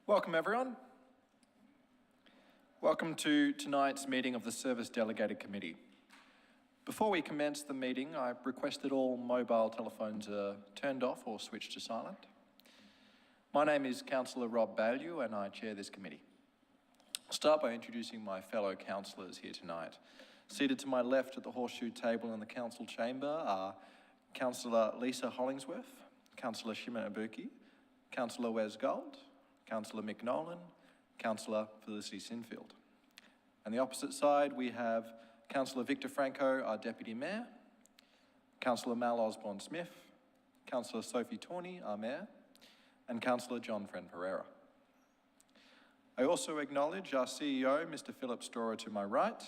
Welcome everyone. Welcome to tonight's meeting of the Service Delegated Committee. Before we commence the meeting, I request that all mobile telephones are turned off or switched to silent. My name is Councillor Rob Baillieu and I chair this committee. I'll start by introducing my fellow councillors here tonight. Seated to my left at the horseshoe table in the council chamber are Councillor Lisa Hollingsworth, Councillor Shimon Ibuki, Councillor Wes Gold, Councillor Mick Nolan, Councillor Felicity Sinfield. On the opposite side, we have Councillor Victor Franco, our Deputy Mayor, Councillor Mal Osborne-Smith, Councillor Sophie Tawney, our Mayor, and Councillor John Friend Pereira. I also acknowledge our CEO, Mr. Philip Storer, to my right,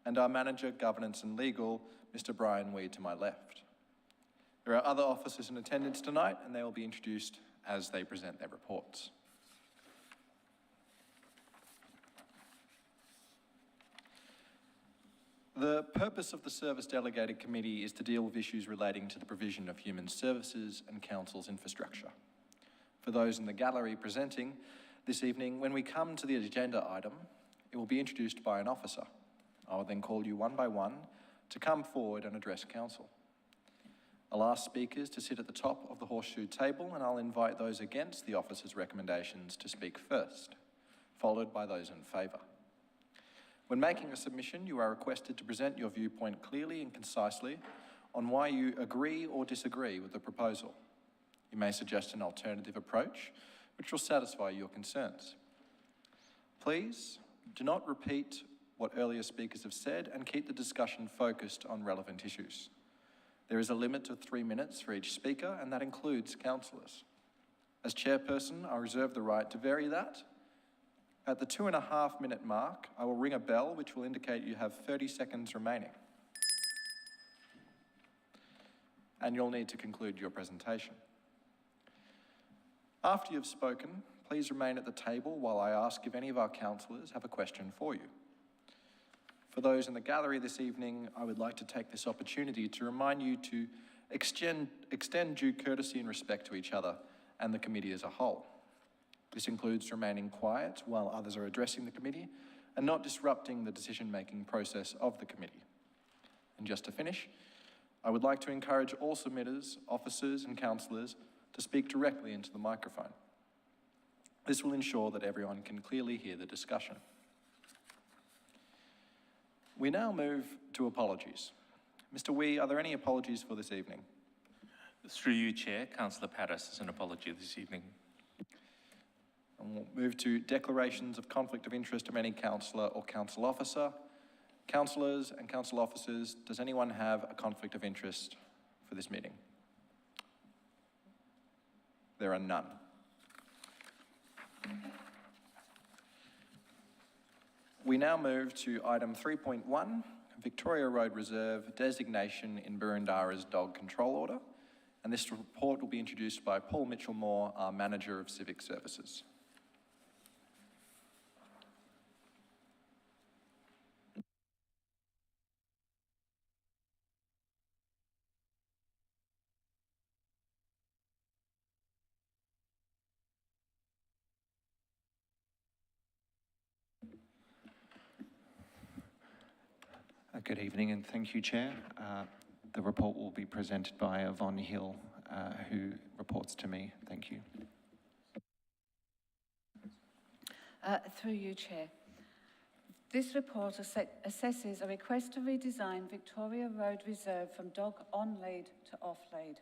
and our Manager, Governance and Legal, Mr. Brian Weed, to my left. There are other officers in attendance tonight, and they will be introduced as they present their reports. The purpose of the Service Delegated Committee is to deal with issues relating to the provision of human services and council's infrastructure. For those in the gallery presenting this evening, when we come to the agenda item, it will be introduced by an officer. I will then call you one by one to come forward and address council. I'll ask speakers to sit at the top of the horseshoe table and I'll invite those against the officer's recommendations to speak first, followed by those in favour. When making a submission, you are requested to present your viewpoint clearly and concisely on why you agree or disagree with the proposal. You may suggest an alternative approach, which will satisfy your concerns. Please do not repeat what earlier speakers have said and keep the discussion focused on relevant issues. There is a limit of 3 minutes for each speaker, and that includes councillors. As chairperson, I reserve the right to vary that. At the 2.5 minute mark, I will ring a bell which will indicate you have 30 seconds remaining. And you'll need to conclude your presentation. After you've spoken, please remain at the table while I ask if any of our councillors have a question for you. For those in the gallery this evening, I would like to take this opportunity to remind you to extend due courtesy and respect to each other and the committee as a whole. This includes remaining quiet while others are addressing the committee and not disrupting the decision-making process of the committee. And just to finish, I would like to encourage all submitters, officers and councillors to speak directly into the microphone. This will ensure that everyone can clearly hear the discussion. We now move to apologies. Mr. Wee, are there any apologies for this evening? Through you, Chair, Councillor Paris has an apology this evening. And we'll move to declarations of conflict of interest of any councillor or council officer. Councillors and council officers, does anyone have a conflict of interest for this meeting? There are none. We now move to item 3.1, Victoria Road Reserve designation in Burundara's dog control order. And this report will be introduced by Paul Mitchell-Moore, our Manager of Civic Services. Good evening and thank you, Chair. The report will be presented by Yvonne Hill, who reports to me. Thank you. Through you, Chair. This report assesses a request to redesign Victoria Road Reserve from dog on-lead to off-lead.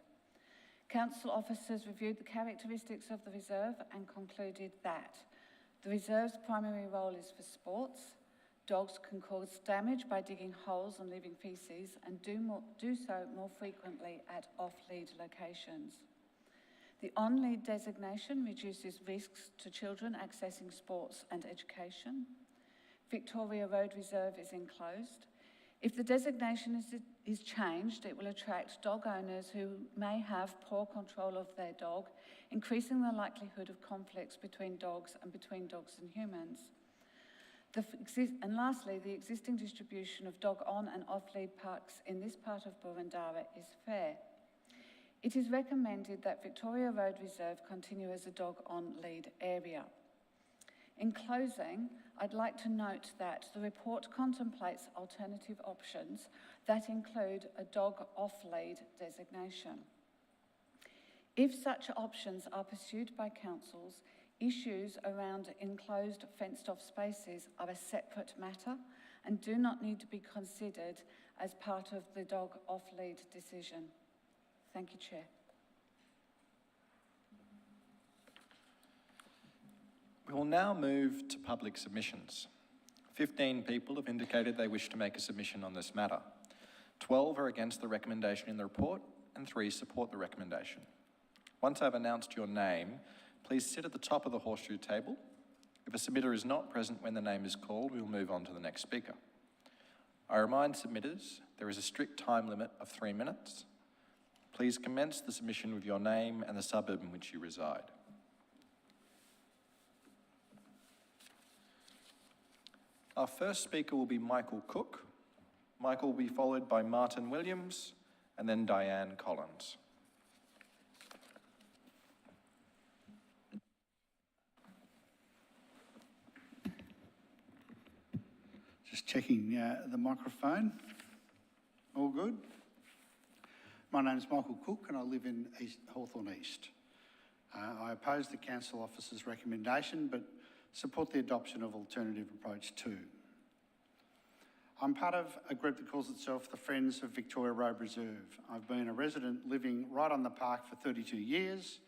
Council officers reviewed the characteristics of the reserve and concluded that the reserve's primary role is for sports. Dogs can cause damage by digging holes and leaving feces and do so more frequently at off-lead locations. The on-lead designation reduces risks to children accessing sports and education. Victoria Road Reserve is enclosed. If the designation is changed, it will attract dog owners who may have poor control of their dog, increasing the likelihood of conflicts between dogs and between dogs and humans. And lastly, the existing distribution of dog on and off-lead parks in this part of Burundara is fair. It is recommended that Victoria Road Reserve continue as a dog on lead area. In closing, I'd like to note that the report contemplates alternative options that include a dog off-lead designation. If such options are pursued by councils, issues around enclosed fenced-off spaces are a separate matter and do not need to be considered as part of the dog off-lead decision. Thank you, Chair. We will now move to public submissions. 15 people have indicated they wish to make a submission on this matter. 12 are against the recommendation in the report and 3 support the recommendation. Once I've announced your name, please sit at the top of the horseshoe table. If a submitter is not present when the name is called, we will move on to the next speaker. I remind submitters there is a strict time limit of 3 minutes. Please commence the submission with your name and the suburb in which you reside. Our first speaker will be Michael Cook. Michael will be followed by Martin Williams and then Diane Collins. Just checking the microphone. All good? My name is Michael Cook and I live in Hawthorne East. I oppose the council officer's recommendation but support the adoption of alternative approach 2. I'm part of a group that calls itself the Friends of Victoria Road Reserve. I've been a resident living right on the park for 32 years.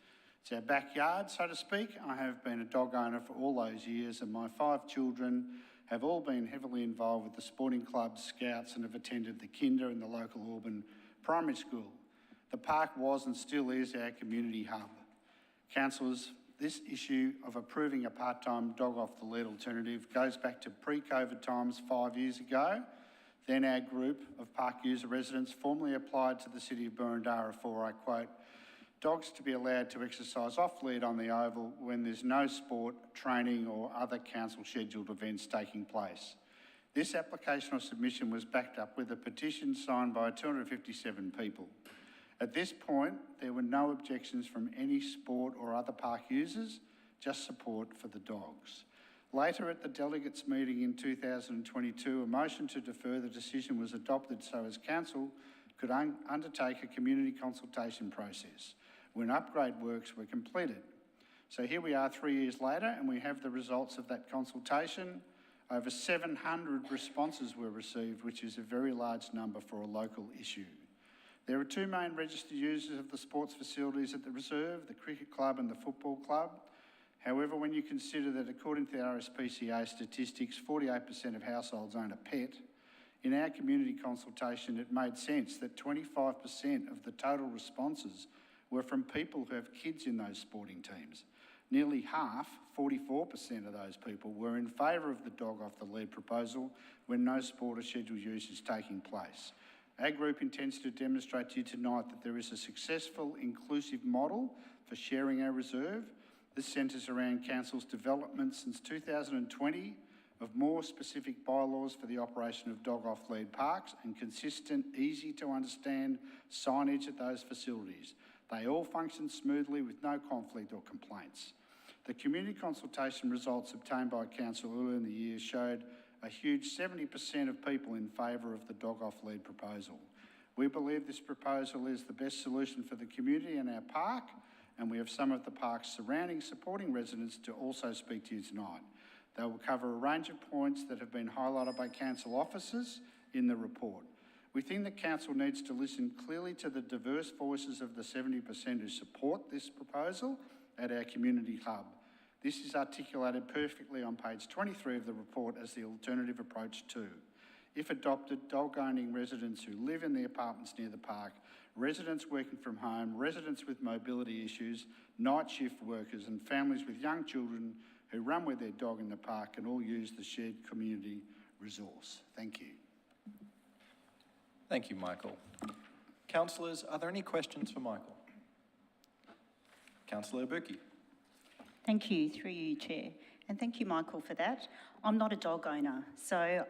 It's our backyard, so to speak. I have been a dog owner for all those years and my 5 children have all been heavily involved with the sporting clubs, scouts and have attended the kinder and the local Auburn primary school. The park was and still is our community hub. Councillors, this issue of approving a part-time dog off the lead alternative goes back to pre-COVID times 5 years ago. Then our group of park user residents formally applied to the City of Burundara for, I quote, dogs to be allowed to exercise off-lead on the oval when there's no sport, training or other council scheduled events taking place. This application or submission was backed up with a petition signed by 257 people. At this point, there were no objections from any sport or other park users, just support for the dogs. Later at the delegates meeting in 2022, a motion to defer the decision was adopted so as council could undertake a community consultation process when upgrade works were completed. So here we are 3 years later and we have the results of that consultation. Over 700 responses were received, which is a very large number for a local issue. There are 2 main registered users of the sports facilities at the reserve, the cricket club and the football club. However, when you consider that according to the RSPCA statistics, 48% of households own a pet, in our community consultation it made sense that 25% of the total responses were from people who have kids in those sporting teams. Nearly half, 44% of those people, were in favour of the dog off the lead proposal when no sport or scheduled use is taking place. Our group intends to demonstrate to you tonight that there is a successful, inclusive model for sharing our reserve. This centres around council's development since 2020 of more specific bylaws for the operation of dog off-lead parks and consistent, easy to understand signage at those facilities. They all function smoothly with no conflict or complaints. The community consultation results obtained by council earlier in the year showed a huge 70% of people in favour of the dog off-lead proposal. We believe this proposal is the best solution for the community and our park, and we have some of the park's surrounding supporting residents to also speak to you tonight. They will cover a range of points that have been highlighted by council officers in the report. We think the council needs to listen clearly to the diverse voices of the 70% who support this proposal at our community hub. This is articulated perfectly on page 23 of the report as the alternative approach 2. If adopted, dog-owning residents who live in the apartments near the park, residents working from home, residents with mobility issues, night shift workers and families with young children who run with their dog in the park can all use the shared community resource. Thank you. Thank you, Michael. Councillors, are there any questions for Michael? Councillor Buki. Thank you, through you, Chair. And thank you, Michael, for that. I'm not a dog owner, so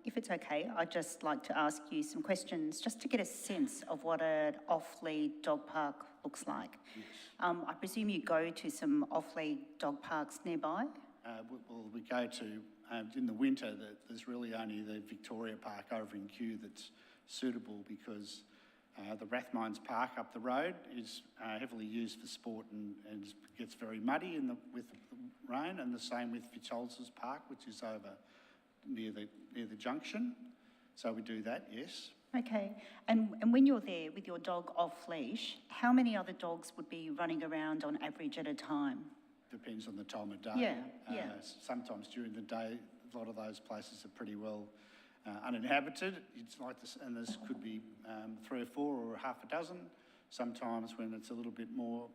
if it's okay, I'd just like to ask you some questions just to get a sense of what an off-lead dog park looks like. Yes. I presume you go to some off-lead dog parks nearby? we go to, in the winter, there's really only the Victoria Park over in Kew that's suitable because the Rathmines Park up the road is heavily used for sport and gets very muddy with the rain, and the same with Fitzholz's Park, which is over near the junction. So we do that, yes. Okay, and when you're there with your dog off leash, how many other dogs would be running around on average at a time? Depends on the time of day. Yeah. Sometimes during the day, a lot of those places are pretty well uninhabited. It's like this, and there could be 3 or 4 or half a dozen. Sometimes when it's a little bit more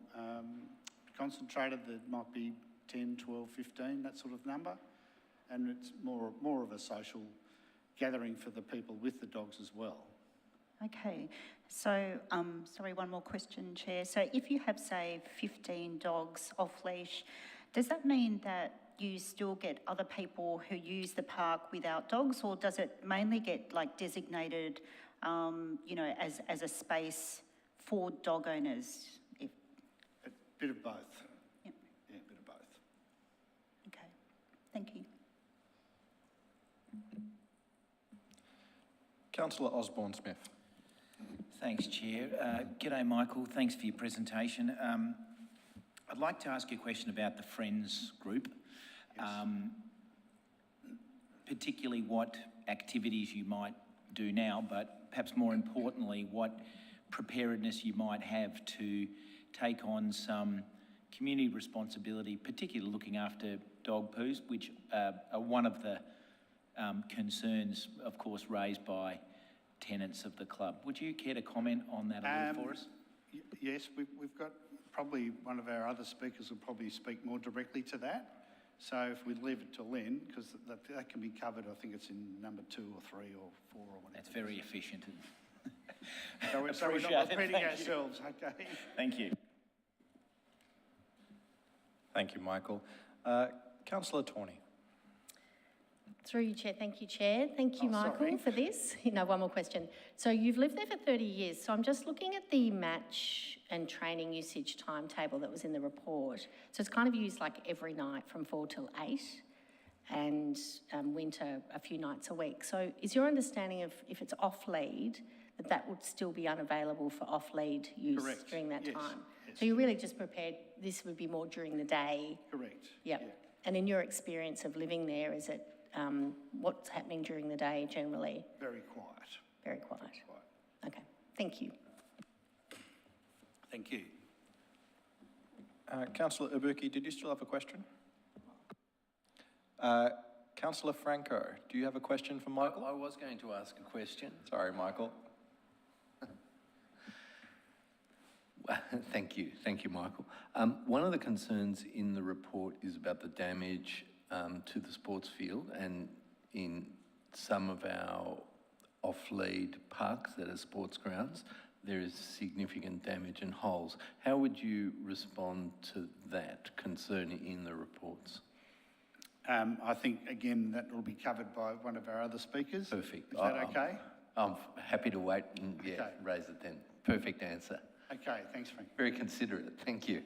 concentrated, there might be 10, 12, 15, that sort of number. And it's more of a social gathering for the people with the dogs as well. Okay, so, sorry, one more question, Chair. So if you have, say, 15 dogs off leash, does that mean that you still get other people who use the park without dogs, or does it mainly get like designated, as a space for dog owners? A bit of both. Yep. Yeah, a bit of both. Okay, thank you. Councillor Osborne-Smith. Thanks, Chair. G'day, Michael. Thanks for your presentation. I'd like to ask you a question about the Friends group, particularly what activities you might do now, but perhaps more importantly, what preparedness you might have to take on some community responsibility, particularly looking after dog poos, which are one of the concerns, of course, raised by tenants of the club. Would you care to comment on that a little for us? Yes, we've got probably one of our other speakers will probably speak more directly to that. So if we leave it to Len, because that can be covered, I think it's in number 2 or 3 or 4 or whatever. That's very efficient. So we're Appreciate not it. repeating Thank you. ourselves, okay? Thank you. Thank you, Michael. Councillor Tawney. Through you, Chair. Thank you, Chair. Thank you, Oh, Michael, sorry. for this. One more question. So you've lived there for 30 years. So I'm just looking at the match and training usage timetable that was in the report. So it's kind of used like every night from 4 till 8 and winter a few nights a week. So is your understanding of if it's off-lead, that would still be unavailable for off-lead use Correct. during that Yes. time? Yes. So you're really just prepared, this would be more during the day? Correct. Yep. Yeah. And in your experience of living there, is it what's happening during the day generally? Very quiet. Very quiet. Okay, thank you. Thank you. Councillor Ibuki, did you still have a question? Councillor Franco, do you have a question for Michael? I was going to ask a question. Sorry, Michael. Thank you, Michael. One of the concerns in the report is about the damage to the sports field, and in some of our off-lead parks that are sports grounds, there is significant damage and holes. How would you respond to that concern in the reports? I think, again, that will be covered by one of our other speakers. Perfect. Is that okay? I'm happy to wait and Okay. raise it then. Perfect answer. Okay, thanks, Frank. Very considerate, thank you.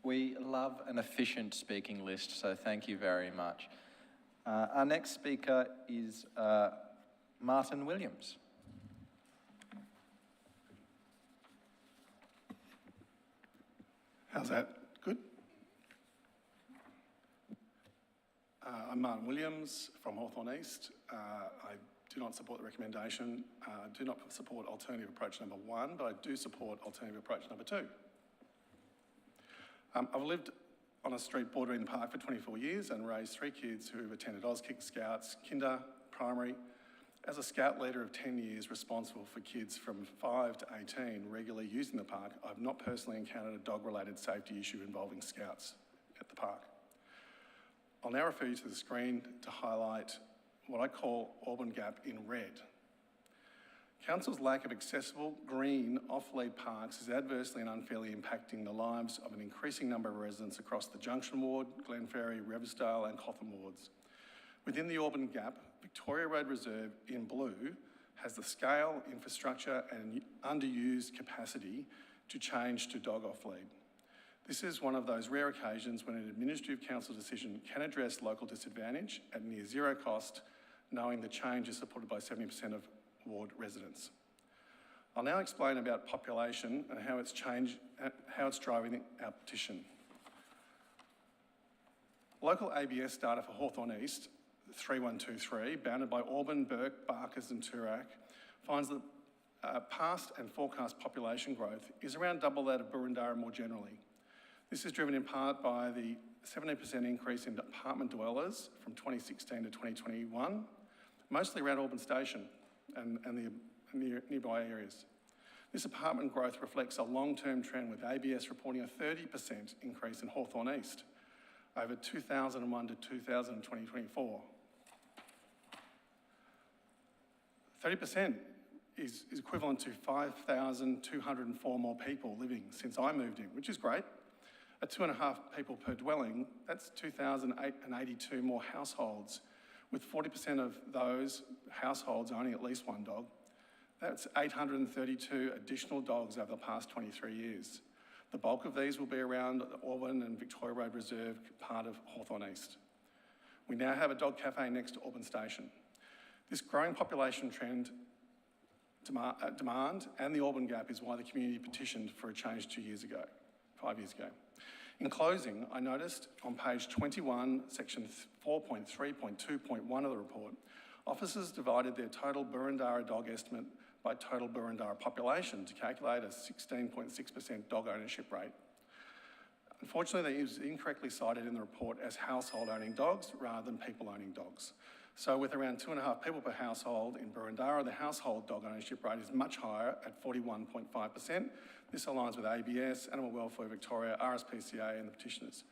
We love an efficient speaking list, so thank you very much. Our next speaker is Martin Williams. How's that? Good? I'm Martin Williams from Hawthorne East. I do not support the recommendation. I do not support alternative approach number 1, but I do support alternative approach number 2. I've lived on a street bordering the park for 24 years and raised 3 kids who have attended Auskick Scouts, kinder, primary. As a scout leader of 10 years responsible for kids from 5 to 18 regularly using the park, I've not personally encountered a dog-related safety issue involving scouts at the park. I'll now refer you to the screen to highlight what I call Auburn Gap in red. Council's lack of accessible, green, off-lead parks is adversely and unfairly impacting the lives of an increasing number of residents across the Junction Ward, Glenferrie, Riversdale and Cotham wards. Within the Auburn Gap, Victoria Road Reserve in blue has the scale, infrastructure and underused capacity to change to dog off-lead. This is one of those rare occasions when an administrative council decision can address local disadvantage at near zero cost, knowing the change is supported by 70% of ward residents. I'll now explain about population and how it's driving our petition. Local ABS data for Hawthorn East, 3123, bounded by Auburn, Burke, Barkers and Toorak, finds that past and forecast population growth is around double that of Burundara more generally. This is driven in part by the 17% increase in apartment dwellers from 2016 to 2021, mostly around Auburn Station and the nearby areas. This apartment growth reflects a long-term trend, with ABS reporting a 30% increase in Hawthorn East over 2001 to 2024. 30% is equivalent to 5,204 more people living since I moved in, which is great. At 2.5 people per dwelling, that's 2,082 more households, with 40% of those households owning at least one dog. That's 832 additional dogs over the past 23 years. The bulk of these will be around the Auburn and Victoria Road Reserve, part of Hawthorn East. We now have a dog cafe next to Auburn Station. This growing population trend, demand and the Auburn Gap is why the community petitioned for a change 5 years ago. In closing, I noticed on page 21, section 4.3.2.1 of the report, officers divided their total Burundara dog estimate by total Burundara population to calculate a 16.6% dog ownership rate. Unfortunately, that is incorrectly cited in the report as household owning dogs rather than people owning dogs. So with around 2.5 people per household in Burundara, the household dog ownership rate is much higher at 41.5%. This aligns with ABS, Animal Welfare Victoria, RSPCA and the petitioners.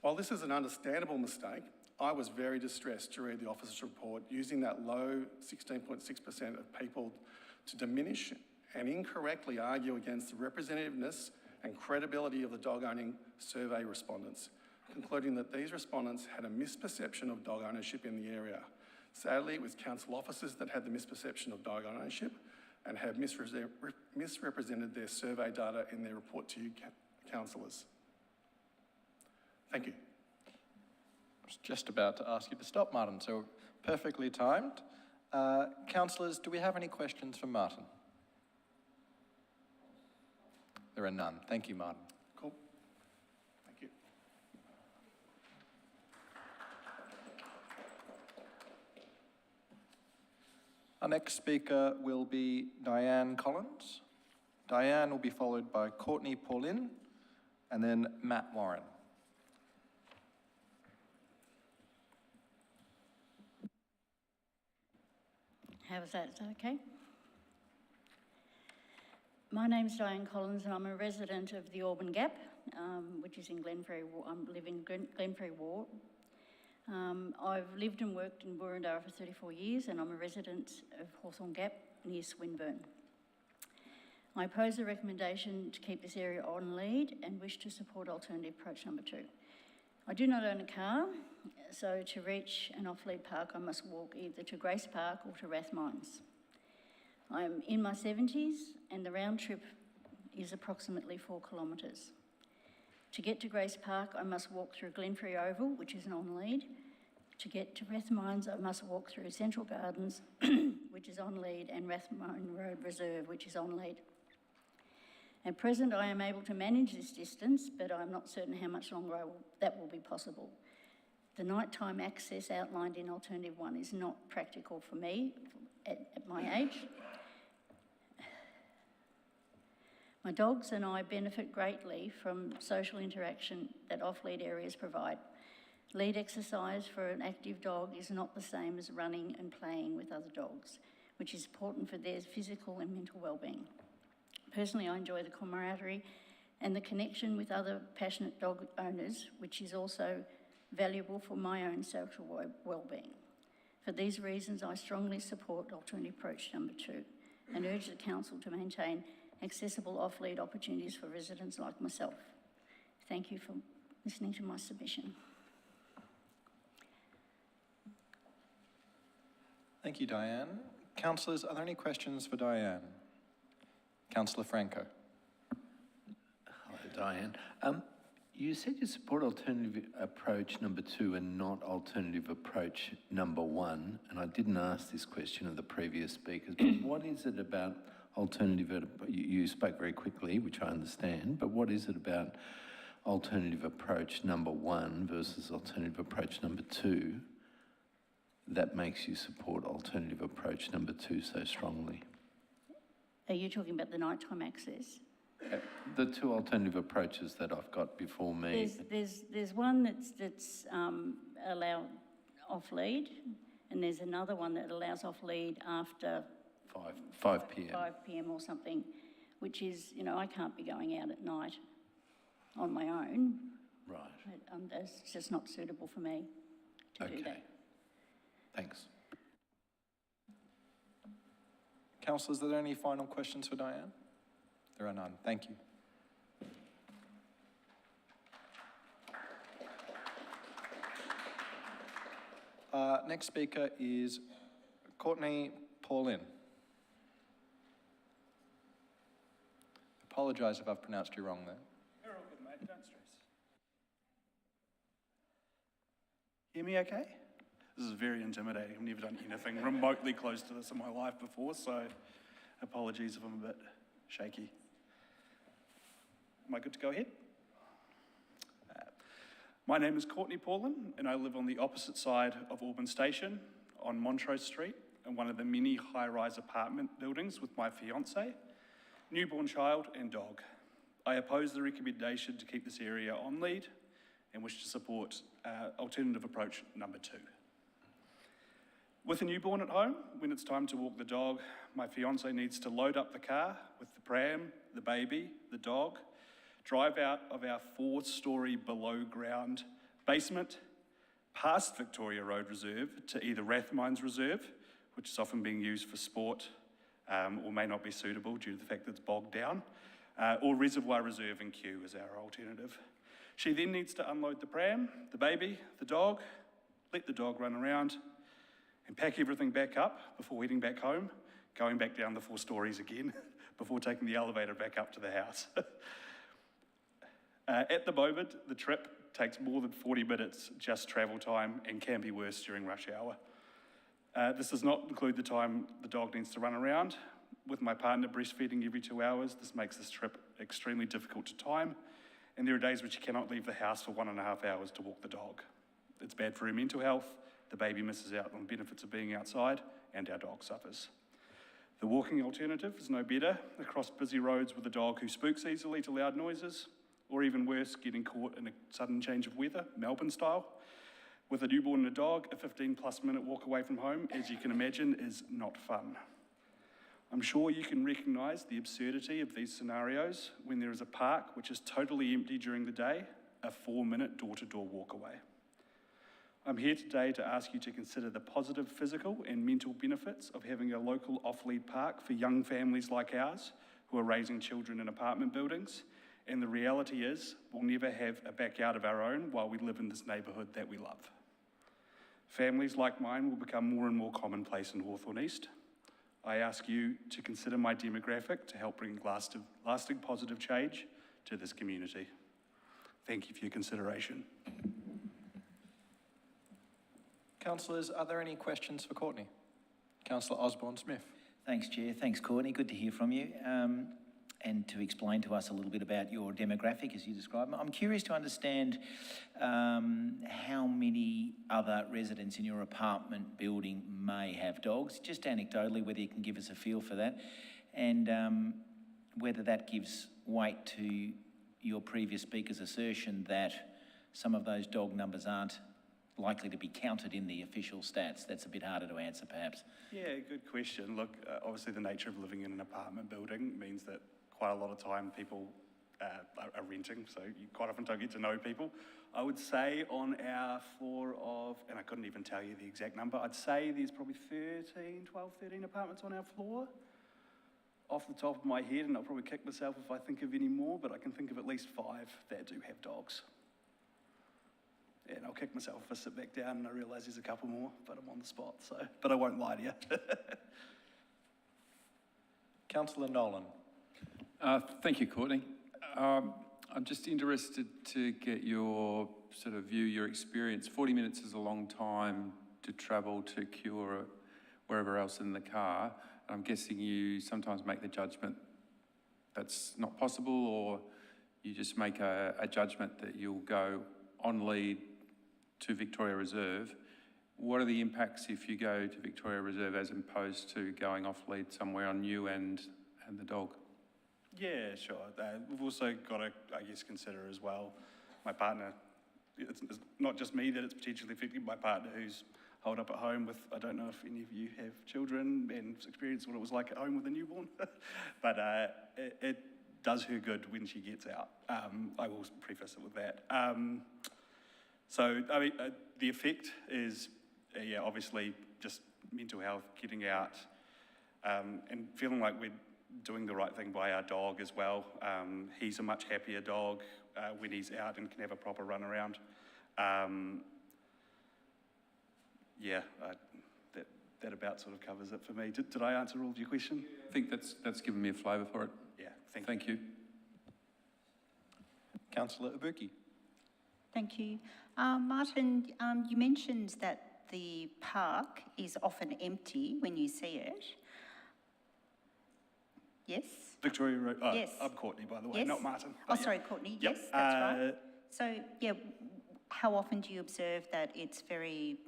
While this is an understandable mistake, I was very distressed to read the officer's report using that low 16.6% of people to diminish and incorrectly argue against the representativeness and credibility of the dog owning survey respondents, concluding that these respondents had a misperception of dog ownership in the area. Sadly, it was council officers that had the misperception of dog ownership and have misrepresented their survey data in their report to you, councillors. Thank you. I was just about to ask you to stop, Martin, so perfectly timed. Councillors, do we have any questions for Martin? There are none. Thank you, Martin. Cool. Thank you. Our next speaker will be Diane Collins. Diane will be followed by Courtney Paulin and then Matt Warren. How was that? Is that okay? My name's Diane Collins and I'm a resident of the Auburn Gap, which is in Glenferrie. I live in Glenferrie Ward. I've lived and worked in Burundara for 34 years and I'm a resident of Hawthorn Gap near Swinburne. I oppose the recommendation to keep this area on lead and wish to support alternative approach number 2. I do not own a car, so to reach an off-lead park I must walk either to Grace Park or to Rathmines. I'm in my 70s and the round trip is approximately 4 kilometres. To get to Grace Park, I must walk through Glenferrie Oval, which is an on-lead. To get to Rathmines, I must walk through Central Gardens, which is on-lead, and Rathmine Road Reserve, which is on-lead. At present, I am able to manage this distance, but I'm not certain how much longer that will be possible. The nighttime access outlined in Alternative 1 is not practical for me at my age. My dogs and I benefit greatly from social interaction that off-lead areas provide. Lead exercise for an active dog is not the same as running and playing with other dogs, which is important for their physical and mental well-being. Personally, I enjoy the camaraderie and the connection with other passionate dog owners, which is also valuable for my own social well-being. For these reasons, I strongly support alternative approach number 2 and urge the council to maintain accessible off-lead opportunities for residents like myself. Thank you for listening to my submission. Thank you, Diane. Councillors, are there any questions for Diane? Councillor Franco. Hello, Diane. You said you support alternative approach number 2 and not alternative approach number 1, and I didn't ask this question of the previous speakers, but what is it about alternative, you spoke very quickly, which I understand, but what is it about alternative approach number 1 versus alternative approach number 2 that makes you support alternative approach number 2 so strongly? Are you talking about the nighttime access? The 2 alternative approaches that I've got before me. There's one that's allow off lead, and there's another one that allows off lead after 5 p.m. 5 p.m. or something, which is, you know, I can't be going out at night on my own. Right. It's just not suitable for me to do that. Thanks. Councillors, are there any final questions for Diane? There are none. Thank you. Next speaker is Courtney Paulin. Apologise if I've pronounced you wrong there. You're all good, mate. Don't stress. Hear me okay? This is very intimidating. I've never done anything remotely close to this in my life before, so apologies if I'm a bit shaky. Am I good to go ahead? My name is Courtney Paulin, and I live on the opposite side of Auburn Station on Montrose Street in one of the many high-rise apartment buildings with my fiancée, newborn child and dog. I oppose the recommendation to keep this area on lead and wish to support alternative approach number 2. With a newborn at home, when it's time to walk the dog, my fiancé needs to load up the car with the pram, the baby, the dog, drive out of our 4-storey below-ground basement, past Victoria Road Reserve to either Rathmines Reserve, which is often being used for sport or may not be suitable due to the fact that it's bogged down, or Reservoir Reserve and Kew is our alternative. She then needs to unload the pram, the baby, the dog, let the dog run around, and pack everything back up before heading back home, going back down the 4 stories again, before taking the elevator back up to the house. At the moment, the trip takes more than 40 minutes just travel time and can be worse during rush hour. This does not include the time the dog needs to run around. With my partner breastfeeding every 2 hours, this makes this trip extremely difficult to time, and there are days which you cannot leave the house for 1.5 hours to walk the dog. It's bad for her mental health, the baby misses out on the benefits of being outside, and our dog suffers. The walking alternative is no better across busy roads with a dog who spooks easily to loud noises, or even worse, getting caught in a sudden change of weather, Melbourne style. With a newborn and a dog, a 15+ minute walk away from home, as you can imagine, is not fun. I'm sure you can recognise the absurdity of these scenarios when there is a park which is totally empty during the day, a 4-minute door-to-door walk away. I'm here today to ask you to consider the positive physical and mental benefits of having a local off-lead park for young families like ours who are raising children in apartment buildings. And the reality is, we'll never have a backyard of our own while we live in this neighbourhood that we love. Families like mine will become more and more commonplace in Hawthorn East. I ask you to consider my demographic to help bring lasting positive change to this community. Thank you for your consideration. Councillors, are there any questions for Courtney? Councillor Osborne-Smith. Thanks, Chair. Thanks, Courtney. Good to hear from you. And to explain to us a little bit about your demographic as you describe them. I'm curious to understand how many other residents in your apartment building may have dogs, just anecdotally, whether you can give us a feel for that, and whether that gives weight to your previous speaker's assertion that some of those dog numbers aren't likely to be counted in the official stats. That's a bit harder to answer, perhaps. Yeah, good question. Look, obviously the nature of living in an apartment building means that quite a lot of time people are renting, so you quite often don't get to know people. I would say on our floor of, and I couldn't even tell you the exact number, I'd say there's probably 12, 13 apartments on our floor off the top of my head, and I'll probably kick myself if I think of any more, but I can think of at least 5 that do have dogs. Yeah, and I'll kick myself if I sit back down and I realise there's a couple more, but I'm on the spot, so, but I won't lie to you. Councillor Nolan. Thank you, Courtney. I'm just interested to get your sort of view, your experience. 40 minutes is a long time to travel to Cure or wherever else in the car. I'm guessing you sometimes make the judgment that's not possible, or you just make a judgment that you'll go on lead to Victoria Reserve. What are the impacts if you go to Victoria Reserve as opposed to going off lead somewhere on you and the dog? Yeah, sure. We've also got to, I guess, consider as well my partner. It's not just me that it's potentially affecting, my partner who's holed up at home with, I don't know if any of you have children and experienced what it was like at home with a newborn, but it does her good when she gets out. I will preface it with that. So, I mean, the effect is, yeah, obviously just mental health, getting out, and feeling like we're doing the right thing by our dog as well. He's a much happier dog when he's out and can have a proper run around. Yeah, that about sort of covers it for me. Did I answer all of your question? I think that's given me a flavour for it. Yeah, Thank you. Councillor Ibuki. Thank you. Martin, you mentioned that the park is often empty when you see it. Yes? Victoria Road. Oh, Yes. I'm Courtney, by the way, Yes? not Martin. Oh, But yeah. sorry, Courtney. Yep. Yes, that's right. So, yeah, how often do you observe that it's very,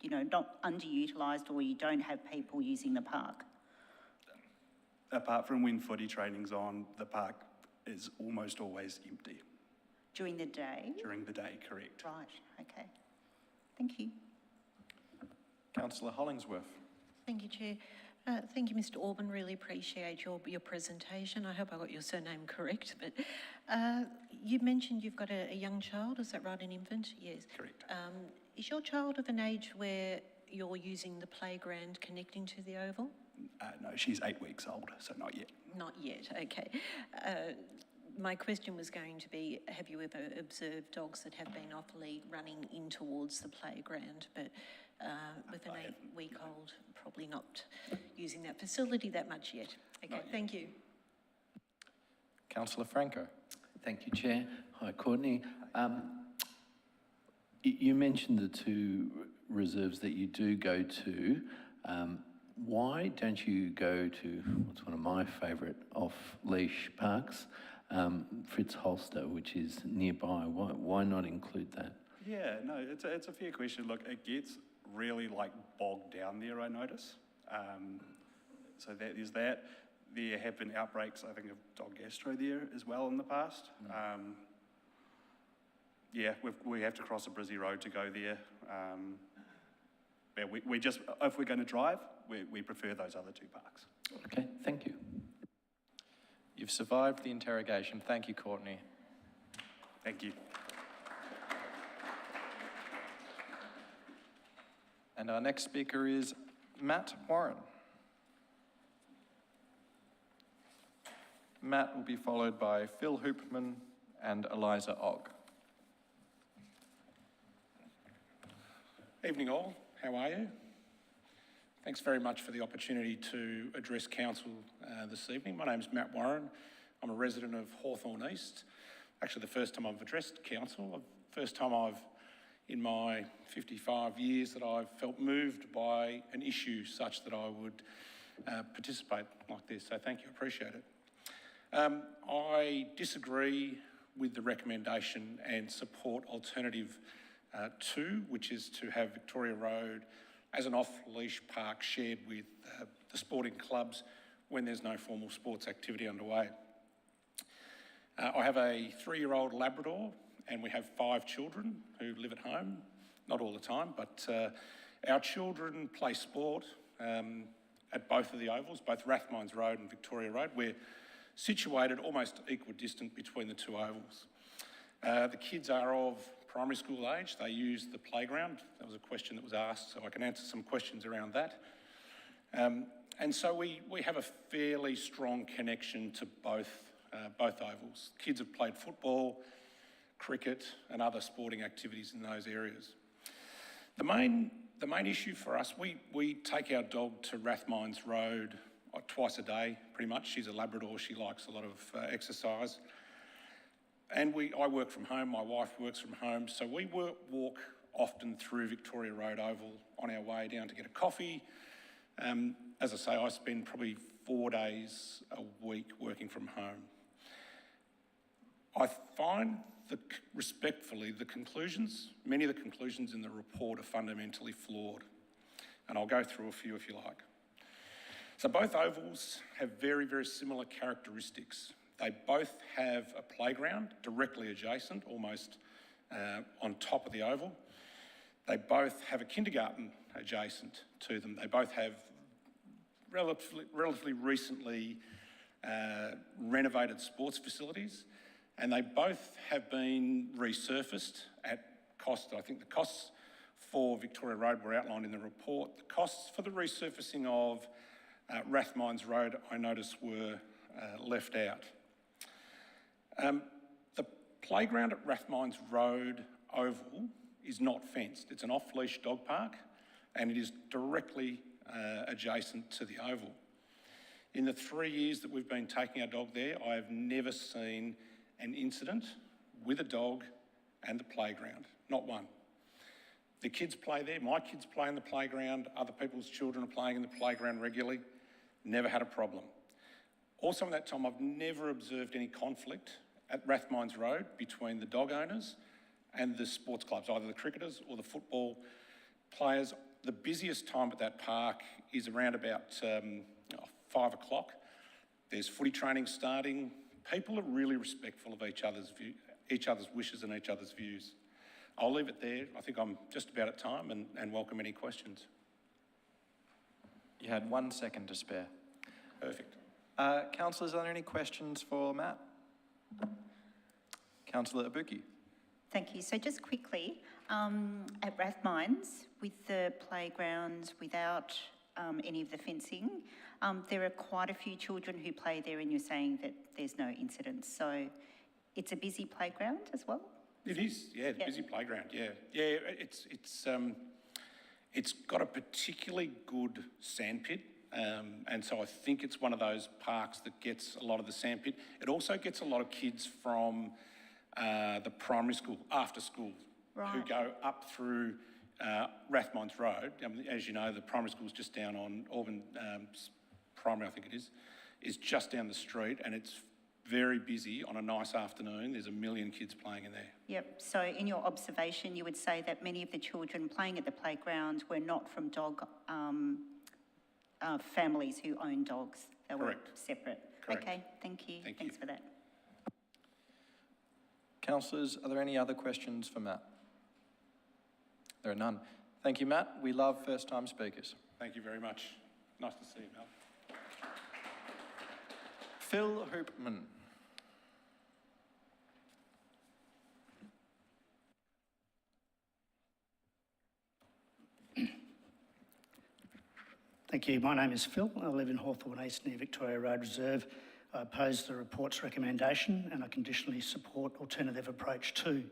not underutilised, or you don't have people using the park? Apart from when footy training's on, the park is almost always empty. During the day? During the day, correct. Right, okay. Thank you. Councillor Hollingsworth. Thank you, Chair. Thank you, Mr. Orban. Really appreciate your presentation. I hope I got your surname correct. But you mentioned you've got a young child. Is that right, an infant? Yes. Correct. Is your child of an age where you're using the playground connecting to the oval? No, she's 8 weeks old, so not yet. Not yet. Okay. My question was going to be, have you ever observed dogs that have been off lead running in towards the playground, but with an 8-week-old probably not using that facility that much yet? Okay, thank you. Councillor Franco. Thank you, Chair. Hi, Courtney. You mentioned the two reserves that you do go to. Why don't you go to what's one of my favourite off-leash parks, Fritz Holster, which is nearby? Why not include that? Yeah, no, it's a fair question. Look, it gets really bogged down there, I notice. So that is that. There have been outbreaks, I think, of dog gastro there as well in the past. Yeah, we have to cross a busy road to go there. Yeah, we just, if we're going to drive, we prefer those other two parks. Okay, thank you. You've survived the interrogation. Thank you, Courtney. Thank you. And our next speaker is Matt Warren. Matt will be followed by Phil Hoopman and Eliza Ogg. Evening all, how are you? Thanks very much for the opportunity to address Council this evening. My name's Matt Warren. I'm a resident of Hawthorne East. Actually, the first time I've addressed Council, first time in my 55 years that I've felt moved by an issue such that I would participate like this, so thank you, appreciate it. I disagree with the recommendation and support alternative 2, which is to have Victoria Road as an off-leash park shared with the sporting clubs when there's no formal sports activity underway. I have a 3-year-old Labrador and we have 5 children who live at home, not all the time, but our children play sport at both of the ovals, both Rathmines Road and Victoria Road. We're situated almost equidistant between the two ovals. The kids are of primary school age. They use the playground. That was a question that was asked, so I can answer some questions around that. And so we have a fairly strong connection to both ovals. Kids have played football, cricket and other sporting activities in those areas. The main issue for us, we take our dog to Rathmines Road twice a day, pretty much. She's a Labrador, she likes a lot of exercise. I work from home, my wife works from home, so we walk often through Victoria Road Oval on our way down to get a coffee. As I say, I spend probably 4 days a week working from home. I find respectfully, many of the conclusions in the report are fundamentally flawed, and I'll go through a few if you like. So both ovals have very, very similar characteristics. They both have a playground directly adjacent, almost on top of the oval. They both have a kindergarten adjacent to them. They both have relatively recently renovated sports facilities, and they both have been resurfaced at cost. I think the costs for Victoria Road were outlined in the report. The costs for the resurfacing of Rathmines Road, I noticed, were left out. The playground at Rathmines Road Oval is not fenced. It's an off-leash dog park, and it is directly adjacent to the oval. In the 3 years that we've been taking our dog there, I have never seen an incident with a dog and the playground, not one. The kids play there, my kids play in the playground, other people's children are playing in the playground regularly, never had a problem. Also in that time, I've never observed any conflict at Rathmines Road between the dog owners and the sports clubs, either the cricketers or the football players. The busiest time at that park is around about 5 o'clock. There's footy training starting. People are really respectful of each other's wishes and each other's views. I'll leave it there. I think I'm just about at time and welcome any questions. You had 1 second to spare. Perfect. Councillors, are there any questions for Matt? Councillor Ibuki. Thank you. So just quickly, at Rathmines, with the playgrounds without any of the fencing, there are quite a few children who play there, and you're saying that there's no incidents. So it's a busy playground as well? It is, yeah, it's a busy playground, yeah. Yeah, it's got a particularly good sandpit, and so I think it's one of those parks that gets a lot of the sandpit. It also gets a lot of kids from the primary school, after school, who go up through Rathmines Road. As you know, the primary school is just down on Auburn Primary, I think it is just down the street, and it's very busy on a nice afternoon. There's 1 million kids playing in there. Yep. So in your observation, you would say that many of the children playing at the playground were not from dog families who own dogs. They were separate. Correct. Okay, thank you. Thanks for that. Councillors, are there any other questions for Matt? There are none. Thank you, Matt. We love first-time speakers. Thank you very much. Nice to see you, Mel. Phil Hoopman. Thank you. My name is Phil. I live in Hawthorne East near Victoria Road Reserve. I oppose the report's recommendation and I conditionally support alternative approach 2.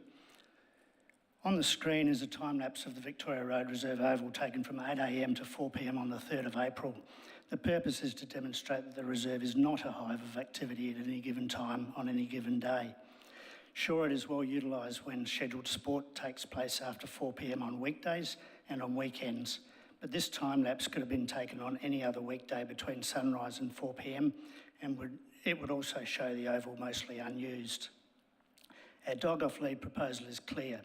On the screen is a time lapse of the Victoria Road Reserve Oval taken from 8 a.m. to 4 p.m. on the 3rd of April. The purpose is to demonstrate that the reserve is not a hive of activity at any given time on any given day. Sure, it is well utilised when scheduled sport takes place after 4 p.m. on weekdays and on weekends, but this time lapse could have been taken on any other weekday between sunrise and 4 p.m. and it would also show the oval mostly unused. Our dog off-lead proposal is clear.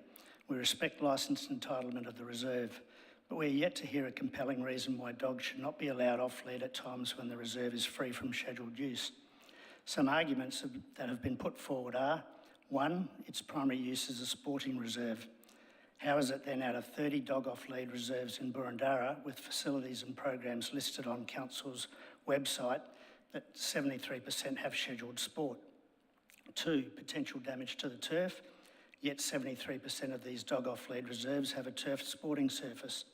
We respect licence entitlement of the reserve, but we're yet to hear a compelling reason why dogs should not be allowed off-lead at times when the reserve is free from scheduled use. Some arguments that have been put forward are, 1, its primary use is a sporting reserve. How is it then out of 30 dog off-lead reserves in Boroondara with facilities and programs listed on Council's website that 73% have scheduled sport? 2, potential damage to the turf, yet 73% of these dog off-lead reserves have a turf sporting surface.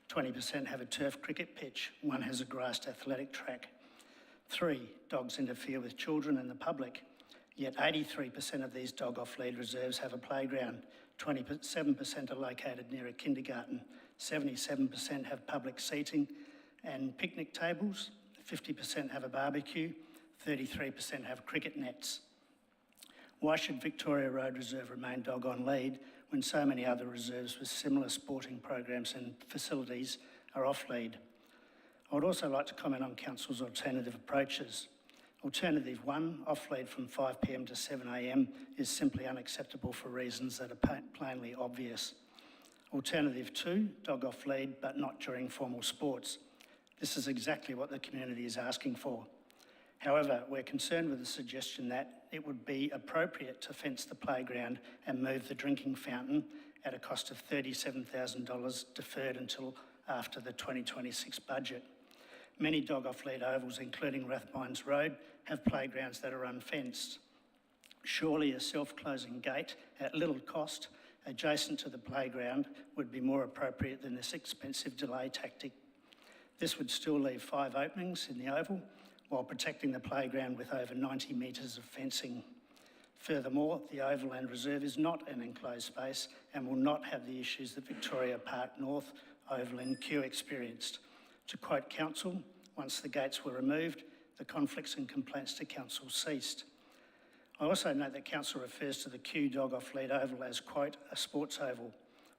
20% have a turf cricket pitch, 1 has a grassed athletic track. 3, dogs interfere with children and the public, yet 83% of these dog off-lead reserves have a playground. 27% are located near a kindergarten, 77% have public seating and picnic tables, 50% have a barbecue, 33% have cricket nets. Why should Victoria Road Reserve remain dog on lead when so many other reserves with similar sporting programs and facilities are off lead? I would also like to comment on Council's alternative approaches. Alternative 1, off lead from 5 p.m. to 7 a.m, is simply unacceptable for reasons that are plainly obvious. Alternative 2, dog off lead but not during formal sports. This is exactly what the community is asking for. However, we're concerned with the suggestion that it would be appropriate to fence the playground and move the drinking fountain at a cost of $37,000 deferred until after the 2026 budget. Many dog off-lead ovals, including Rathmines Road, have playgrounds that are unfenced. Surely a self-closing gate at little cost adjacent to the playground would be more appropriate than this expensive delay tactic. This would still leave 5 openings in the oval while protecting the playground with over 90 metres of fencing. Furthermore, the oval and reserve is not an enclosed space and will not have the issues that Victoria Park North, Oval and Kew experienced. To quote Council, once the gates were removed, the conflicts and complaints to Council ceased. I also note that Council refers to the Kew dog off-lead oval as, quote, a sports oval.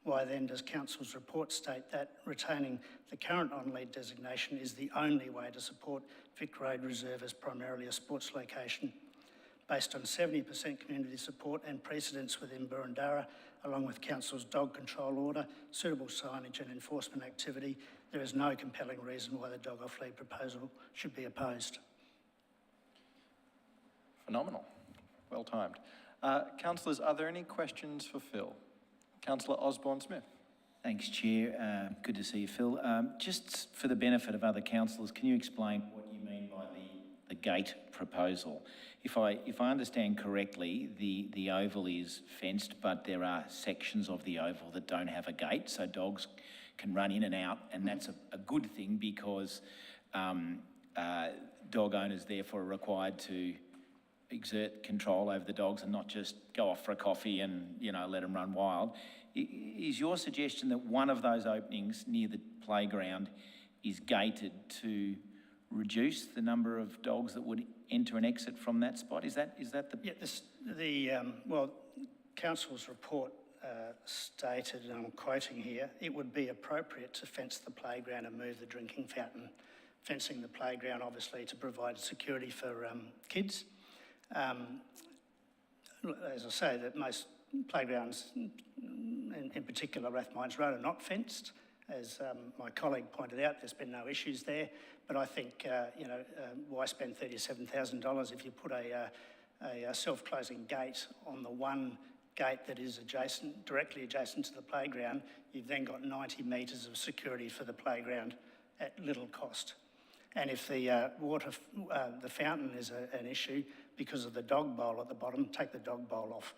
Why then does Council's report state that retaining the current on-lead designation is the only way to support Vic Road Reserve as primarily a sports location? Based on 70% community support and precedents within Burundara, along with Council's dog control order, suitable signage and enforcement activity, there is no compelling reason why the dog off-lead proposal should be opposed. Phenomenal. Well timed. Councillors, are there any questions for Phil? Councillor Osborne-Smith. Thanks, Chair. Good to see you, Phil. Just for the benefit of other councillors, can you explain what you mean by the gate proposal? If I understand correctly, the oval is fenced, but there are sections of the oval that don't have a gate, so dogs can run in and out, and that's a good thing because dog owners therefore are required to exert control over the dogs and not just go off for a coffee and, you know, let them run wild. Is your suggestion that one of those openings near the playground is gated to reduce the number of dogs that would enter and exit from that spot? Is that the... Yeah, well, Council's report stated, and I'm quoting here, it would be appropriate to fence the playground and move the drinking fountain. Fencing the playground, obviously, to provide security for kids. As I say, that most playgrounds, in particular Rathmines Road, are not fenced. As my colleague pointed out, there's been no issues there. But I think, why spend $37,000 if you put a self-closing gate on the one gate that is directly adjacent to the playground? You've then got 90 metres of security for the playground at little cost. And if the the fountain is an issue because of the dog bowl at the bottom, take the dog bowl off.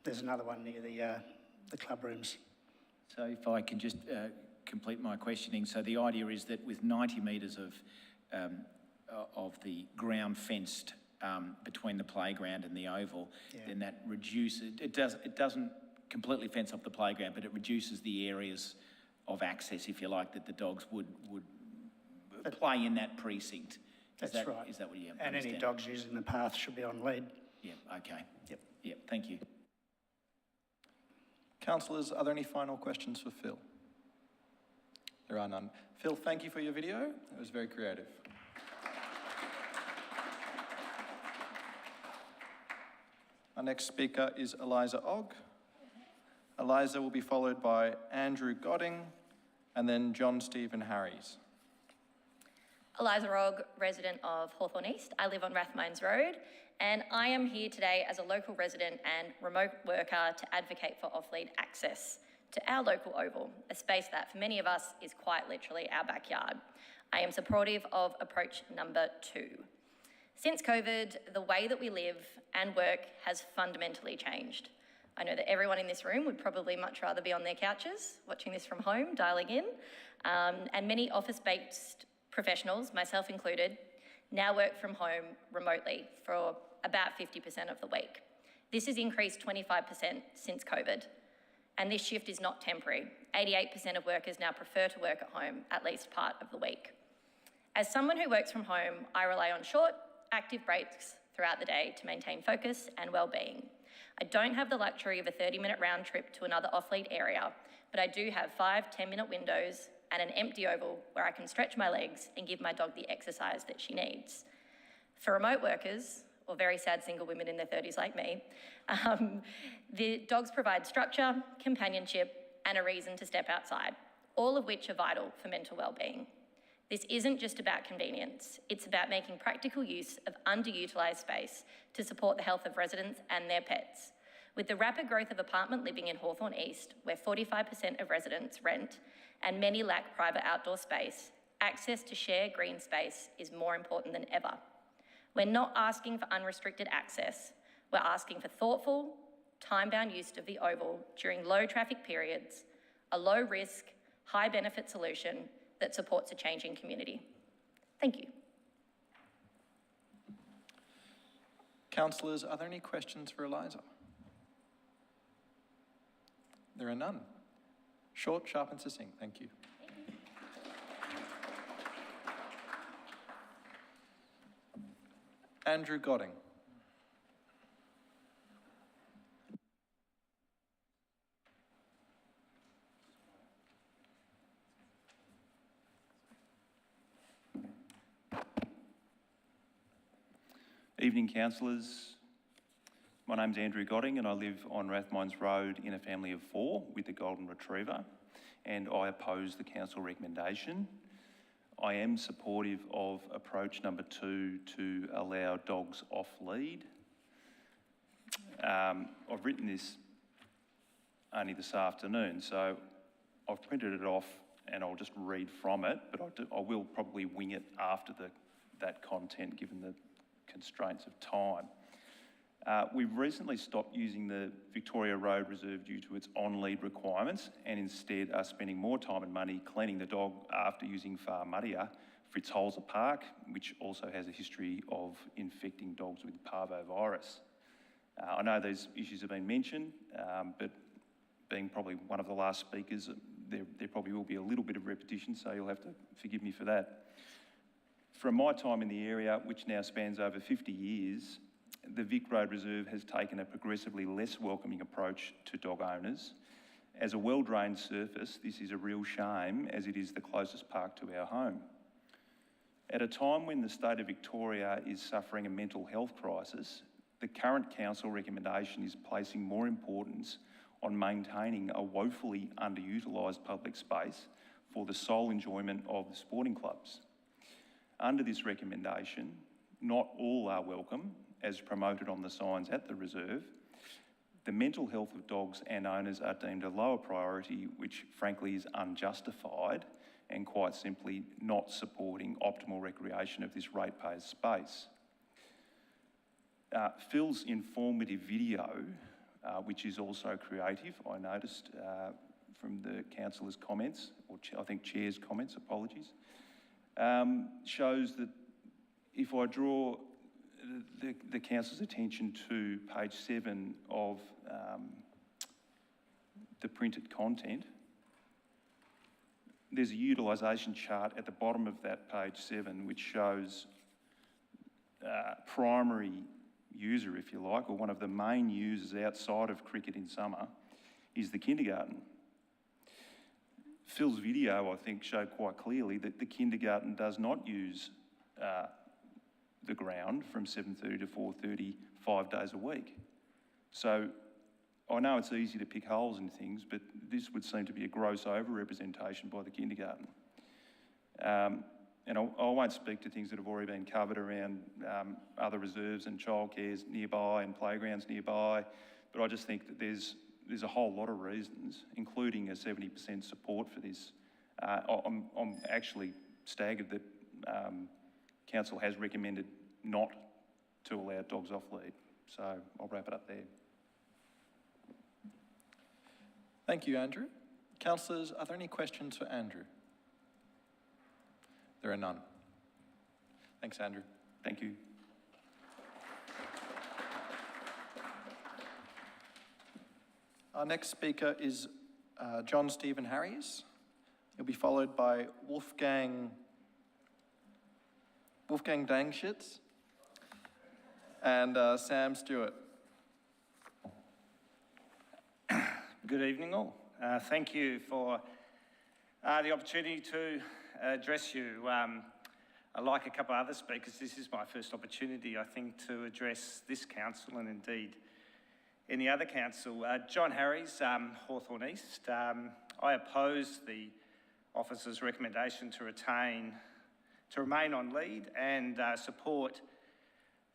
There's another one near the club rooms. So if I can just complete my questioning. So the idea is that with 90 metres of the ground fenced between the playground and the oval, then that reduces, it doesn't completely fence off the playground, but it reduces the areas of access, if you like, that the dogs would play in that precinct. That's right. Is that what you And understand? any dogs using the path should be on lead. Yeah, okay. Yep, thank you. Councillors, are there any final questions for Phil? There are none. Phil, thank you for your video. It was very creative. Our next speaker is Eliza Ogg. Eliza will be followed by Andrew Godding and then John Stephen Harries. Eliza Ogg, resident of Hawthorne East. I live on Rathmines Road, and I am here today as a local resident and remote worker to advocate for off-lead access to our local oval, a space that for many of us is quite literally our backyard. I am supportive of approach number 2. Since COVID, the way that we live and work has fundamentally changed. I know that everyone in this room would probably much rather be on their couches, watching this from home, dialing in, and many office-based professionals, myself included, now work from home remotely for about 50% of the week. This has increased 25% since COVID, and this shift is not temporary. 88% of workers now prefer to work at home at least part of the week. As someone who works from home, I rely on short, active breaks throughout the day to maintain focus and well-being. I don't have the luxury of a 30-minute round trip to another off-lead area, but I do have 5 10-minute windows and an empty oval where I can stretch my legs and give my dog the exercise that she needs. For remote workers, or very sad single women in their 30s like me, the dogs provide structure, companionship, and a reason to step outside, all of which are vital for mental well-being. This isn't just about convenience, it's about making practical use of underutilised space to support the health of residents and their pets. With the rapid growth of apartment living in Hawthorn East, where 45% of residents rent and many lack private outdoor space, access to shared green space is more important than ever. We're not asking for unrestricted access, we're asking for thoughtful, time-bound use of the oval during low traffic periods, a low-risk, high-benefit solution that supports a changing community. Thank you. Councillors, are there any questions for Eliza? There are none. Short, sharp and succinct. Thank you. Andrew Godding. Evening, councillors. My name's Andrew Godding and I live on Rathmines Road in a family of 4 with a golden retriever, and I oppose the council recommendation. I am supportive of approach number 2 to allow dogs off lead. I've written this only this afternoon, so I've printed it off and I'll just read from it, but I will probably wing it after that content given the constraints of time. We've recently stopped using the Victoria Road Reserve due to its on-lead requirements and instead are spending more time and money cleaning the dog after using far muddier Fritz Holzer Park, which also has a history of infecting dogs with parvovirus. I know these issues have been mentioned, but being probably one of the last speakers, there probably will be a little bit of repetition, so you'll have to forgive me for that. From my time in the area, which now spans over 50 years, the Vic Road Reserve has taken a progressively less welcoming approach to dog owners. As a well-drained surface, this is a real shame as it is the closest park to our home. At a time when the state of Victoria is suffering a mental health crisis, the current council recommendation is placing more importance on maintaining a woefully underutilised public space for the sole enjoyment of the sporting clubs. Under this recommendation, not all are welcome, as promoted on the signs at the reserve. The mental health of dogs and owners are deemed a lower priority, which frankly is unjustified and quite simply not supporting optimal recreation of this ratepayers space. Phil's informative video, which is also creative, I noticed from the councillors' comments, or I think Chair's comments, apologies, shows that if I draw the council's attention to page 7 of the printed content, there's a utilisation chart at the bottom of that page 7 which shows primary user, if you like, or one of the main users outside of cricket in summer is the kindergarten. Phil's video, I think, showed quite clearly that the kindergarten does not use the ground from 7:30 to 4:30, 5 days a week. So I know it's easy to pick holes in things, but this would seem to be a gross over-representation by the kindergarten. And I won't speak to things that have already been covered around other reserves and childcares nearby and playgrounds nearby, but I just think that there's a whole lot of reasons, including a 70% support for this. I'm actually staggered that Council has recommended not to allow dogs off lead. So I'll wrap it up there. Thank you, Andrew. Councillors, are there any questions for Andrew? There are none. Thanks, Andrew. Thank you. Our next speaker is John Stephen Harries. He'll be followed by Wolfgang Dangschitz and Sam Stewart. Good evening all. Thank you for the opportunity to address you. Like a couple of other speakers, this is my first opportunity, I think, to address this council and indeed any other council. John Harries, Hawthorn East. I oppose the officer's recommendation to remain on lead and support,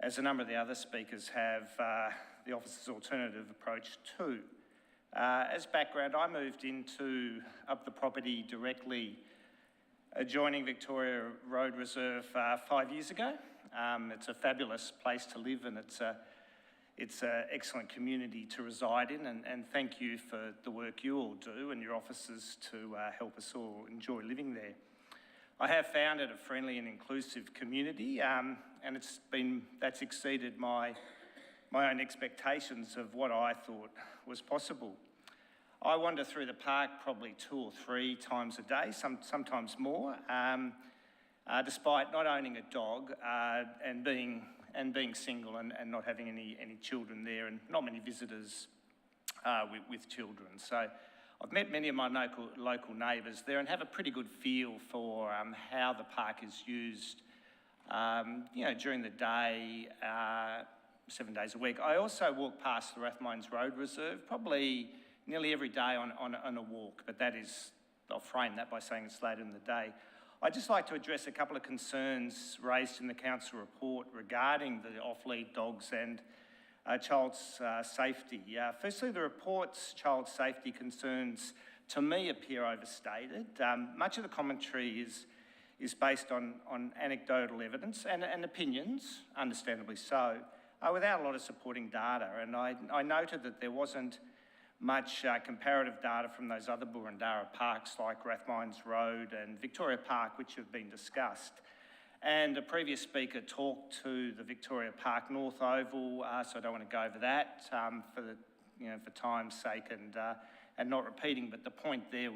as a number of the other speakers have, the officer's alternative approach too. As background, I moved up the property directly adjoining Victoria Road Reserve 5 years ago. It's a fabulous place to live and it's an excellent community to reside in, and thank you for the work you all do and your officers to help us all enjoy living there. I have found it a friendly and inclusive community, and that's exceeded my own expectations of what I thought was possible. I wander through the park probably 2 or 3 times a day, sometimes more, despite not owning a dog and being single and not having any children there, and not many visitors with children. So I've met many of my local neighbours there and have a pretty good feel for how the park is used, during the day, 7 days a week. I also walk past the Rathmines Road Reserve probably nearly every day on a walk, but I'll frame that by saying it's later in the day. I'd just like to address a couple of concerns raised in the council report regarding the off-lead dogs and child's safety. Firstly, the report's child safety concerns, to me, appear overstated. Much of the commentary is based on anecdotal evidence and opinions, understandably so, without a lot of supporting data. And I noted that there wasn't much comparative data from those other Boroondara parks like Rathmines Road and Victoria Park, which have been discussed. And a previous speaker talked to the Victoria Park North Oval, so I don't want to go over that for time's sake and not repeating. But the point there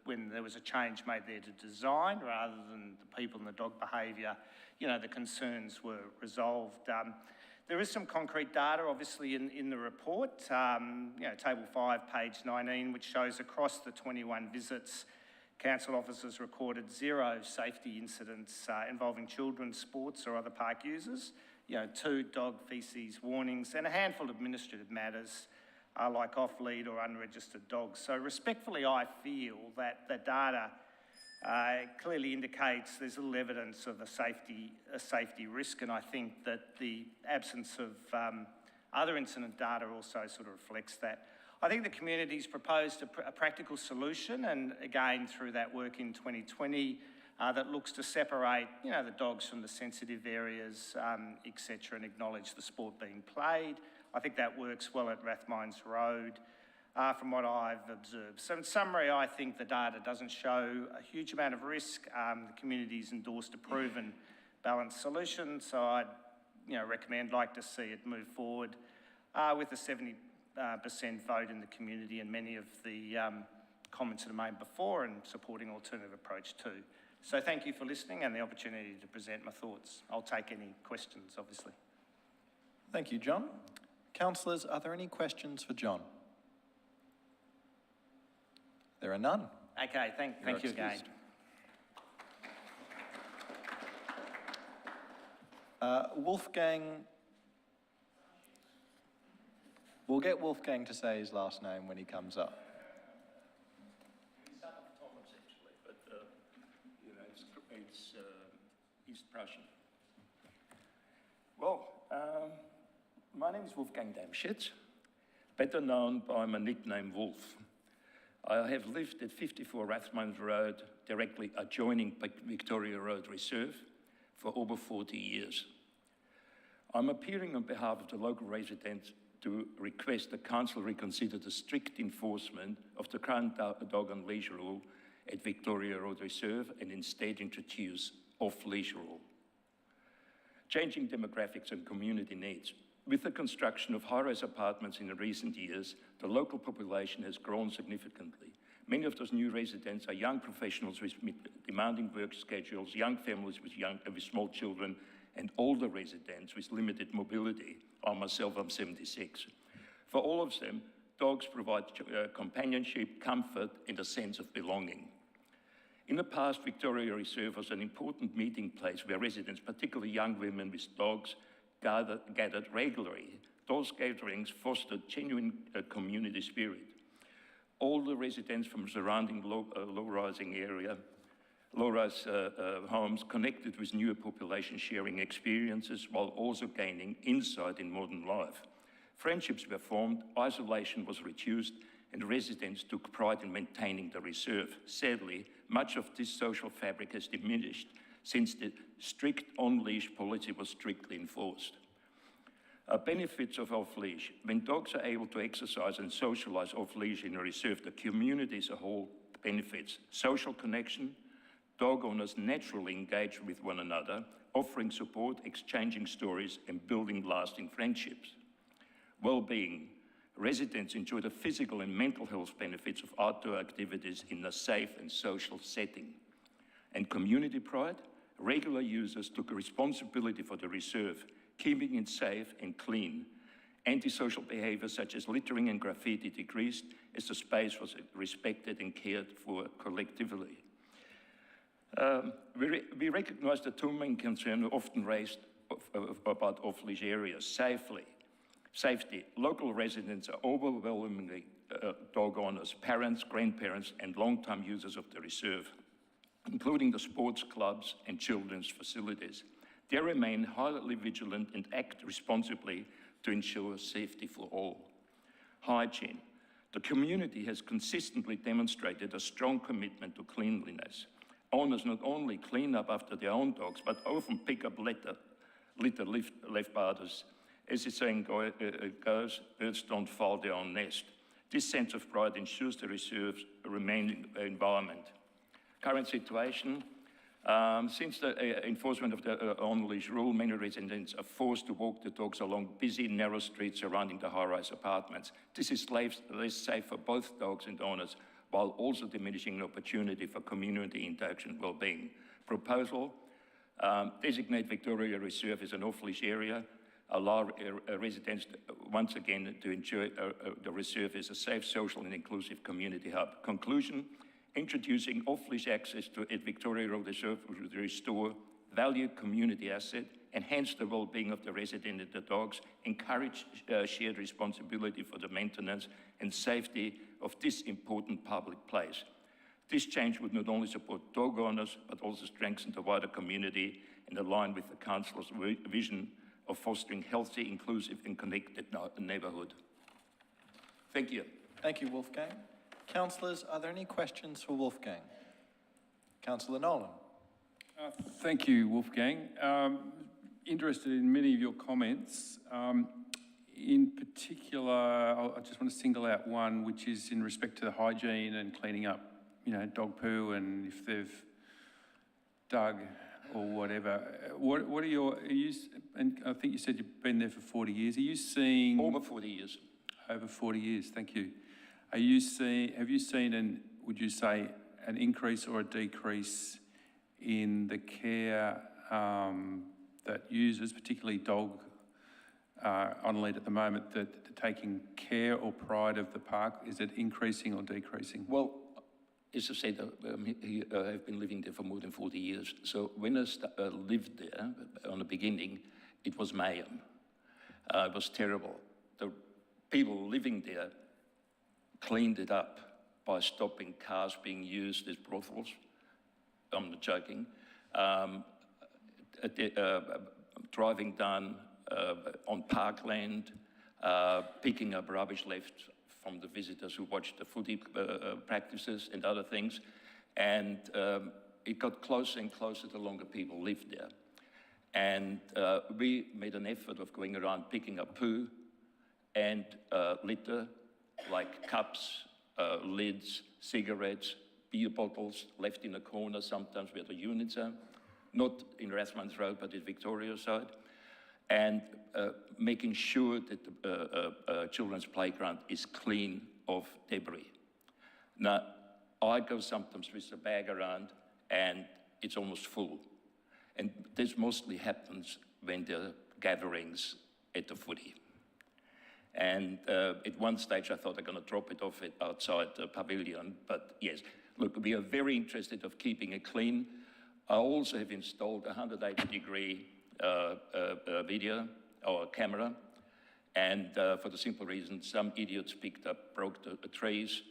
when there was a change made there to design rather than the people and the dog behaviour, the concerns were resolved. There is some concrete data, obviously, in the report, Table 5, page 19, which shows across the 21 visits, council officers recorded 0 safety incidents involving children's sports or other park users, 2 dog faeces warnings, and a handful of administrative matters like off-lead or unregistered dogs. So respectfully, I feel that the data clearly indicates there's little evidence of a safety risk, and I think that the absence of other incident data also sort of reflects that. I think the community's proposed a practical solution, and again through that work in 2020, that looks to separate, the dogs from the sensitive areas, etc., and acknowledge the sport being played. I think that works well at Rathmines Road. From what I've observed. So in summary, I think the data doesn't show a huge amount of risk. The community's endorsed a proven balanced solution, so I'd like to see it move forward with a 70% vote in the community and many of the comments that are made before and supporting alternative approach too. So thank you for listening and the opportunity to present my thoughts. I'll take any questions, obviously. Thank you, John. Councillors, are there any questions for John? There are none. Okay, thank you again. Wolfgang, we'll get Wolfgang to say his last name when he comes up. He's son of Thomas, actually, but, it's East Prussian. Well, my name is Wolfgang Damschitz, better known by my nickname Wolf. I have lived at 54 Rathmines Road, directly adjoining Victoria Road Reserve, for over 40 years. I'm appearing on behalf of the local residents to request the council reconsider the strict enforcement of the current dog on leash rule at Victoria Road Reserve and instead introduce off-leash rule. Changing demographics and community needs. With the construction of high-rise apartments in the recent years, the local population has grown significantly. Many of those new residents are young professionals with demanding work schedules, young families with small children, and older residents with limited mobility. Myself, I'm 76. For all of them, Dogs provide companionship, comfort, and a sense of belonging. In the past, Victoria Reserve was an important meeting place where residents, particularly young women with dogs, gathered regularly. Those gatherings fostered genuine community spirit. All the residents from surrounding low-rise homes connected with newer population sharing experiences while also gaining insight in modern life. Friendships were formed, isolation was reduced, and residents took pride in maintaining the reserve. Sadly, much of this social fabric has diminished since the strict on-leash policy was strictly enforced. Benefits of off-leash. When dogs are able to exercise and socialise off-leash in a reserve, the community as a whole benefits. Social connection, dog owners naturally engage with one another, offering support, exchanging stories, and building lasting friendships. Well-being. Residents enjoy the physical and mental health benefits of outdoor activities in a safe and social setting. And community pride. Regular users took responsibility for the reserve, keeping it safe and clean. Antisocial behaviour such as littering and graffiti decreased as the space was respected and cared for collectively. We recognise the two main concerns often raised about off-leash areas: safety. Local residents are overwhelmingly dog owners, parents, grandparents, and long-time users of the reserve, including the sports clubs and children's facilities. They remain highly vigilant and act responsibly to ensure safety for all. Hygiene. The community has consistently demonstrated a strong commitment to cleanliness. Owners not only clean up after their own dogs, but often pick up litter left by others. As the saying goes, birds don't foul their own nest. This sense of pride ensures the reserve's remaining environment. Current situation. Since the enforcement of the on-leash rule, many residents are forced to walk the dogs along busy, narrow streets surrounding the high-rise apartments. This is less safe for both dogs and owners, while also diminishing the opportunity for community interaction and well-being. Proposal, designate Victoria Reserve as an off-leash area, allow residents once again to enjoy the reserve as a safe, social and inclusive community hub. Conclusion, introducing off-leash access to at Victoria Reserve will restore valued community asset, enhance the well-being of the resident and the dogs, encourage shared responsibility for the maintenance and safety of this important public place. This change would not only support dog owners, but also strengthen the wider community and align with the Council's vision of fostering healthy, inclusive and connected neighbourhood. Thank you. Thank you, Wolfgang. Councillors, are there any questions for Wolfgang? Councillor Nolan. Thank you, Wolfgang. Interested in many of your comments. In particular, I just want to single out one, which is in respect to the hygiene and cleaning up, dog poo, and if they've dug or whatever. What are your, and I think you said you've been there for 40 years. Are you seeing... Over 40 years. Over 40 years, thank you. Have you seen, would you say, an increase or a decrease in the care that users, particularly dog on lead at the moment, that are taking care or pride of the park? Is it increasing or decreasing? Well, as I said, I've been living there for more than 40 years. So when I lived there, on the beginning, it was mayhem. It was terrible. The people living there cleaned it up by stopping cars being used as brothels. I'm not joking. Driving down on parkland, picking up rubbish left from the visitors who watched the footy practices and other things. And it got closer and closer the longer people lived there. And we made an effort of going around picking up poo and litter, like cups, lids, cigarettes, beer bottles left in a corner, sometimes where the units are, not in Rathmines Road, but at Victoria side, and making sure that the children's playground is clean of debris. Now, I go sometimes with a bag around and it's almost full. And this mostly happens when there are gatherings at the footy. And at one stage, I thought I'm going to drop it off outside the pavilion. But yes, look, we are very interested of keeping it clean. I also have installed a 180-degree video or camera. And for the simple reason, some idiots broke the trees.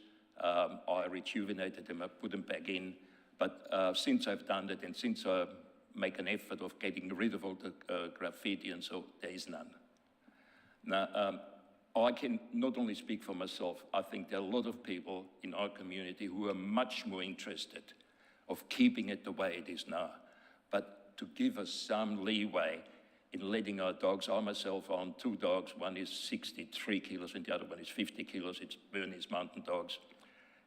I rejuvenated them, I put them back in. But since I've done that, and since I make an effort of getting rid of all the graffiti and so, there is none. Now, I can not only speak for myself, I think there are a lot of people in our community who are much more interested of keeping it the way it is now. But to give us some leeway in letting our dogs, I myself own 2 dogs, one is 63 kilos and the other one is 50 kilos, it's Bernese mountain dogs.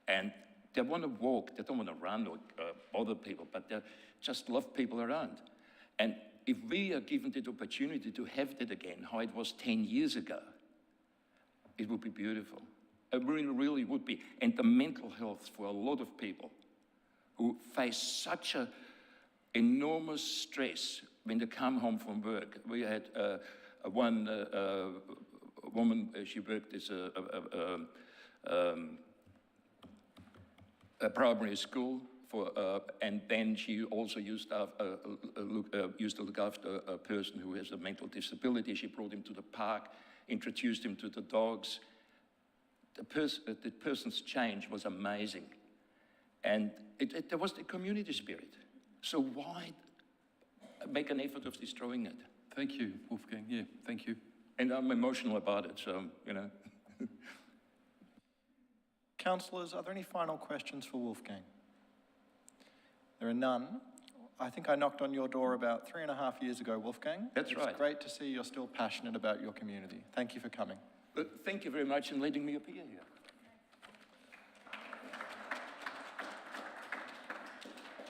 And they want to walk, they don't want to run or bother people, but they just love people around. And if we are given the opportunity to have that again, how it was 10 years ago, it would be beautiful. It really would be. And the mental health for a lot of people who face such an enormous stress when they come home from work. We had one woman, she worked as a primary school, and then she also used to look after a person who has a mental disability. She brought him to the park, introduced him to the dogs. The person's change was amazing. And there was the community spirit. So why make an effort of destroying it? Thank you, Wolfgang. Yeah, thank you. And I'm emotional about it, so, you know. Councillors, are there any final questions for Wolfgang? There are none. I think I knocked on your door about 3.5 years ago, Wolfgang. That's right. It's great to see you're still passionate about your community. Thank you for coming. Thank you very much for letting me appear here.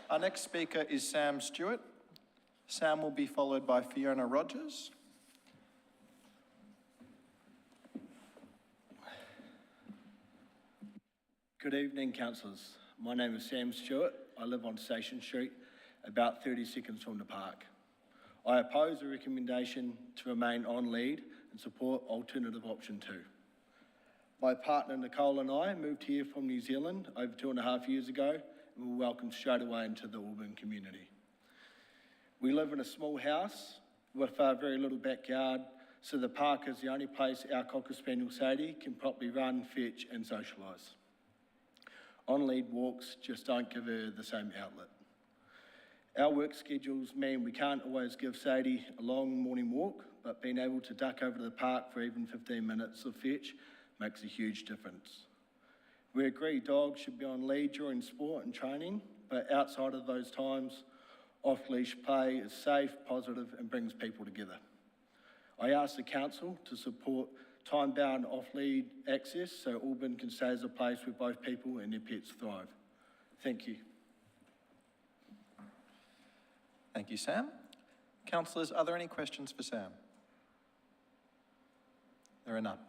Our next speaker is Sam Stewart. Sam will be followed by Fiona Rogers. Good evening, councillors. My name is Sam Stewart. I live on Station Street, about 30 seconds from the park. I oppose the recommendation to remain on lead and support alternative option 2. My partner Nicole and I moved here from New Zealand over 2.5 years ago and were welcomed straight away into the Auburn community. We live in a small house with a very little backyard, so the park is the only place our Cocker Spaniel Sadie can properly run, fetch and socialise. On-lead walks just don't give her the same outlet. Our work schedules mean we can't always give Sadie a long morning walk, but being able to duck over to the park for even 15 minutes of fetch makes a huge difference. We agree dogs should be on lead during sport and training, but outside of those times, off-leash play is safe, positive and brings people together. I ask the council to support time-bound off-lead access so Auburn can stay as a place where both people and their pets thrive. Thank you. Thank you, Sam. Councillors, are there any questions for Sam? There are none.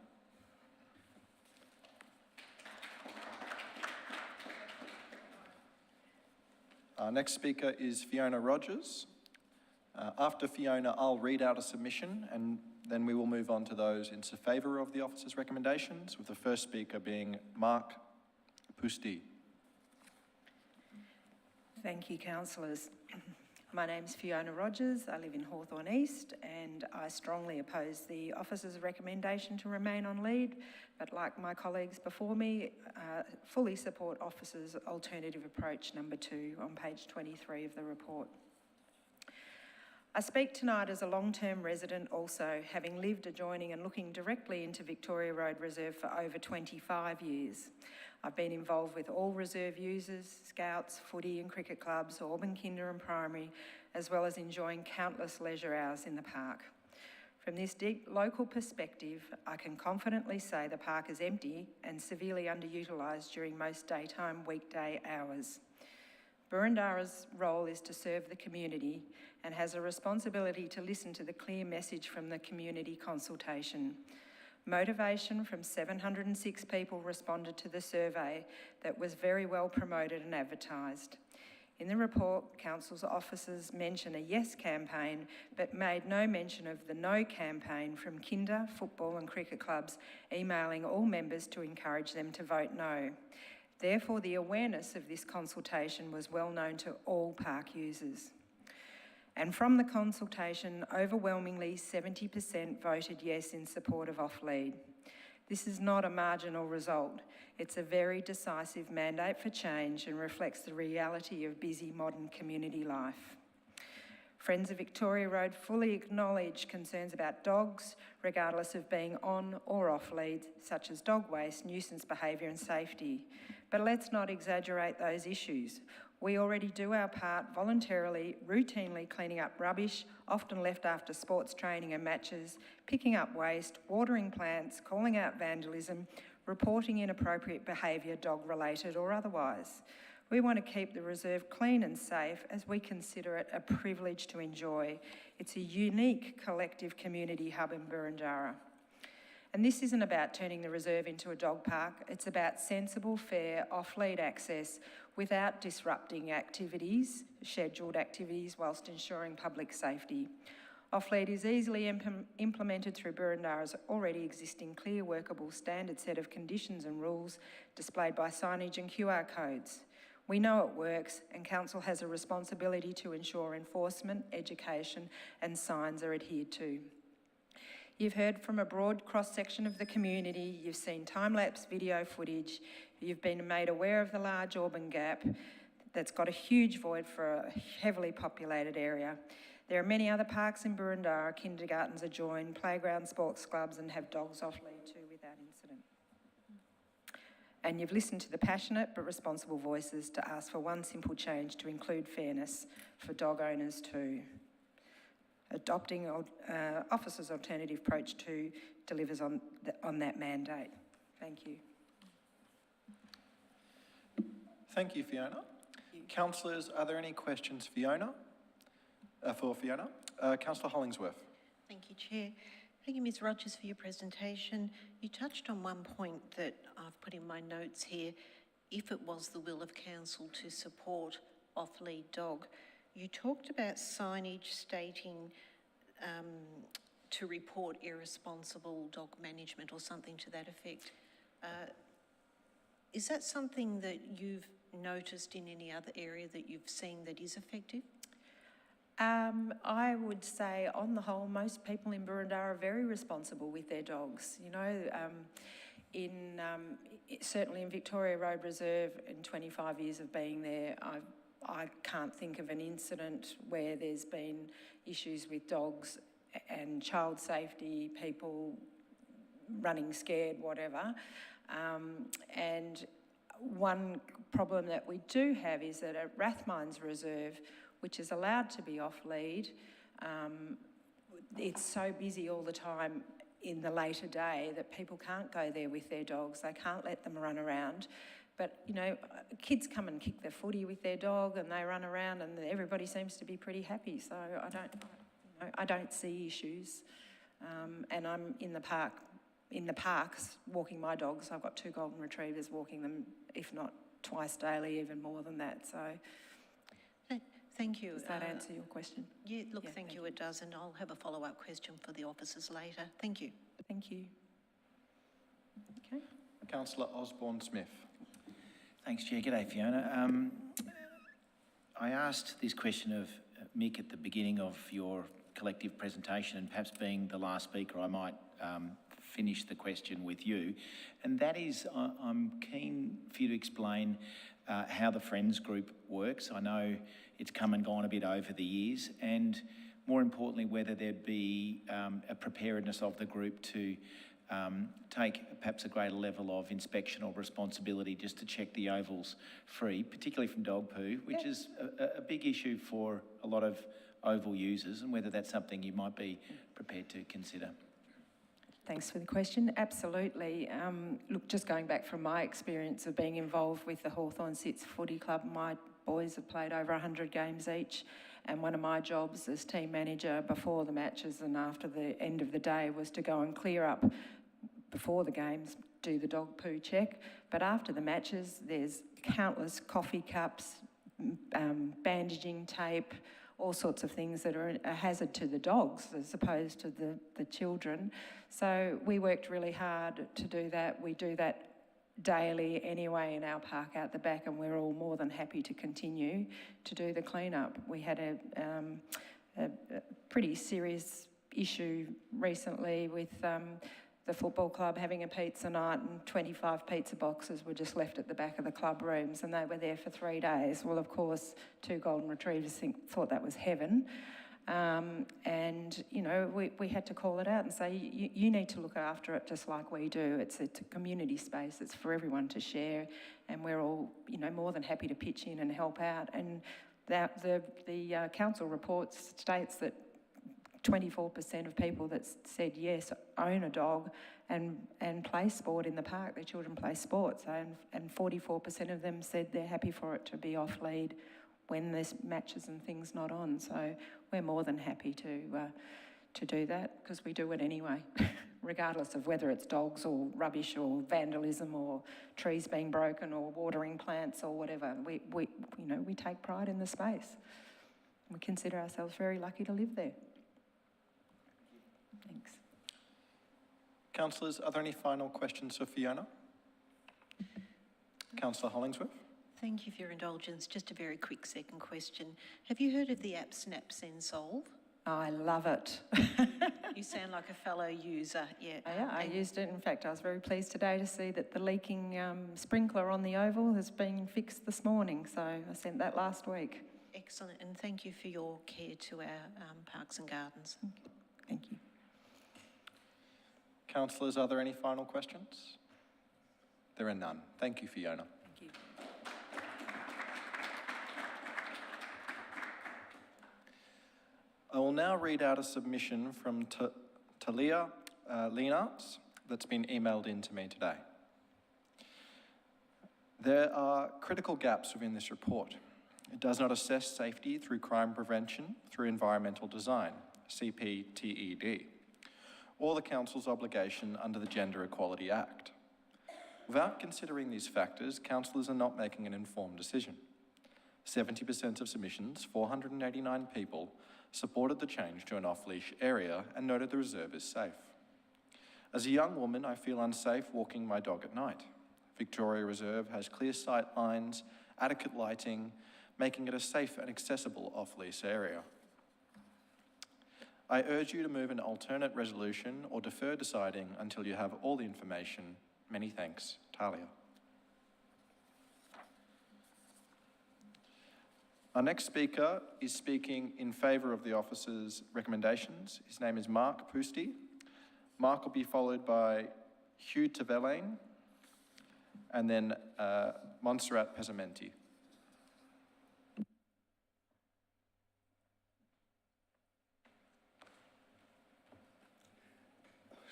Our next speaker is Fiona Rogers. After Fiona, I'll read out a submission and then we will move on to those in favour of the officer's recommendations, with the first speaker being Mark Pusti. Thank you, councillors. My name's Fiona Rogers. I live in Hawthorn East and I strongly oppose the officer's recommendation to remain on lead, but like my colleagues before me, fully support officer's alternative approach number 2 on page 23 of the report. I speak tonight as a long-term resident also, having lived adjoining and looking directly into Victoria Road Reserve for over 25 years. I've been involved with all reserve users, scouts, footy and cricket clubs, Auburn Kinder and Primary, as well as enjoying countless leisure hours in the park. From this deep local perspective, I can confidently say the park is empty and severely underutilised during most daytime weekday hours. Burundara's role is to serve the community and has a responsibility to listen to the clear message from the community consultation. Motivation from 706 people responded to the survey that was very well promoted and advertised. In the report, Council's officers mention a yes campaign, but made no mention of the no campaign from kinder, football and cricket clubs, emailing all members to encourage them to vote no. Therefore, the awareness of this consultation was well known to all park users. And from the consultation, overwhelmingly 70% voted yes in support of off-lead. This is not a marginal result. It's a very decisive mandate for change and reflects the reality of busy modern community life. Friends of Victoria Road fully acknowledge concerns about dogs, regardless of being on or off lead, such as dog waste, nuisance behaviour and safety. But let's not exaggerate those issues. We already do our part voluntarily, routinely cleaning up rubbish, often left after sports training and matches, picking up waste, watering plants, calling out vandalism, reporting inappropriate behaviour, dog-related or otherwise. We want to keep the reserve clean and safe as we consider it a privilege to enjoy. It's a unique collective community hub in Burundara. And this isn't about turning the reserve into a dog park, it's about sensible, fair, off-lead access without disrupting activities, scheduled activities, whilst ensuring public safety. Off-lead is easily implemented through Burundara's already existing clear, workable standard set of conditions and rules displayed by signage and QR codes. We know it works, and Council has a responsibility to ensure enforcement, education and signs are adhered to. You've heard from a broad cross-section of the community, you've seen time-lapse video footage, you've been made aware of the large Auburn Gap that's got a huge void for a heavily populated area. There are many other parks in Burundara, kindergartens adjoin, playgrounds, sports clubs and have dogs off-lead too without incident. And you've listened to the passionate but responsible voices to ask for one simple change to include fairness for dog owners too. Adopting officers' alternative approach to delivers on that mandate. Thank you. Thank you, Fiona. Councillors, are there any questions for Fiona? Councillor Hollingsworth. Thank you, Chair. Thank you, Ms Rogers, for your presentation. You touched on one point that I've put in my notes here. If it was the will of Council to support off-lead dog, you talked about signage stating to report irresponsible dog management or something to that effect. Is that something that you've noticed in any other area that you've seen that is effective? I would say, on the whole, most people in Burundara are very responsible with their dogs. You know, certainly in Victoria Road Reserve, in 25 years of being there, I can't think of an incident where there's been issues with dogs and child safety, people running scared, whatever. And one problem that we do have is that at Rathmines Reserve, which is allowed to be off-lead, it's so busy all the time in the later day that people can't go there with their dogs. They can't let them run around. But, you know, kids come and kick their footy with their dog and they run around and everybody seems to be pretty happy. So I don't see issues. And I'm in the parks walking my dogs. I've got 2 golden retrievers, walking them, if not twice daily, even more than that. So thank you. Does that answer your question? Yeah, look, thank you, it does, and I'll have a follow-up question for the officers later. Thank you. Thank you. Okay. Councillor Osborne-Smith. Thanks, Chair. G'day, Fiona. I asked this question of Mick at the beginning of your collective presentation, and perhaps being the last speaker, I might finish the question with you. And that is, I'm keen for you to explain how the Friends group works. I know it's come and gone a bit over the years, and more importantly, whether there'd be a preparedness of the group to take perhaps a greater level of inspection or responsibility just to check the ovals free, particularly from dog poo, which is a big issue for a lot of oval users, and whether that's something you might be prepared to consider. Thanks for the question. Absolutely. Look, just going back from my experience of being involved with the Hawthorn Sits Footy Club, my boys have played over 100 games each, and one of my jobs as team manager before the matches and after the end of the day was to go and clear up before the games, do the dog poo check. But after the matches, there's countless coffee cups, bandaging tape, all sorts of things that are a hazard to the dogs as opposed to the children. So we worked really hard to do that. We do that daily anyway in our park out the back, and we're all more than happy to continue to do the clean-up. We had a pretty serious issue recently with the football club having a pizza night, and 25 pizza boxes were just left at the back of the club rooms, and they were there for 3 days. Well, of course, 2 golden retrievers thought that was heaven. And, you know, we had to call it out and say, you need to look after it just like we do. It's a community space. It's for everyone to share, and we're all, you know, more than happy to pitch in and help out. And that the council report states that 24% of people that said yes own a dog and play sport in the park. Their children play sport, and 44% of them said they're happy for it to be off lead when there's matches and things not on. So we're more than happy to do that, because we do it anyway, regardless of whether it's dogs or rubbish or vandalism or trees being broken or watering plants or whatever. We take pride in the space. We consider ourselves very lucky to live there. Thanks. Councillors, are there any final questions for Fiona? Councillor Hollingsworth? Thank you for your indulgence. Just a very quick second question. Have you heard of the app Snap Send Solve? I love it. You sound like a fellow user. Yeah. Yeah, I used it. In fact, I was very pleased today to see that the leaking sprinkler on the oval has been fixed this morning. So I sent that last week. Excellent, and thank you for your care to our parks and gardens. Thank you. Councillors, are there any final questions? There are none. Thank you, Fiona. Thank you. I will now read out a submission from Talia Lienarts that's been emailed in to me today. There are critical gaps within this report. It does not assess safety through crime prevention through environmental design, CPTED, or the Council's obligation under the Gender Equality Act. Without considering these factors, councillors are not making an informed decision. 70% of submissions, 489 people, supported the change to an off-leash area and noted the reserve is safe. As a young woman, I feel unsafe walking my dog at night. Victoria Reserve has clear sight lines, adequate lighting, making it a safe and accessible off-leash area. I urge you to move an alternate resolution or defer deciding until you have all the information. Many thanks, Talia. Our next speaker is speaking in favour of the officer's recommendations. His name is Mark Pusti. Mark will be followed by Hugh Tavelaine and then Montserrat Pesamenti.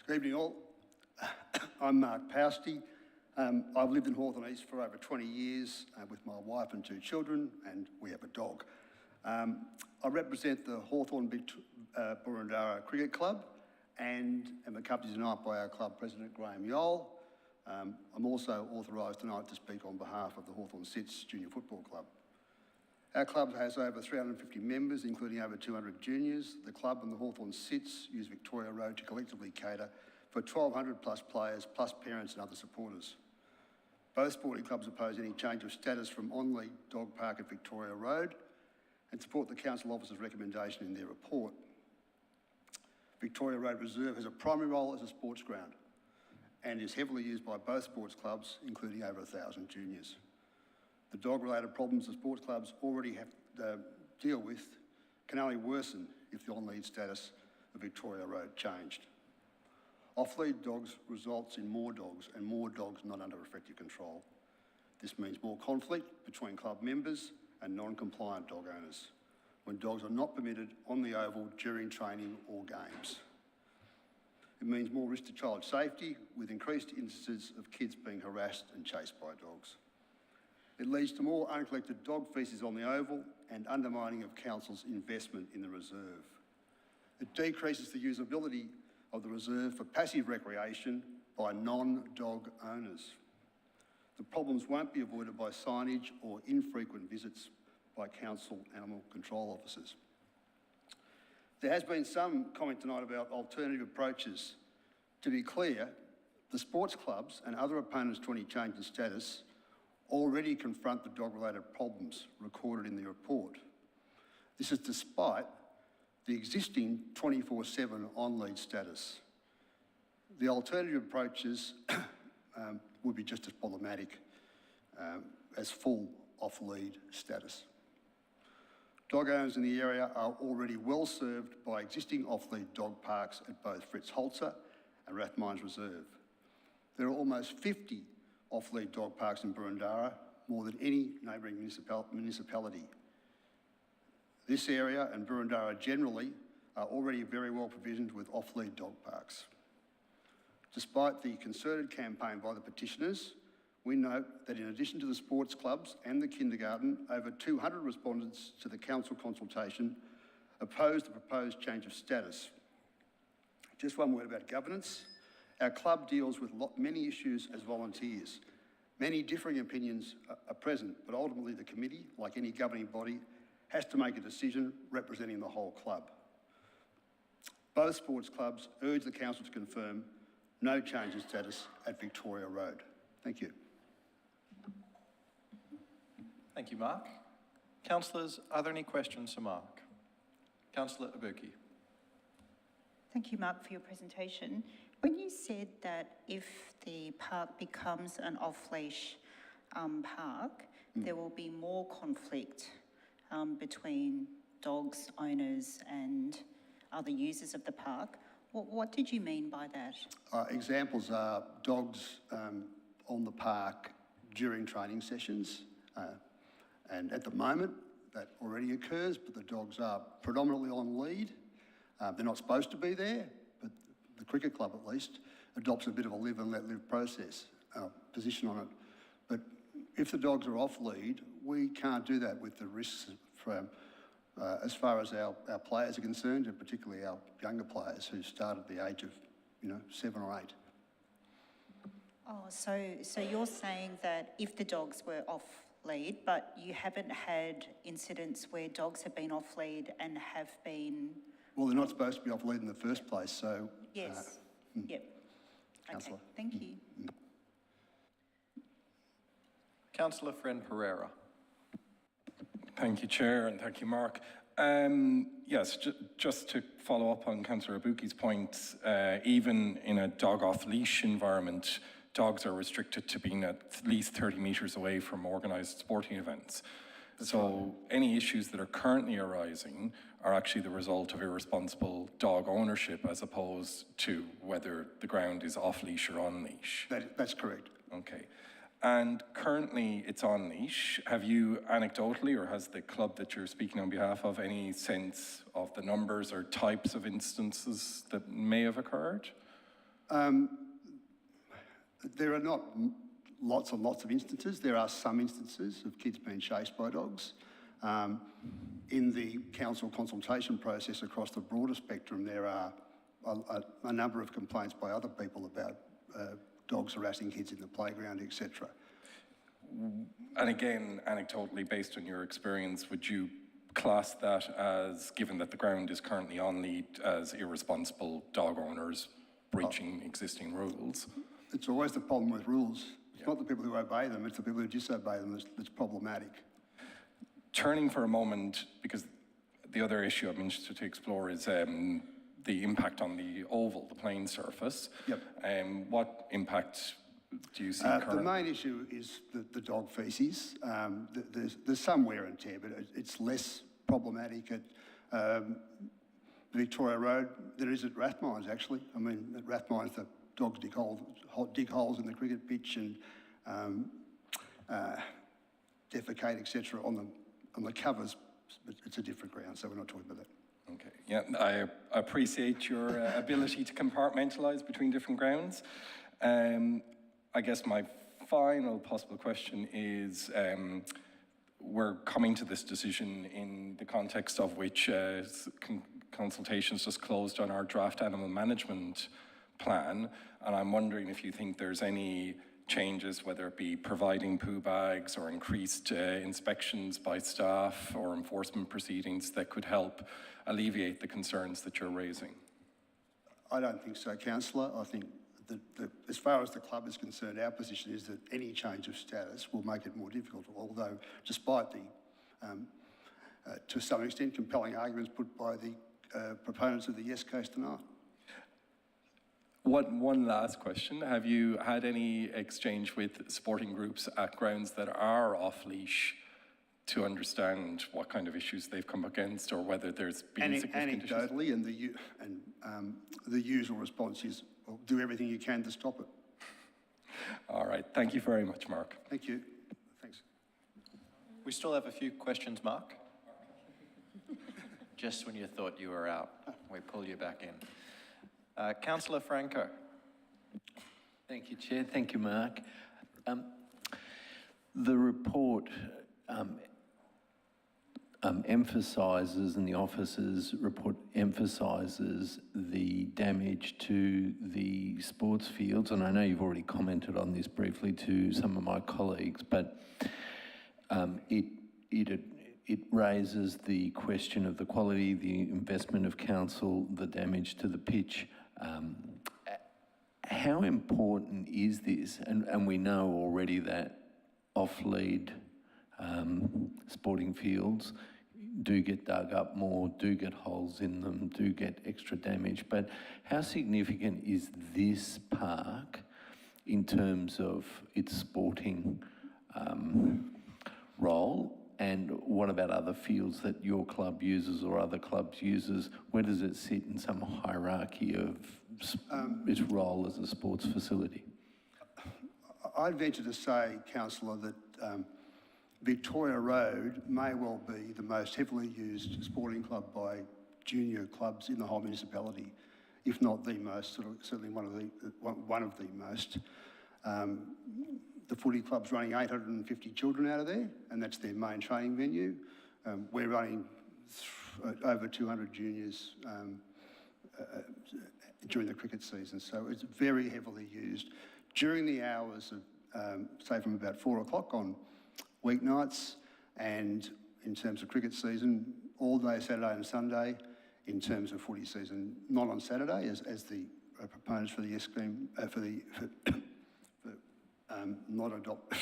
Good evening all. I'm Mark Pousty. I've lived in Hawthorn East for over 20 years with my wife and 2 children, and we have a dog. I represent the Hawthorn Burundara Cricket Club and am accompanied tonight by our club president, Graham Yole. I'm also authorised tonight to speak on behalf of the Hawthorn Sits Junior Football Club. Our club has over 350 members, including over 200 juniors. The club and the Hawthorn Sits use Victoria Road to collectively cater for 1,200 plus players, plus parents and other supporters. Both sporting clubs oppose any change of status from on-lead dog park at Victoria Road and support the council officer's recommendation in their report. Victoria Road Reserve has a primary role as a sports ground and is heavily used by both sports clubs, including over 1,000 juniors. The dog-related problems the sports clubs already have to deal with can only worsen if the on-lead status of Victoria Road changed. Off-lead dogs results in more dogs and more dogs not under effective control. This means more conflict between club members and non-compliant dog owners when dogs are not permitted on the oval during training or games. It means more risk to child safety with increased instances of kids being harassed and chased by dogs. It leads to more uncollected dog feces on the oval and undermining of council's investment in the reserve. It decreases the usability of the reserve for passive recreation by non-dog owners. The problems won't be avoided by signage or infrequent visits by council animal control officers. There has been some comment tonight about alternative approaches. To be clear, the sports clubs and other opponents to any change in status already confront the dog-related problems recorded in the report. This is despite the existing 24/7 on-lead status. The alternative approaches would be just as problematic as full off-lead status. Dog owners in the area are already well served by existing off-lead dog parks at both Fritz Holzer and Rathmines Reserve. There are almost 50 off-lead dog parks in Boroondara, more than any neighbouring municipality. This area and Boroondara generally are already very well provisioned with off-lead dog parks. Despite the concerted campaign by the petitioners, we note that in addition to the sports clubs and the kindergarten, over 200 respondents to the council consultation opposed the proposed change of status. Just one word about governance. Our club deals with many issues as volunteers. Many differing opinions are present, but ultimately the committee, like any governing body, has to make a decision representing the whole club. Both sports clubs urge the council to confirm no change in status at Victoria Road. Thank you. Thank you, Mark. Councillors, are there any questions for Mark? Councillor Abuki. Thank you, Mark, for your presentation. When you said that if the park becomes an off-leash park, there will be more conflict between dogs, owners and other users of the park, what did you mean by that? Examples are dogs on the park during training sessions. And at the moment, that already occurs, but the dogs are predominantly on lead. They're not supposed to be there, but the cricket club at least adopts a bit of a live and let live position on it. But if the dogs are off lead, we can't do that with the risks from, as far as our players are concerned, and particularly our younger players who start at the age of, 7 or 8. Oh, so you're saying that if the dogs were off lead, but you haven't had incidents where dogs have been off lead and have been... Well, they're not supposed to be off lead in the first place, so... Yes, yep. Councillor. Okay, thank you. Councillor Friend Pereira. Thank you, Chair, and thank you, Mark. Yes, just to follow up on Councillor Abuki's point, even in a dog off-leash environment, dogs are restricted to being at least 30 metres away from organised sporting events. So any issues that are currently arising are actually the result of irresponsible dog ownership as opposed to whether the ground is off-leash or on-leash. That's correct. Okay. And currently it's on-leash. Have you anecdotally, or has the club that you're speaking on behalf of, any sense of the numbers or types of instances that may have occurred? There are not lots and lots of instances. There are some instances of kids being chased by dogs. In the council consultation process across the broader spectrum, there are a number of complaints by other people about dogs harassing kids in the playground, etc. And again, anecdotally, based on your experience, would you class that as, given that the ground is currently on lead, as irresponsible dog owners breaching existing rules? It's always the problem with rules. It's not the people who obey them, it's the people who disobey them that's problematic. Turning for a moment, because the other issue I'm interested to explore is the impact on the oval, the playing surface. Yep. What impact do you see currently? The main issue is the dog faeces. There's some wear and tear, but it's less problematic at Victoria Road than it is at Rathmines, actually. I mean, at Rathmines, the dogs dig holes in the cricket pitch and defecate, etc. on the covers, but it's a different ground, so we're not talking about that. Okay, yeah, I appreciate your ability to compartmentalise between different grounds. I guess my final possible question is, we're coming to this decision in the context of which consultations just closed on our draft animal management plan, and I'm wondering if you think there's any changes, whether it be providing poo bags or increased inspections by staff or enforcement proceedings that could help alleviate the concerns that you're raising? I don't think so, councillor. I think that as far as the club is concerned, our position is that any change of status will make it more difficult, although despite the, to some extent, compelling arguments put by the proponents of the yes case tonight. One last question. Have you had any exchange with sporting groups at grounds that are off-leash to understand what kind of issues they've come against or whether there's been significant issues? Anecdotally, and the usual response is, well, do everything you can to stop it. All right. Thank you very much, Mark. Thank you. Thanks. We still have a few questions, Mark. Just when you thought you were out, we pull you back in. Councillor Franco. Thank you, Chair. Thank you, Mark. The report emphasises, and the officers' report emphasises the damage to the sports fields, and I know you've already commented on this briefly to some of my colleagues, but it raises the question of the quality, the investment of council, the damage to the pitch. How important is this? And we know already that off-lead sporting fields do get dug up more, do get holes in them, do get extra damage. But how significant is this park in terms of its sporting role? And what about other fields that your club uses or other clubs uses? Where does it sit in some hierarchy of its role as a sports facility? I'd venture to say, councillor, that Victoria Road may well be the most heavily used sporting club by junior clubs in the whole municipality, if not the most, certainly one of the most. The footy club's running 850 children out of there, and that's their main training venue. We're running over 200 juniors during the cricket season, so it's very heavily used. During the hours of, say, from about 4 o'clock on weeknights, and in terms of cricket season, all day Saturday and Sunday. In terms of footy season, not on Saturday, as the proponents for the yes scheme, not adopt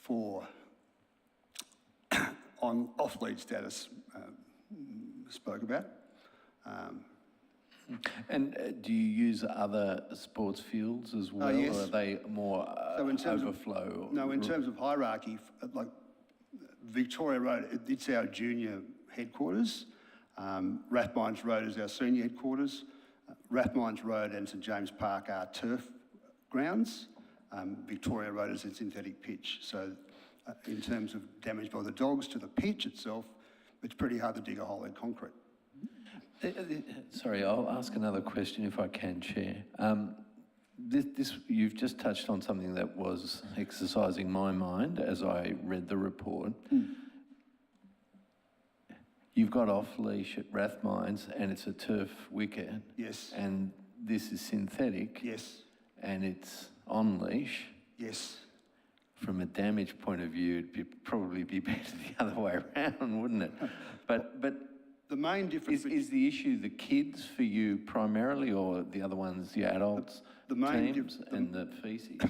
for on off-lead status spoke about. And do you use other sports fields as well, yes. or are they more overflow? In terms of hierarchy, like Victoria Road, it's our junior headquarters. Rathmines Road is our senior headquarters. Rathmines Road and St James Park are turf grounds. Victoria Road is a synthetic pitch. So in terms of damage by the dogs to the pitch itself, it's pretty hard to dig a hole in concrete. Sorry, I'll ask another question if I can, Chair. You've just touched on something that was exercising my mind as I read the report. You've got off-leash at Rathmines and it's a turf wicket. Yes. And this is synthetic. Yes. And it's on-leash. Yes. From a damage point of view, it'd probably be better the other way around, wouldn't it? But the main difference is the issue the kids for you primarily, or the other ones the adults, the main teams and the feces?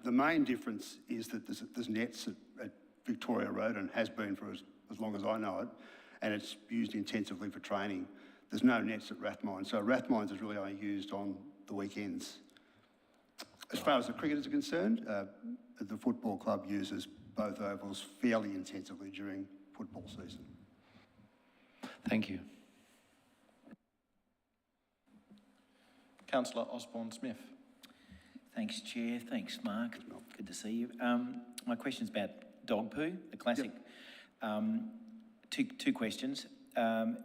The main difference is that there's nets at Victoria Road, and has been for as long as I know it, and it's used intensively for training. There's no nets at Rathmines, so Rathmines is really only used on the weekends. As far as the cricket is concerned, the football club uses both ovals fairly intensively during football season. Thank you. Councillor Osborne-Smith. Thanks, Chair. Thanks, Mark. Good to see you. My question's about dog poo, the classic. Two questions. Do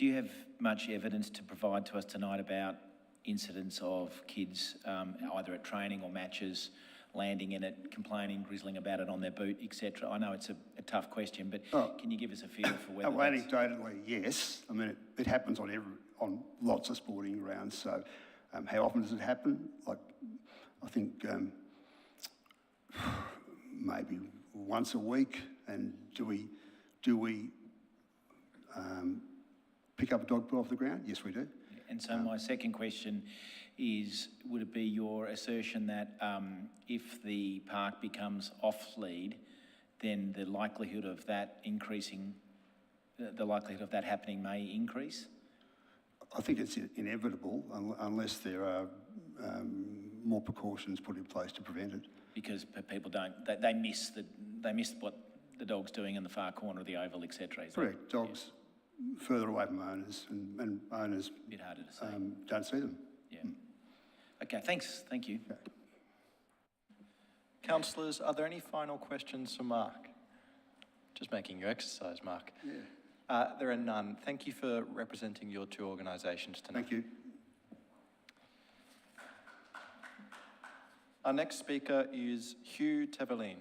you have much evidence to provide to us tonight about incidents of kids either at training or matches landing in it, complaining, grizzling about it on their boot, etc.? I know it's a tough question, but can you give us a feel for whether anecdotally, yes. I mean, it happens on lots of sporting grounds. So how often does it happen? Like, I think maybe once a week. And do we pick up a dog poo off the ground? Yes, we do. And so my second question is, would it be your assertion that if the park becomes off-lead, then the likelihood of that increasing, the likelihood of that happening may increase? I think it's inevitable unless there are more precautions put in place to prevent it. Because people don't, they miss what the dog's doing in the far corner of the oval, etc. Correct. Dogs further away from owners, and owners a bit harder to see. Don't see them. Yeah. Okay, thanks. Thank you. Okay. Councillors, are there any final questions for Mark? Just making you exercise, Mark. Yeah. There are none. Thank you for representing your two organisations tonight. Thank you. Our next speaker is Hugh Teveline.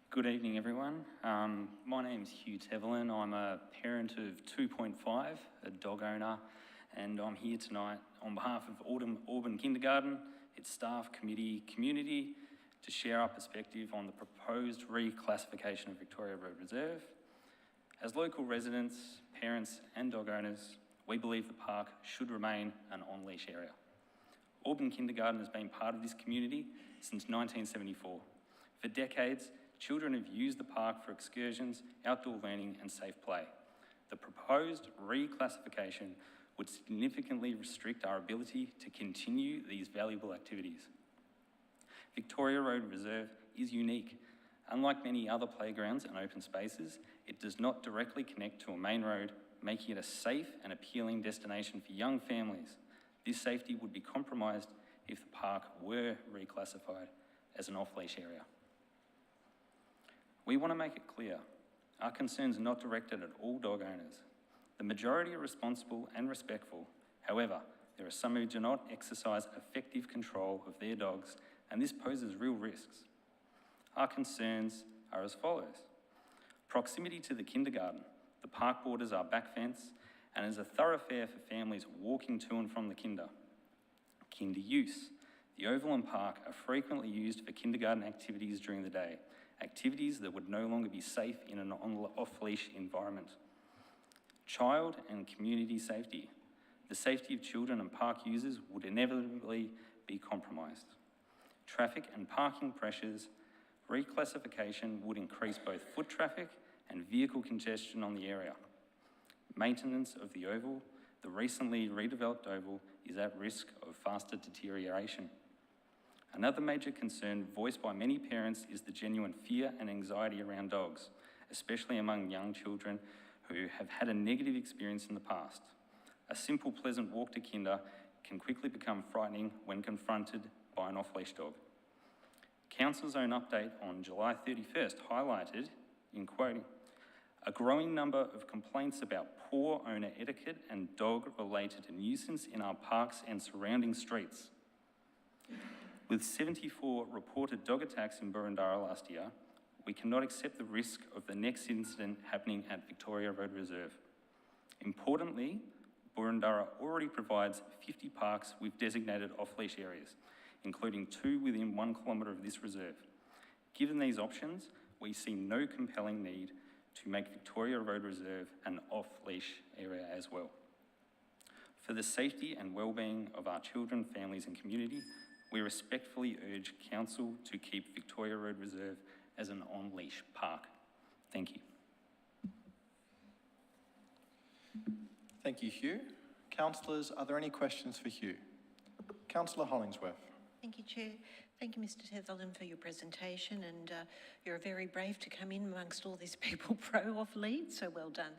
Good evening, everyone. My name's Hugh Teveline. I'm a parent of 2.5, a dog owner, and I'm here tonight on behalf of Auburn Kindergarten, its staff, committee, community, to share our perspective on the proposed reclassification of Victoria Road Reserve. As local residents, parents and dog owners, we believe the park should remain an on-leash area. Auburn Kindergarten has been part of this community since 1974. For decades, children have used the park for excursions, outdoor learning and safe play. The proposed reclassification would significantly restrict our ability to continue these valuable activities. Victoria Road Reserve is unique. Unlike many other playgrounds and open spaces, it does not directly connect to a main road, making it a safe and appealing destination for young families. This safety would be compromised if the park were reclassified as an off-leash area. We want to make it clear, our concerns are not directed at all dog owners. The majority are responsible and respectful. However, there are some who do not exercise effective control of their dogs, and this poses real risks. Our concerns are as follows. Proximity to the kindergarten. The park borders our back fence and is a thoroughfare for families walking to and from the kinder. Kinder use. The oval and park are frequently used for kindergarten activities during the day, activities that would no longer be safe in an off-leash environment. Child and community safety. The safety of children and park users would inevitably be compromised. Traffic and parking pressures. Reclassification would increase both foot traffic and vehicle congestion on the area. Maintenance of the oval. The recently redeveloped oval is at risk of faster deterioration. Another major concern voiced by many parents is the genuine fear and anxiety around dogs, especially among young children who have had a negative experience in the past. A simple, pleasant walk to kinder can quickly become frightening when confronted by an off-leash dog. Council's own update on July 31st highlighted, in quoting, a growing number of complaints about poor owner etiquette and dog-related nuisance in our parks and surrounding streets. With 74 reported dog attacks in Boroondara last year, we cannot accept the risk of the next incident happening at Victoria Road Reserve. Importantly, Boroondara already provides 50 parks with designated off-leash areas, including 2 within 1 kilometre of this reserve. Given these options, we see no compelling need to make Victoria Road Reserve an off-leash area as well. For the safety and well-being of our children, families and community, we respectfully urge Council to keep Victoria Road Reserve as an on-leash park. Thank you. Thank you, Hugh. Councillors, are there any questions for Hugh? Councillor Hollingsworth. Thank you, Chair. Thank you, Mr. Teveline, for your presentation, and you're very brave to come in amongst all these people pro-off-lead, so well done.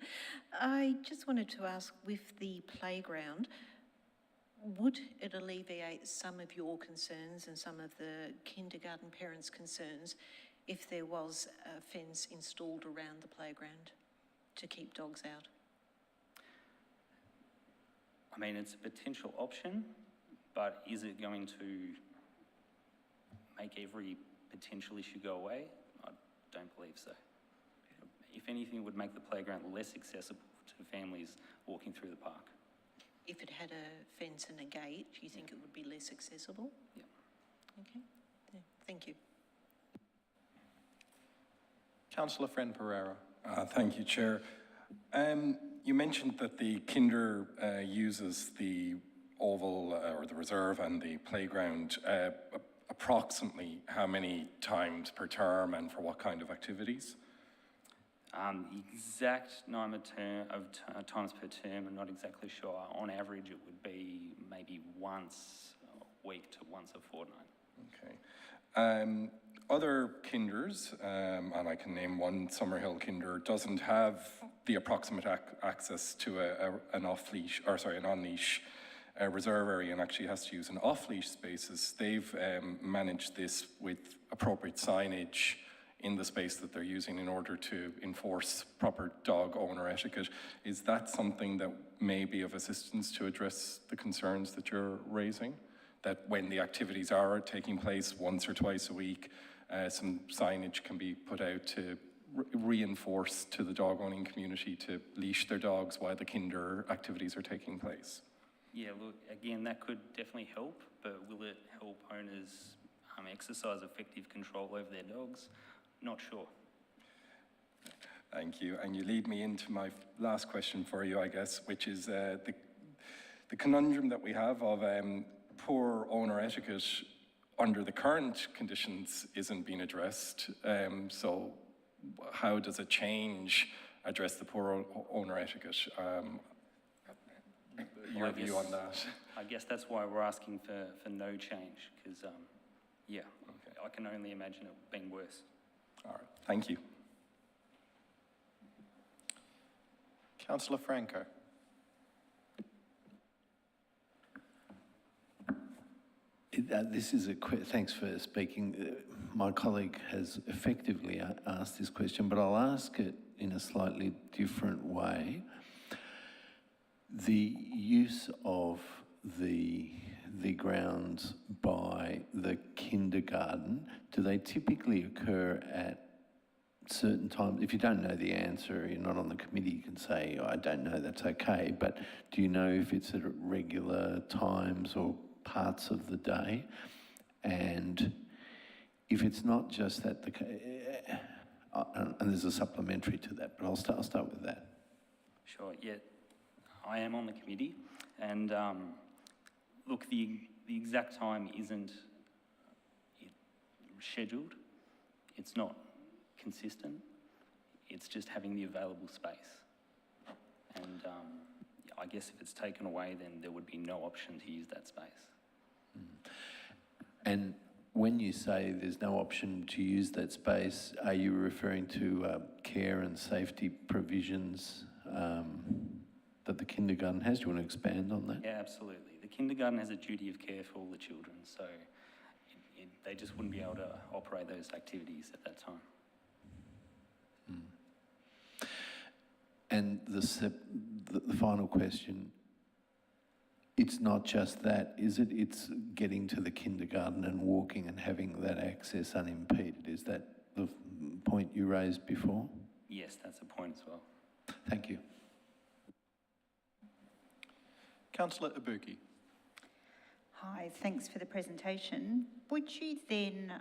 I just wanted to ask, with the playground, would it alleviate some of your concerns and some of the kindergarten parents' concerns if there was a fence installed around the playground to keep dogs out? I mean, it's a potential option, but is it going to make every potential issue go away? I don't believe so. If anything, it would make the playground less accessible to families walking through the park. If it had a fence and a gate, do you think it would be less accessible? Yeah. Okay, yeah, thank you. Councillor Friend Pereira. Thank you, Chair. You mentioned that the kinder uses the oval or the reserve and the playground approximately how many times per term and for what kind of activities? The exact number of times per term, I'm not exactly sure. On average, it would be maybe once a week to once a fortnight. Okay. Other kinders, and I can name one, Summerhill Kinder, doesn't have the approximate access to an off-leash, or sorry, an on-leash reserve area, and actually has to use an off-leash spaces. They've managed this with appropriate signage in the space that they're using in order to enforce proper dog owner etiquette. Is that something that may be of assistance to address the concerns that you're raising? That when the activities are taking place once or twice a week, some signage can be put out to reinforce to the dog owning community to leash their dogs while the kinder activities are taking place? Yeah, look, again, that could definitely help, but will it help owners exercise effective control over their dogs? Not sure. Thank you. And you lead me into my last question for you, I guess, which is the conundrum that we have of poor owner etiquette under the current conditions isn't being addressed. So how does a change address the poor owner etiquette? Your view on that? I guess that's why we're asking for no change, because, yeah, okay. I can only imagine it being worse. All right, thank you. Councillor Franco. This is thanks for speaking. My colleague has effectively asked this question, but I'll ask it in a slightly different way. The use of the grounds by the kindergarten, do they typically occur at certain times? If you don't know the answer, you're not on the committee, you can say, I don't know, that's okay. But do you know if it's at regular times or parts of the day? And if it's not just that, and there's a supplementary to that, but I'll start with that. Sure, yeah. I am on the committee, and look, the exact time isn't scheduled. It's not consistent. It's just having the available space. And I guess if it's taken away, then there would be no option to use that space. And when you say there's no option to use that space, are you referring to care and safety provisions that the kindergarten has? Do you want to expand on that? Yeah, absolutely. The kindergarten has a duty of care for all the children, so they just wouldn't be able to operate those activities at that time. And the final question, it's not just that, is it? It's getting to the kindergarten and walking and having that access unimpeded. Is that the point you raised before? Yes, that's a point as well. Thank you. Councillor Ibuki. Hi, thanks for the presentation. Would you then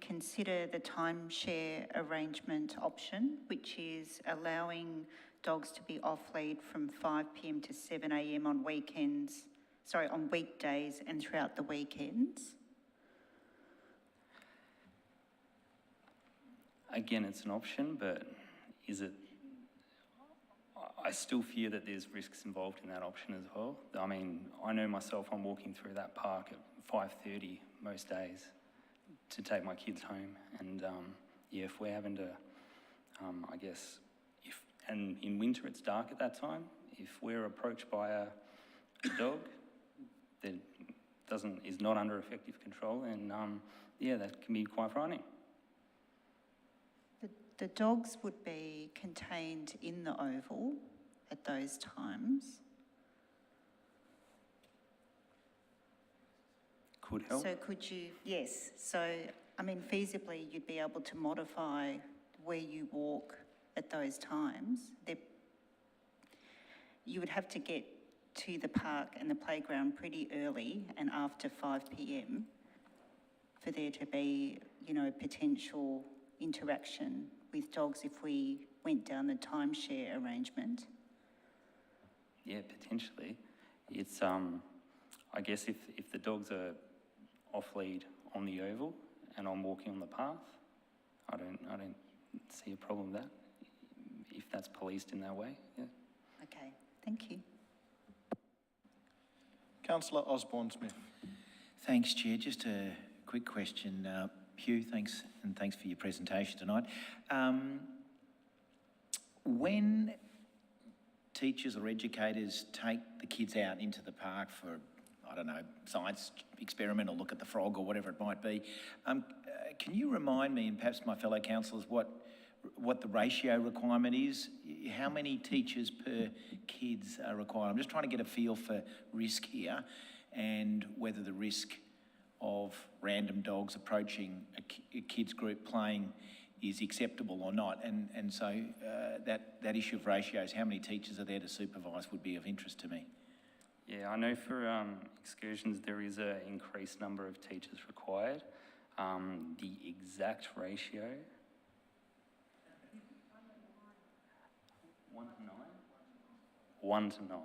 consider the timeshare arrangement option, which is allowing dogs to be off lead from 5 p.m. to 7 a.m. on weekdays and throughout the weekends? Again, it's an option, but is it? I still fear that there's risks involved in that option as well. I mean, I know myself, I'm walking through that park at 5:30 most days to take my kids home. And yeah, if we're having to, I guess, and in winter it's dark at that time, if we're approached by a dog that is not under effective control, then yeah, that can be quite frightening. The dogs would be contained in the oval at those times. Could help. So could you, yes, so I mean feasibly you'd be able to modify where you walk at those times. They're you would have to get to the park and the playground pretty early and after 5 p.m. for there to be, you know, potential interaction with dogs if we went down the timeshare arrangement. Yeah, potentially. It's, I guess if the dogs are off lead on the oval and I'm walking on the path, I don't see a problem with that, if that's policed in that way, yeah. Okay, thank you. Councillor Osborne-Smith. Thanks, Chair. Just a quick question. Hugh, thanks, and thanks for your presentation tonight. When teachers or educators take the kids out into the park for, I don't know, science experiment or look at the frog or whatever it might be, can you remind me, and perhaps my fellow councillors, what the ratio requirement is? How many teachers per kids are required? I'm just trying to get a feel for risk here and whether the risk of random dogs approaching a kids group playing is acceptable or not. And so that issue of ratios, how many teachers are there to supervise, would be of interest to me. Yeah, I know for excursions there is an increased number of teachers required. The exact ratio... 1 to 9? 1 to 9.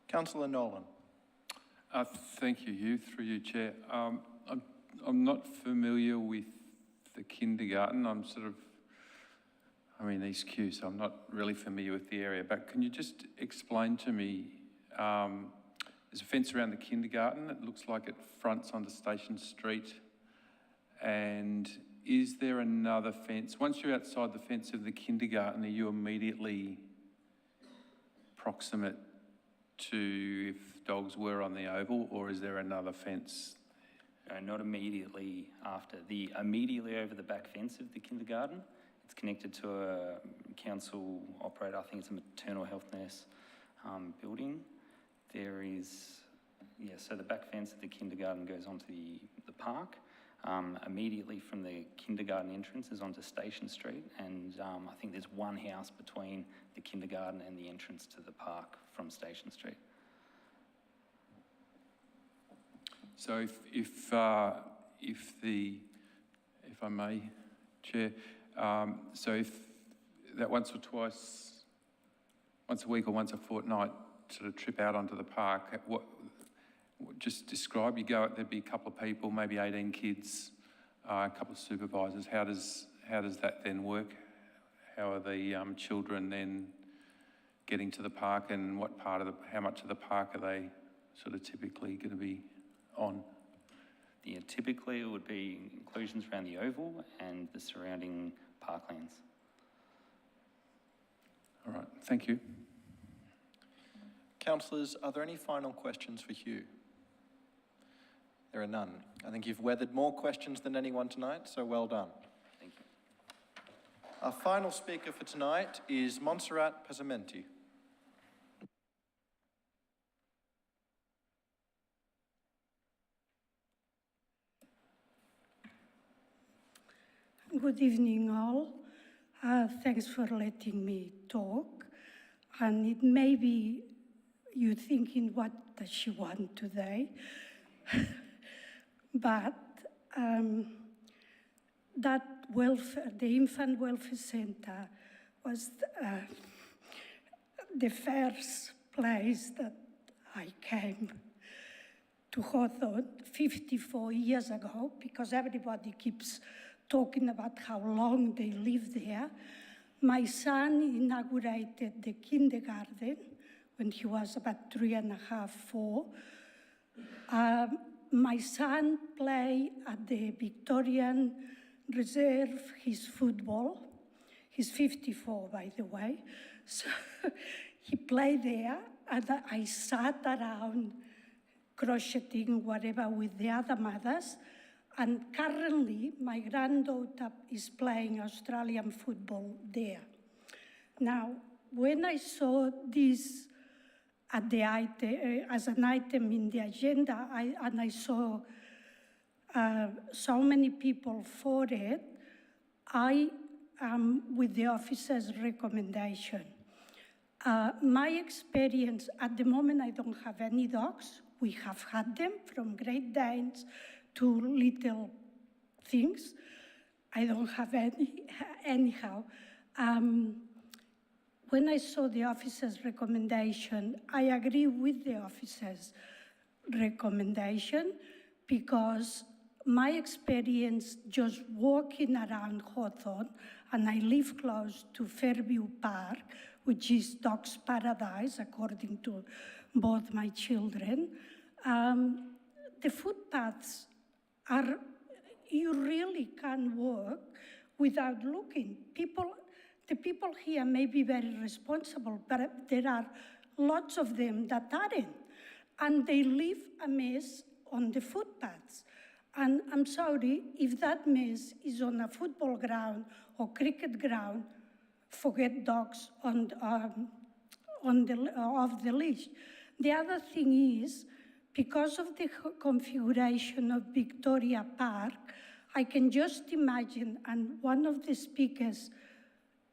Councillor Nolan. Thank you, Hugh, through you, Chair. I'm not familiar with the kindergarten. I'm in East Kew, so I'm not really familiar with the area. But can you just explain to me, there's a fence around the kindergarten. It looks like it fronts onto Station Street. And is there another fence? Once you're outside the fence of the kindergarten, are you immediately proximate to if dogs were on the oval, or is there another fence? No, not immediately after. Immediately over the back fence of the kindergarten, it's connected to a council operator, I think it's a maternal health nurse building. There is, so the back fence of the kindergarten goes onto the park. Immediately from the kindergarten entrance is onto Station Street, and I think there's one house between the kindergarten and the entrance to the park from Station Street. So if I may, Chair, so if that once a week or once a fortnight sort of trip out onto the park, just describe, you go out, there'd be a couple of people, maybe 18 kids, a couple of supervisors. How does that then work? How are the children then getting to the park, and how much of the park are they sort of typically going to be on? Yeah, typically it would be inclusions around the oval and the surrounding parklands. All right, thank you. Councillors, are there any final questions for Hugh? There are none. I think you've weathered more questions than anyone tonight, so well done. Thank you. Our final speaker for tonight is Montserrat Pasamenti. Good evening, all. Thanks for letting me talk. And it may be you thinking, what does she want today? But that the Infant Welfare Centre was the first place that I came to Hawthorne 54 years ago, because everybody keeps talking about how long they lived there. My son inaugurated the kindergarten when he was about 3.5, 4. My son played at the Victorian Reserve, his football. He's 54, by the way. So he played there, and I sat around crocheting, whatever, with the other mothers. And currently, my granddaughter is playing Australian football there. Now, when I saw this at the as an item in the agenda, and I saw so many people for it, I with the officer's recommendation. My experience, at the moment I don't have any dogs. We have had them from Great Danes to little things. I don't have any, anyhow. When I saw the officer's recommendation, I agree with the officer's recommendation because my experience just walking around Hawthorne, and I live close to Fairview Park, which is dog's paradise, according to both my children. The footpaths are, you really can walk without looking. The people here may be very responsible, but there are lots of them that aren't, and they leave a mess on the footpaths. And I'm sorry, if that mess is on a football ground or cricket ground, forget dogs off the leash. The other thing is, because of the configuration of Victoria Park, I can just imagine, and one of the speakers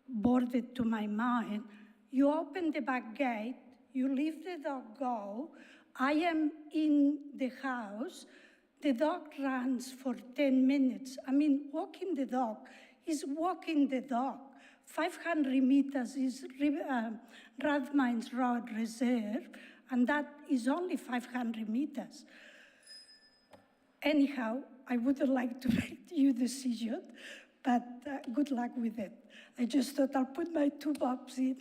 brought it to my mind, you open the back gate, you leave the dog go, I am in the house, the dog runs for 10 minutes. I mean, walking the dog is walking the dog. 500 meters is Rathmines Road Reserve, and that is only 500 meters. Anyhow, I wouldn't like to make your decision, but good luck with it. I just thought I'll put my 2 bobs in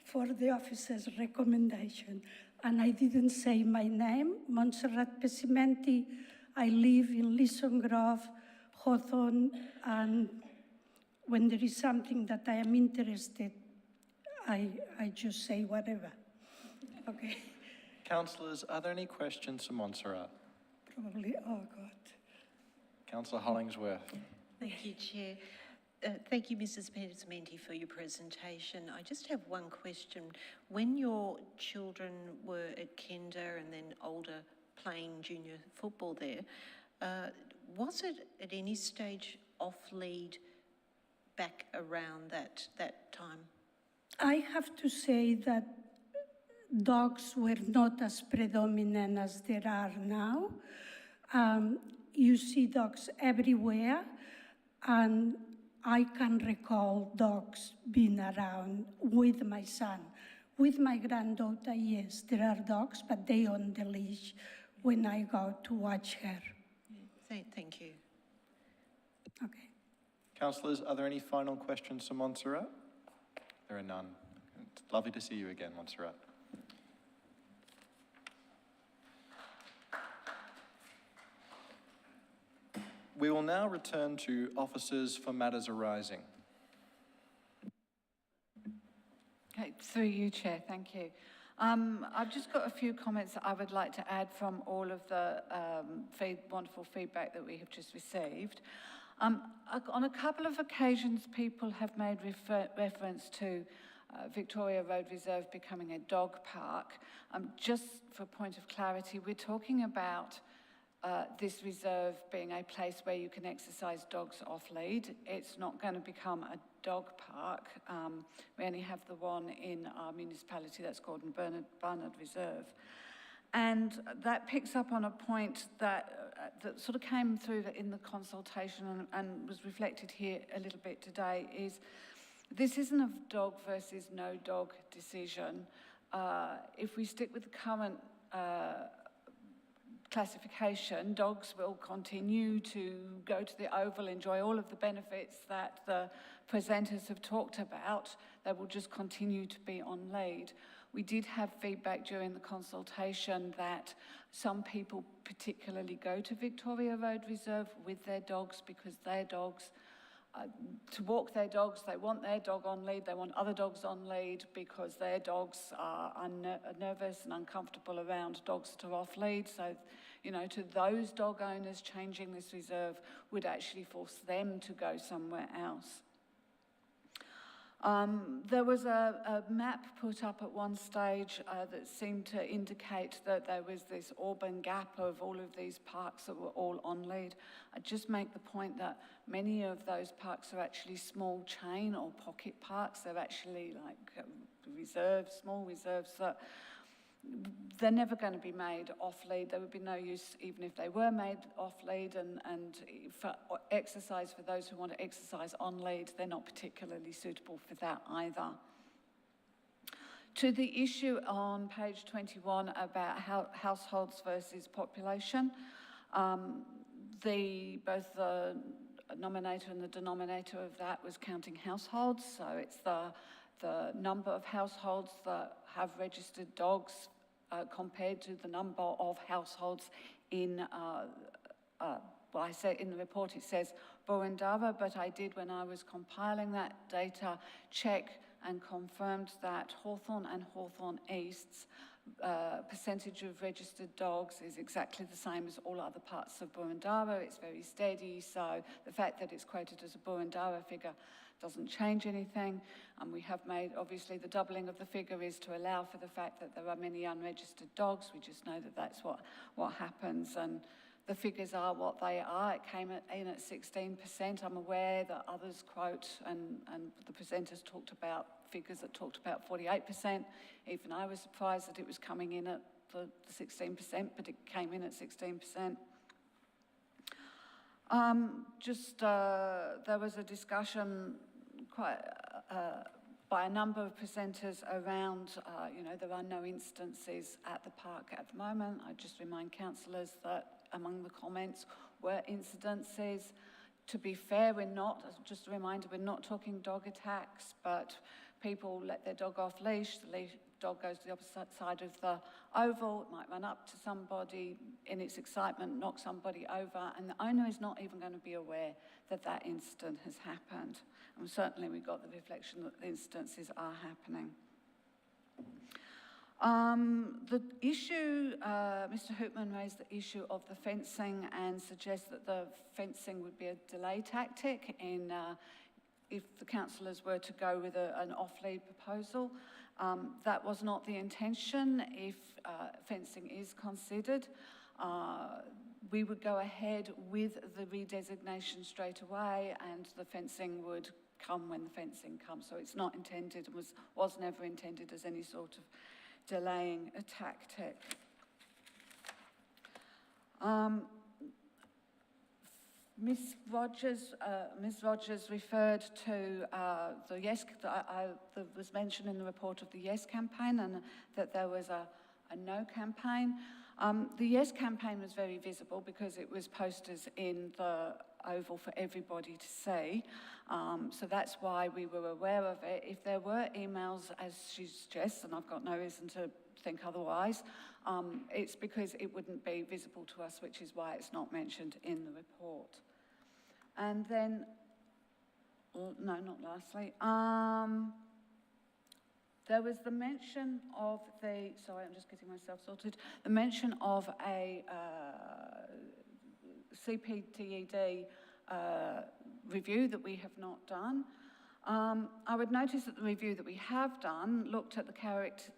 for the officer's recommendation. And I didn't say my name, Montserrat Pessimenti. I live in Leeson Grove, Hawthorne, and when there is something that I am interested, I just say whatever. Okay. Councillors, are there any questions for Montserrat? Probably, oh God. Councillor Hollingsworth. Thank you, Chair. Thank you, Mrs. Pessimenti, for your presentation. I just have one question. When your children were at Kinder and then older playing junior football there, was it at any stage off-lead back around that time? I have to say that dogs were not as predominant as there are now. You see dogs everywhere, and I can recall dogs being around with my son. With my granddaughter, yes, there are dogs, but they on the leash when I go to watch her. Yeah, thank you. Okay. Councillors, are there any final questions for Montserrat? There are none. It's lovely to see you again, Montserrat. We will now return to officers for matters arising. Okay, through you, Chair, thank you. I've just got a few comments that I would like to add from all of the wonderful feedback that we have just received. On a couple of occasions, people have made reference to Victoria Road Reserve becoming a dog park. Just for a point of clarity, we're talking about this reserve being a place where you can exercise dogs off-lead. It's not going to become a dog park. We only have the one in our municipality, that's Gordon Barnard Reserve. And that picks up on a point that, that sort of came through in the consultation and was reflected here a little bit today, is this isn't a dog versus no dog decision. If we stick with the current classification, dogs will continue to go to the Oval, enjoy all of the benefits that the presenters have talked about. They will just continue to be on lead. We did have feedback during the consultation that some people particularly go to Victoria Road Reserve with their dogs because their dogs, to walk their dogs, they want their dog on lead, they want other dogs on lead because their dogs are nervous and uncomfortable around dogs that are off lead. So, you know, to those dog owners, changing this reserve would actually force them to go somewhere else. There was a map put up at one stage that seemed to indicate that there was this Auburn gap of all of these parks that were all on lead. I'd just make the point that many of those parks are actually small chain or pocket parks. They're actually like reserves, small reserves that they're never going to be made off-lead. There would be no use even if they were made off-lead, and for exercise, for those who want to exercise on-lead, they're not particularly suitable for that either. To the issue on page 21 about households versus population, both the nominator and the denominator of that was counting households, so it's the number of households that have registered dogs compared to the number of households in, well, I say in the report it says Burundara, but I did, when I was compiling that data, check and confirmed that Hawthorn and Hawthorn East's percentage of registered dogs is exactly the same as all other parts of Burundara. It's very steady, so the fact that it's quoted as a Burundara figure doesn't change anything. And we have made, obviously, the doubling of the figure is to allow for the fact that there are many unregistered dogs. We just know that that's what happens, and the figures are what they are. It came in at 16%. I'm aware that others quote, and the presenters talked about figures that talked about 48%. Even I was surprised that it was coming in at the 16%, but it came in at 16%. There was a discussion by a number of presenters around, there are no instances at the park at the moment. I just remind councillors that among the comments were incidences. To be fair, just a reminder, we're not talking dog attacks, but people let their dog off leash, the dog goes to the opposite side of the oval, it might run up to somebody, in its excitement, knock somebody over, and the owner is not even going to be aware that that incident has happened. And certainly we got the reflection that the instances are happening. The issue, Mr. Hoopman raised the issue of the fencing and suggests that the fencing would be a delay tactic if the councillors were to go with an off-lead proposal. That was not the intention. If fencing is considered, we would go ahead with the redesignation straight away, and the fencing would come when the fencing comes. So it's not intended, was never intended as any sort of delaying a tactic. Ms. Rogers referred to the Yes, that was mentioned in the report of the Yes campaign, and that there was a No campaign. The Yes campaign was very visible because it was posters in the oval for everybody to see. So that's why we were aware of it. If there were emails, as she suggests, and I've got no reason to think otherwise, it's because it wouldn't be visible to us, which is why it's not mentioned in the report. And then, no, not lastly, there was the mention of sorry, I'm just getting myself sorted, the mention of a CPTED review that we have not done. I would notice that the review that we have done looked at the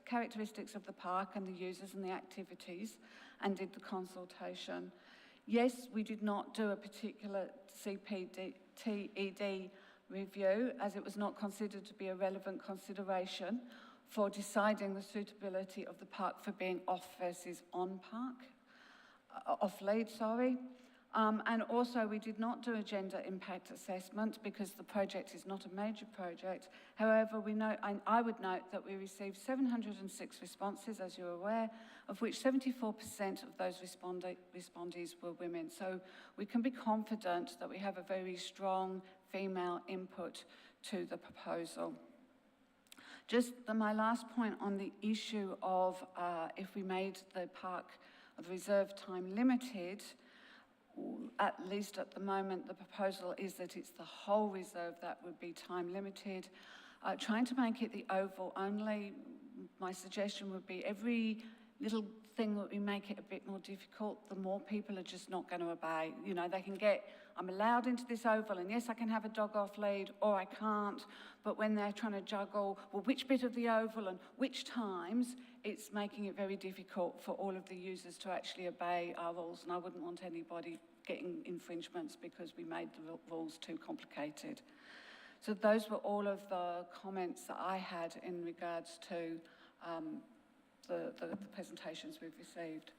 characteristics of the park and the users and the activities, and did the consultation. Yes, we did not do a particular CPTED review, as it was not considered to be a relevant consideration for deciding the suitability of the park for being off versus on park, off-lead, sorry. And also we did not do a gender impact assessment because the project is not a major project. However, we know, I would note that we received 706 responses, as you're aware, of which 74% of those respondees were women. So we can be confident that we have a very strong female input to the proposal. Just my last point on the issue of if we made the park of reserve time limited, at least at the moment, the proposal is that it's the whole reserve that would be time limited. Trying to make it the oval only, my suggestion would be every little thing that we make it a bit more difficult, the more people are just not going to obey. You know, they can get, I'm allowed into this oval, and yes, I can have a dog off lead, or I can't. But when they're trying to juggle, well, which bit of the oval and which times, it's making it very difficult for all of the users to actually obey our rules. And I wouldn't want anybody getting infringements because we made the rules too complicated. So those were all of the comments that I had in regards to the presentations we've received.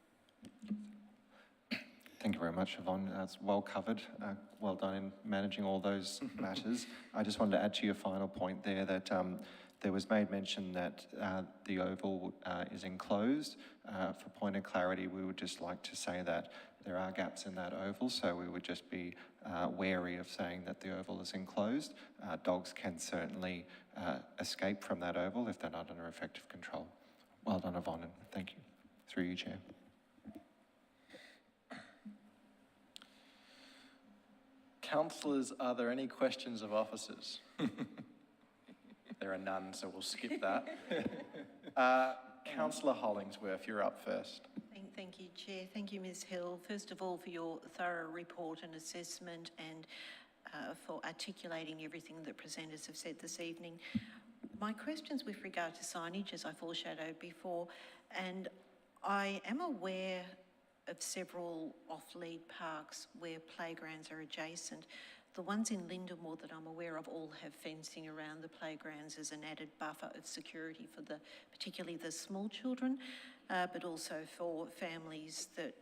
Thank you very much, Yvonne. That's well covered. Well done in managing all those matters. I just wanted to add to your final point there that there was made mention that the oval is enclosed. For point of clarity, we would just like to say that there are gaps in that oval, so we would just be wary of saying that the oval is enclosed. Dogs can certainly escape from that oval if they're not under effective control. Well done, Yvonne, and thank you. Through you, Chair. Councillors, are there any questions of officers? There are none, so we'll skip that. Councillor Hollingsworth, you're up first. Thank you, Chair. Thank you, Ms Hill. First of all, for your thorough report and assessment, and for articulating everything that presenters have said this evening. My question's with regard to signage, as I foreshadowed before, and I am aware of several off-lead parks where playgrounds are adjacent. The ones in Lindenwood that I'm aware of all have fencing around the playgrounds as an added buffer of security for particularly the small children, but also for families that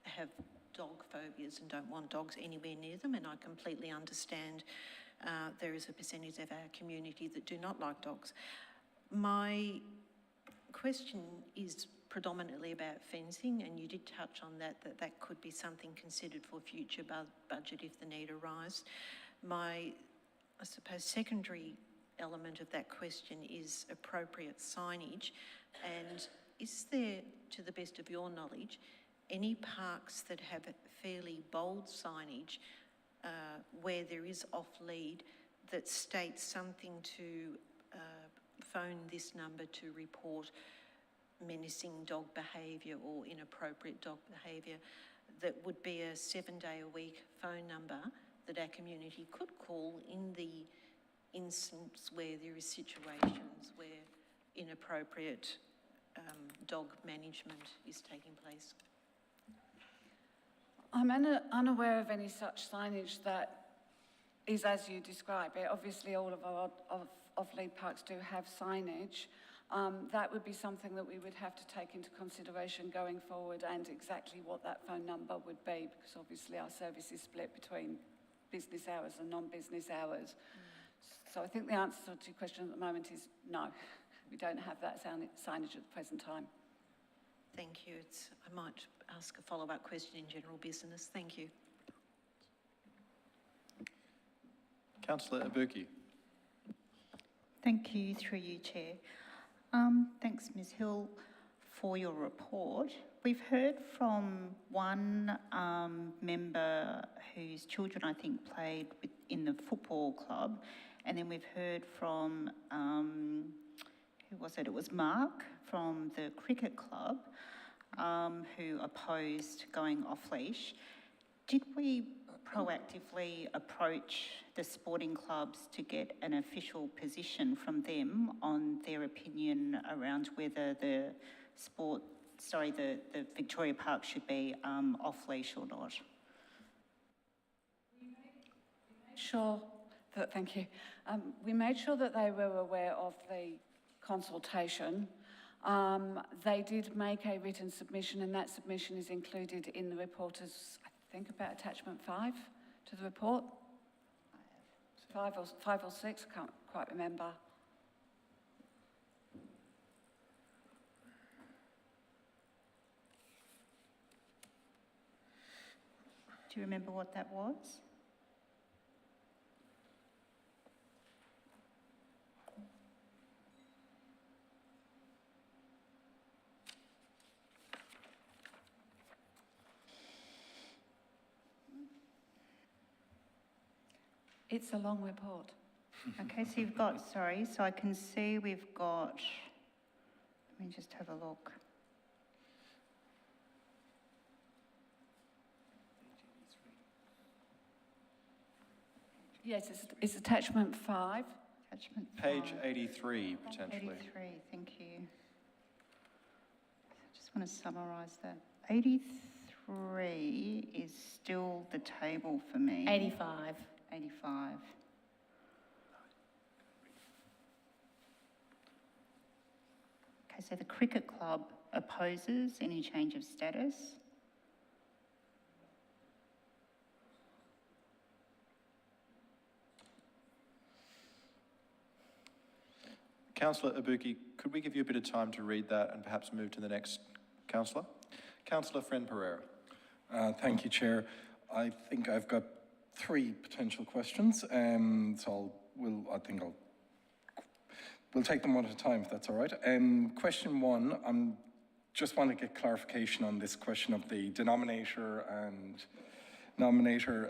have dog phobias and don't want dogs anywhere near them. And I completely understand there is a percentage of our community that do not like dogs. My question is predominantly about fencing, and you did touch on that could be something considered for future budget if the need arises. My, I suppose, secondary element of that question is appropriate signage, and is there, to the best of your knowledge, any parks that have fairly bold signage where there is off-lead that states something to phone this number to report menacing dog behaviour or inappropriate dog behaviour, that would be a 7-day-a-week phone number that our community could call in the instance where there is situations where inappropriate dog management is taking place? I'm unaware of any such signage that is as you describe it. Obviously, all of our off-lead parks do have signage. That would be something that we would have to take into consideration going forward, and exactly what that phone number would be, because obviously our service is split between business hours and non-business hours. So I think the answer to your question at the moment is no. We don't have that signage at the present time. Thank you. I might ask a follow-up question in general business. Thank you. Councillor Ibuki. Thank you, through you, Chair. Thanks, Ms Hill, for your report. We've heard from one member whose children, I think, played in the football club, and then we've heard from, who was it? It was Mark from the cricket club, who opposed going off-leash. Did we proactively approach the sporting clubs to get an official position from them on their opinion around whether the Victoria Park should be off-leash or not? Thank you. We made sure that they were aware of the consultation. They did make a written submission, and that submission is included in the report as, I think, about attachment 5 to the report. 5 or 6, I can't quite remember. Do you remember what that was? It's a long report. Okay, so you've got, sorry, so I can see we've got, let me just have a look. Yes, it's attachment 5. Attachment Page 5. 83, potentially. 83, thank you. I just want to summarise that. 83 is still the table for me. 85. 85. Okay, so the cricket club opposes any change of status. Councillor Ibuki, could we give you a bit of time to read that and perhaps move to the next councillor? Councillor Friend Pereira. Thank you, Chair. I think I've got 3 potential questions, so we'll take them one at a time, if that's all right. Question 1, I just want to get clarification on this question of the denominator and nominator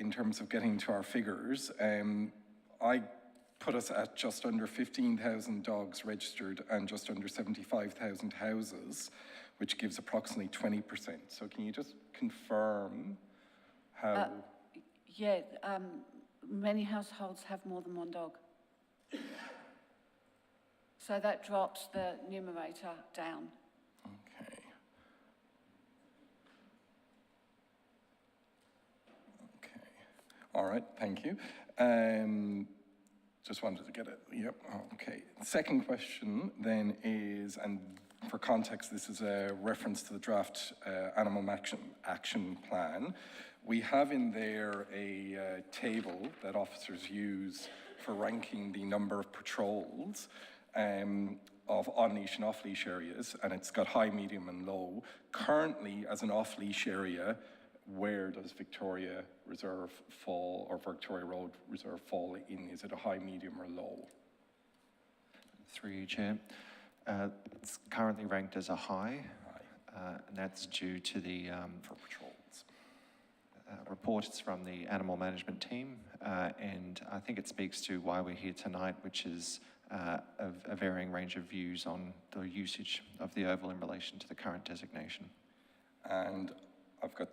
in terms of getting to our figures. I put us at just under 15,000 dogs registered and just under 75,000 houses, which gives approximately 20%. So can you just confirm how... Many households have more than one dog. So that drops the numerator down. Okay. Okay. All right, thank you. Just wanted to get it. Yep, okay. The second question then is, and for context, this is a reference to the draft Animal Action Plan. We have in there a table that officers use for ranking the number of patrols of on-leash and off-leash areas, and it's got high, medium, and low. Currently, as an off-leash area, where does Victoria Reserve fall, or Victoria Road Reserve fall in? Is it a high, medium, or low? Through you, Chair. It's currently ranked as a high, and that's due to the for patrols. Reports from the animal management team, and I think it speaks to why we're here tonight, which is a varying range of views on the usage of the oval in relation to the current designation. And I've got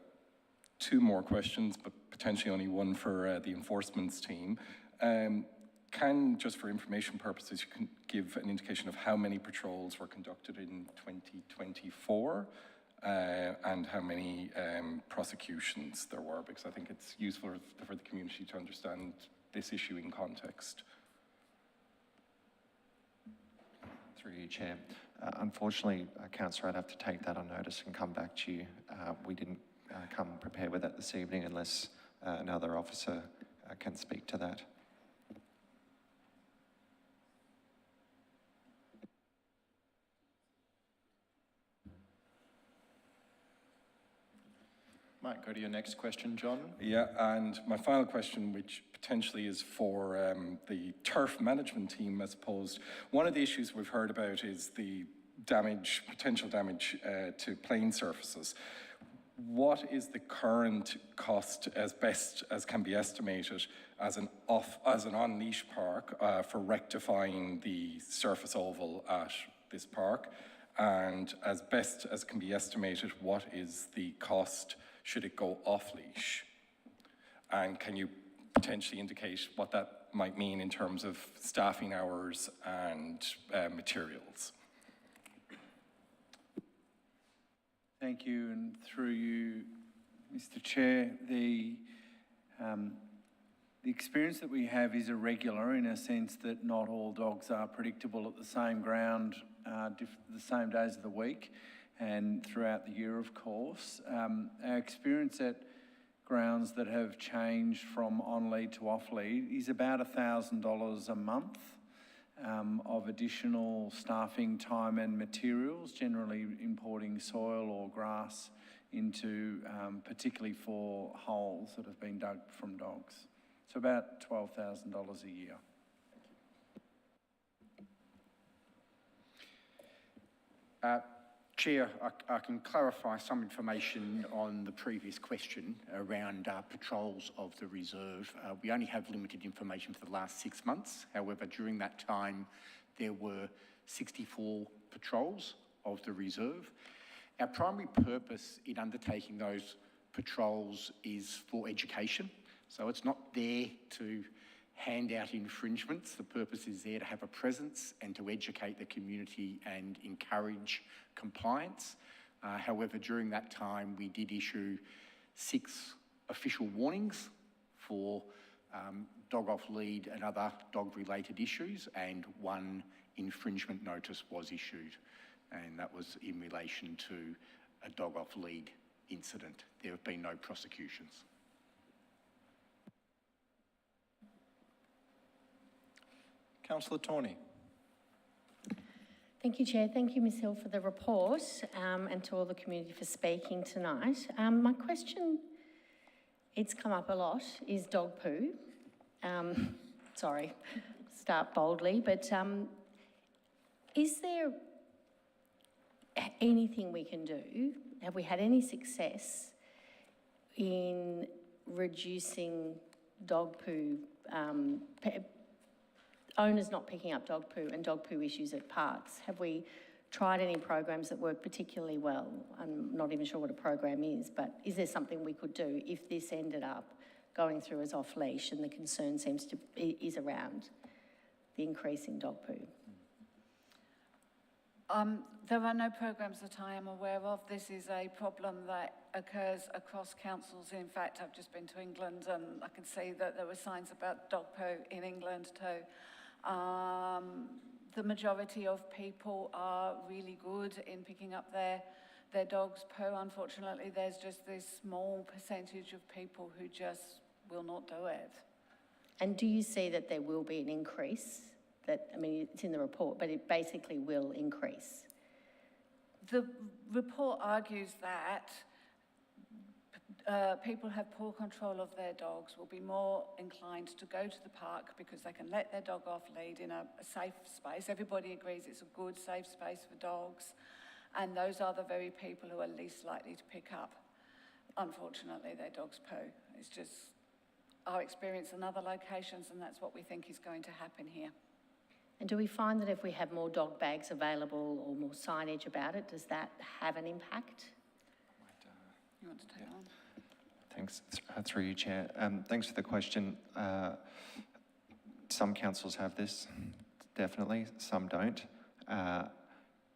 2 more questions, but potentially only one for the enforcement team. Can, just for information purposes, you can give an indication of how many patrols were conducted in 2024 and how many prosecutions there were, because I think it's useful for the community to understand this issue in context. Through you, Chair. Unfortunately, Councillor, I'd have to take that on notice and come back to you. We didn't come prepared with that this evening unless another officer can speak to that. Might go to your next question, John. Yeah, and my final question, which potentially is for the turf management team, I suppose. One of the issues we've heard about is the damage, potential damage to playing surfaces. What is the current cost, as best as can be estimated, as an on-leash park for rectifying the surface oval at this park? And as best as can be estimated, what is the cost should it go off-leash? And can you potentially indicate what that might mean in terms of staffing hours and materials? Thank you, and through you, Mr. Chair, the experience that we have is irregular in a sense that not all dogs are predictable at the same ground, the same days of the week, and throughout the year, of course. Our experience at grounds that have changed from on-lead to off-lead is about $1,000 a month of additional staffing time and materials, generally importing soil or grass into, particularly for holes that have been dug from dogs. So about $12,000 a year. Chair, I can clarify some information on the previous question around patrols of the reserve. We only have limited information for the last 6 months. However, during that time, there were 64 patrols of the reserve. Our primary purpose in undertaking those patrols is for education. So it's not there to hand out infringements. The purpose is there to have a presence and to educate the community and encourage compliance. However, during that time, we did issue 6 official warnings for dog off lead and other dog-related issues, and 1 infringement notice was issued, and that was in relation to a dog off lead incident. There have been no prosecutions. Councillor Tawney. Thank you, Chair. Thank you, Ms Hill, for the report, and to all the community for speaking tonight. My question, it's come up a lot, is dog poo. Sorry, start boldly, but is there anything we can do? Have we had any success in reducing dog poo, owners not picking up dog poo and dog poo issues at parks? Have we tried any programs that work particularly well? I'm not even sure what a program is, but is there something we could do if this ended up going through as off leash and the concern is around the increase in dog poo? There are no programs that I am aware of. This is a problem that occurs across councils. In fact, I've just been to England and I can see that there were signs about dog poo in England too. The majority of people are really good in picking up their dog's poo. Unfortunately, there's just this small percentage of people who just will not do it. And do you see that there will be an increase? I mean, it's in the report, but it basically will increase. The report argues that people have poor control of their dogs, will be more inclined to go to the park because they can let their dog off lead in a safe space. Everybody agrees it's a good, safe space for dogs, and those are the very people who are least likely to pick up, unfortunately, their dog's poo. It's just our experience in other locations, and that's what we think is going to happen here. And do we find that if we have more dog bags available or more signage about it, does that have an impact? You want to take on? Thanks, through you, Chair. Thanks for the question. Some councils have this, definitely, some don't.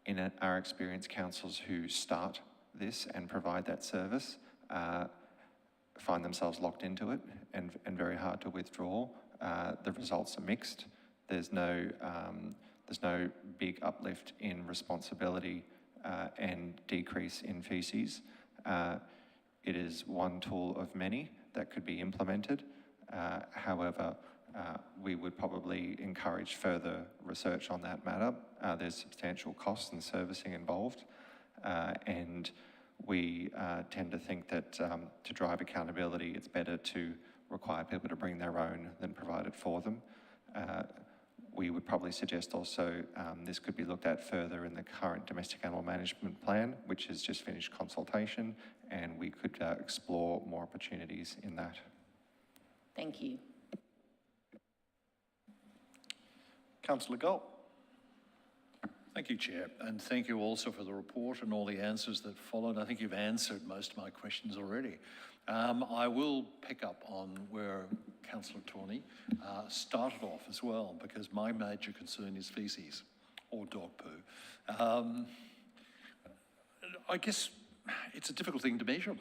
In our experience, councils who start this and provide that service find themselves locked into it and very hard to withdraw. The results are mixed. There's no big uplift in responsibility and decrease in feces. It is one tool of many that could be implemented. However, we would probably encourage further research on that matter. There's substantial costs and servicing involved, and we tend to think that to drive accountability, it's better to require people to bring their own than provide it for them. We would probably suggest also this could be looked at further in the current domestic animal management plan, which has just finished consultation, and we could explore more opportunities in that. Thank you. Councillor Gold. Thank you, Chair, and thank you also for the report and all the answers that followed. I think you've answered most of my questions already. I will pick up on where Councillor Tawney started off as well, because my major concern is feces or dog poo. I guess it's a difficult thing to measure.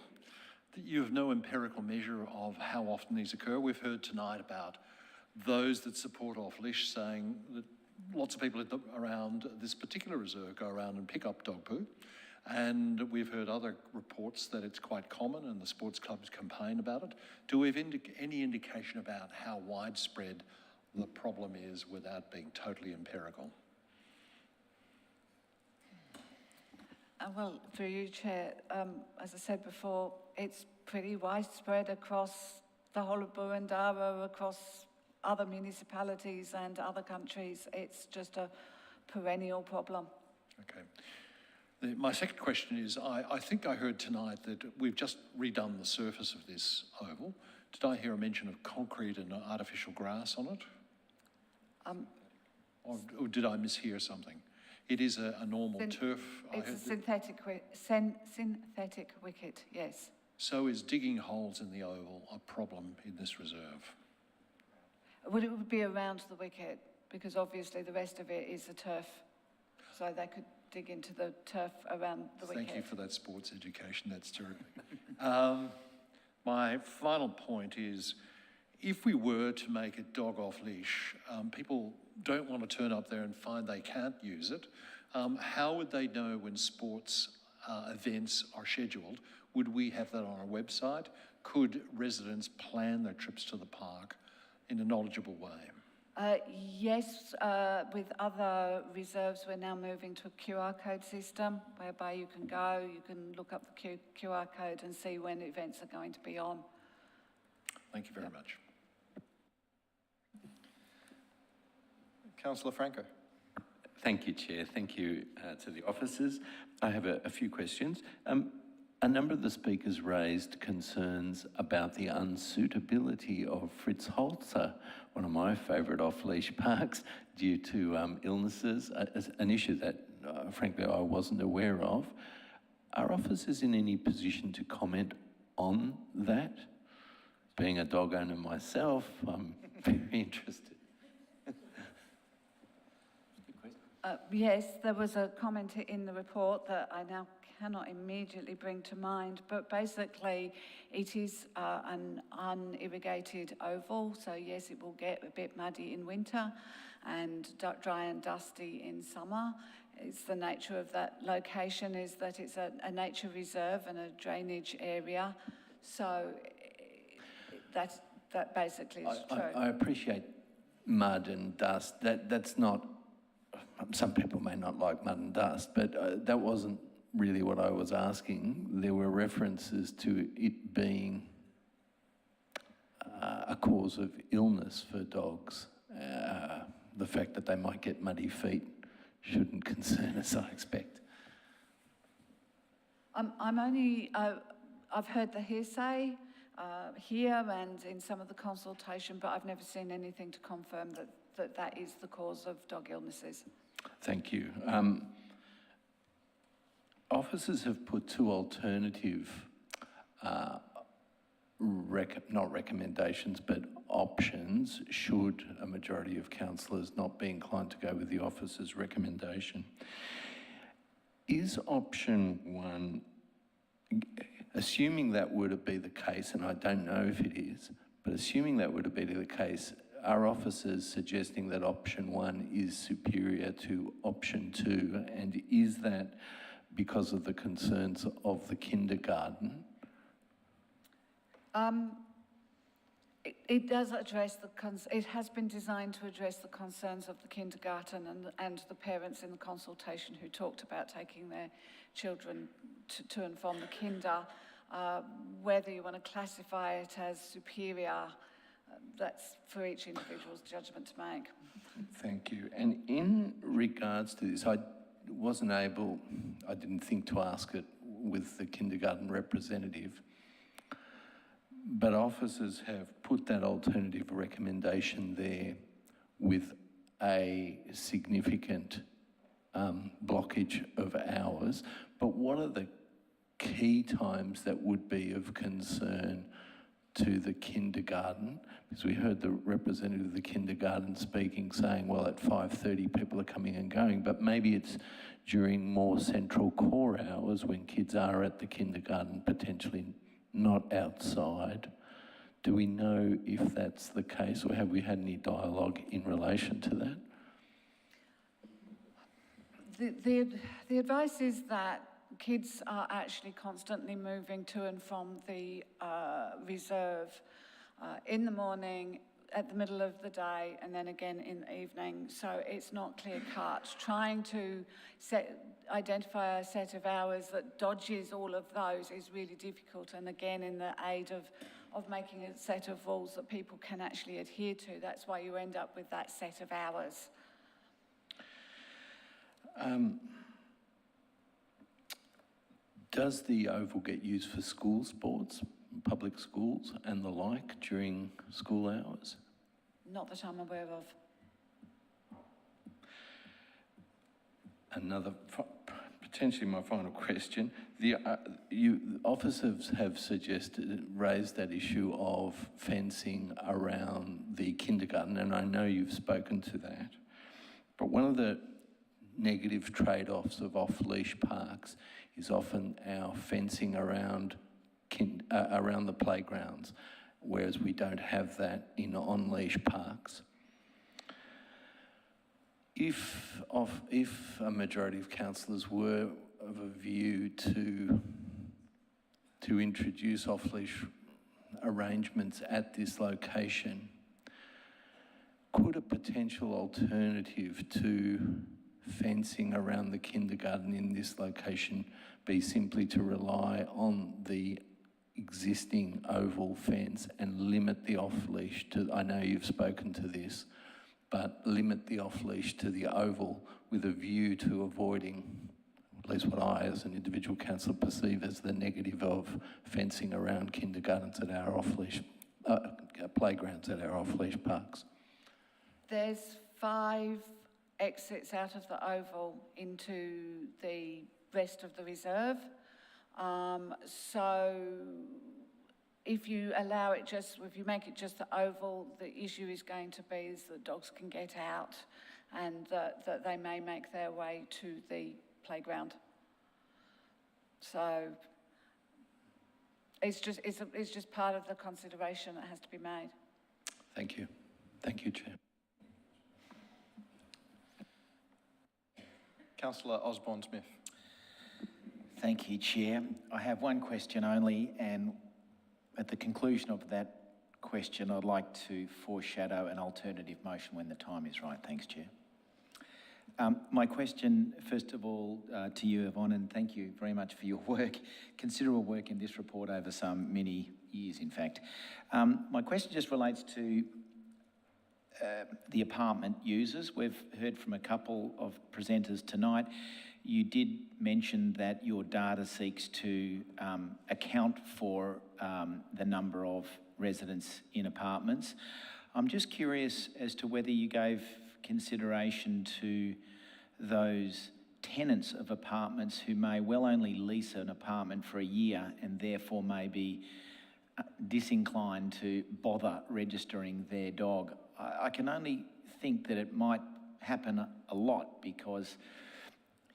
You have no empirical measure of how often these occur. We've heard tonight about those that support off-leash saying that lots of people around this particular reserve go around and pick up dog poo. And we've heard other reports that it's quite common and the sports clubs campaign about it. Do we have any indication about how widespread the problem is without being totally empirical? Well, through you, Chair, as I said before, it's pretty widespread across the whole of Boroondara, across other municipalities and other countries. It's just a perennial problem. Okay. My second question is, I think I heard tonight that we've just redone the surface of this oval. Did I hear a mention of concrete and artificial grass on it? Or did I mishear something? It is a normal turf. It's a synthetic wicket, yes. So is digging holes in the oval a problem in this reserve? Well, it would be around the wicket, because obviously the rest of it is the turf. So they could dig into the turf around the wicket. Thank you for that sports education, that's terrific. My final point is, if we were to make it dog off leash, people don't want to turn up there and find they can't use it. How would they know when sports events are scheduled? Would we have that on our website? Could residents plan their trips to the park in a knowledgeable way? Yes, with other reserves, we're now moving to a QR code system whereby you can go, you can look up the QR code and see when events are going to be on. Thank you very much. Councillor Franco. Thank you, Chair. Thank you to the officers. I have a few questions. A number of the speakers raised concerns about the unsuitability of Fritz Holzer, one of my favourite off-leash parks, due to illnesses, an issue that, frankly, I wasn't aware of. Are officers in any position to comment on that? Being a dog owner myself, I'm very interested. Yes, there was a comment in the report that I now cannot immediately bring to mind, but basically it is an unirrigated oval, so yes, it will get a bit muddy in winter and dry and dusty in summer. It's the nature of that location is that it's a nature reserve and a drainage area, so that basically is true. I appreciate mud and dust. That's not, some people may not like mud and dust, but that wasn't really what I was asking. There were references to it being a cause of illness for dogs. The fact that they might get muddy feet shouldn't concern us, I expect. I've heard the hearsay here and in some of the consultation, but I've never seen anything to confirm that is the cause of dog illnesses. Thank you. Officers have put two alternative, not recommendations, but options, should a majority of councillors not be inclined to go with the officer's recommendation. Is option one, assuming that were to be the case, and I don't know if it is, but assuming that were to be the case, are officers suggesting that option one is superior to option two, and is that because of the concerns of the kindergarten? It does address it has been designed to address the concerns of the kindergarten and the parents in the consultation who talked about taking their children to and from the kinder. Whether you want to classify it as superior, that's for each individual's judgment to make. Thank you. And in regards to this, I didn't think to ask it with the kindergarten representative, but officers have put that alternative recommendation there with a significant blockage of hours. But what are the key times that would be of concern to the kindergarten? Because we heard the representative of the kindergarten speaking, saying, well, at 5:30 people are coming and going, but maybe it's during more central core hours when kids are at the kindergarten, potentially not outside. Do we know if that's the case, or have we had any dialogue in relation to that? The advice is that kids are actually constantly moving to and from the reserve in the morning, at the middle of the day, and then again in the evening. So it's not clear cut. Trying to identify a set of hours that dodges all of those is really difficult. And again, in the aid of making a set of rules that people can actually adhere to, that's why you end up with that set of hours. Does the oval get used for school sports, public schools and the like during school hours? Not that I'm aware of. Another potentially my final question. Officers have raised that issue of fencing around the kindergarten, and I know you've spoken to that. But one of the negative trade-offs of off-leash parks is often our fencing around the playgrounds, whereas we don't have that in on-leash parks. If a majority of councillors were of a view to introduce off-leash arrangements at this location, could a potential alternative to fencing around the kindergarten in this location be simply to rely on the existing oval fence and limit the off-leash to, I know you've spoken to this, but limit the off-leash to the oval with a view to avoiding, at least what I as an individual councillor perceive as the negative of fencing around kindergartens at our off-leash, playgrounds at our off-leash parks? There's 5 exits out of the oval into the rest of the reserve. So if you allow it if you make it just the oval, the issue is going to be is that dogs can get out and that they may make their way to the playground. So it's just part of the consideration that has to be made. Thank you. Thank you, Chair. Councillor Osborne-Smith. Thank you, Chair. I have one question only, and at the conclusion of that question, I'd like to foreshadow an alternative motion when the time is right. Thanks, Chair. My question, first of all, to you, Yvonne, and thank you very much for your work, considerable work in this report over many years, in fact. My question just relates to the apartment users. We've heard from a couple of presenters tonight. You did mention that your data seeks to account for the number of residents in apartments. I'm just curious as to whether you gave consideration to those tenants of apartments who may well only lease an apartment for a year and therefore may be disinclined to bother registering their dog. I can only think that it might happen a lot because,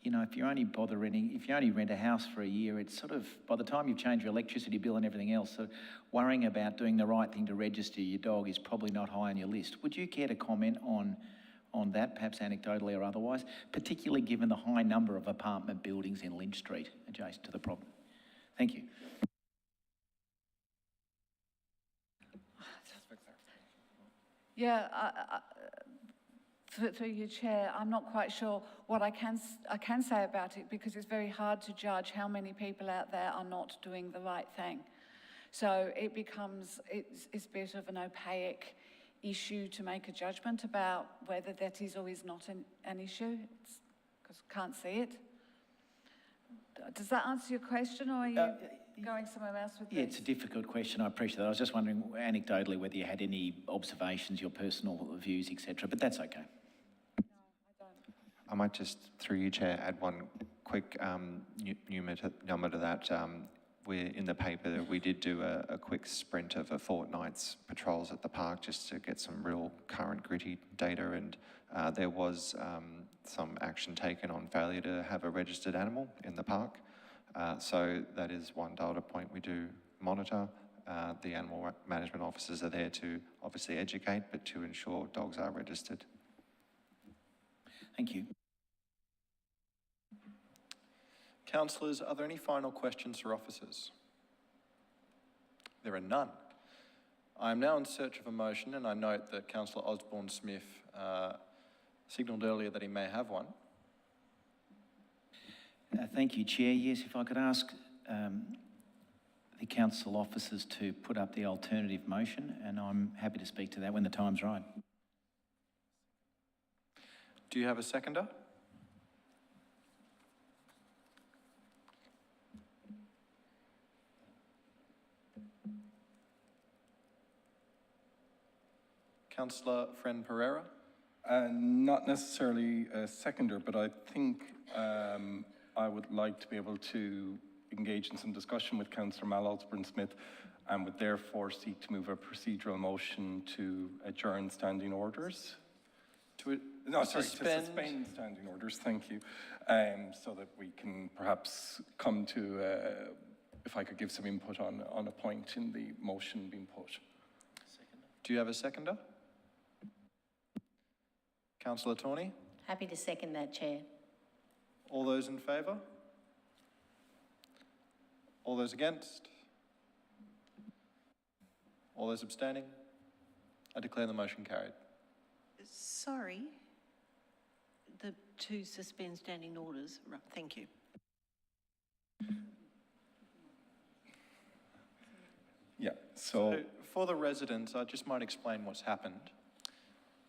you know, if you only rent a house for a year, it's sort of, by the time you've changed your electricity bill and everything else, so worrying about doing the right thing to register your dog is probably not high on your list. Would you care to comment on that, perhaps anecdotally or otherwise, particularly given the high number of apartment buildings in Lynch Street adjacent to the property? Thank you. Yeah, through you, Chair, I'm not quite sure what I can say about it because it's very hard to judge how many people out there are not doing the right thing. So it becomes, it's a bit of an opaque issue to make a judgment about whether that is or is not an issue, because I can't see it. Does that answer your question, or are you going somewhere else with this? Yeah, it's a difficult question. I appreciate that. I was just wondering anecdotally whether you had any observations, your personal views, etc. But that's okay. I might just, through you, Chair, add one quick number to that. We're in the paper that we did do a quick sprint of a fortnight's patrols at the park just to get some real current gritty data, and there was some action taken on failure to have a registered animal in the park. So that is one data point we do monitor. The animal management officers are there to obviously educate, but to ensure dogs are registered. Thank you. Councillors, are there any final questions for officers? There are none. I am now in search of a motion, and I note that Councillor Osborne-Smith signalled earlier that he may have one. Thank you, Chair. Yes, if I could ask the council officers to put up the alternative motion, and I'm happy to speak to that when the time's right. Do you have a seconder? Councillor Friend Pereira? Not necessarily a seconder, but I think I would like to be able to engage in some discussion with Councillor Mal-Osborne-Smith and would therefore seek to move a procedural motion to adjourn standing orders. To suspend standing orders, thank you, so that we can perhaps come to, if I could give some input on a point in the motion being put. Do you have a seconder? Councillor Tawney? Happy to second that, Chair. All those in favour? All those against? All those abstaining? I declare the motion carried. Sorry, to suspend standing orders. Right, thank you. Yeah, so for the residents, I just might explain what's happened.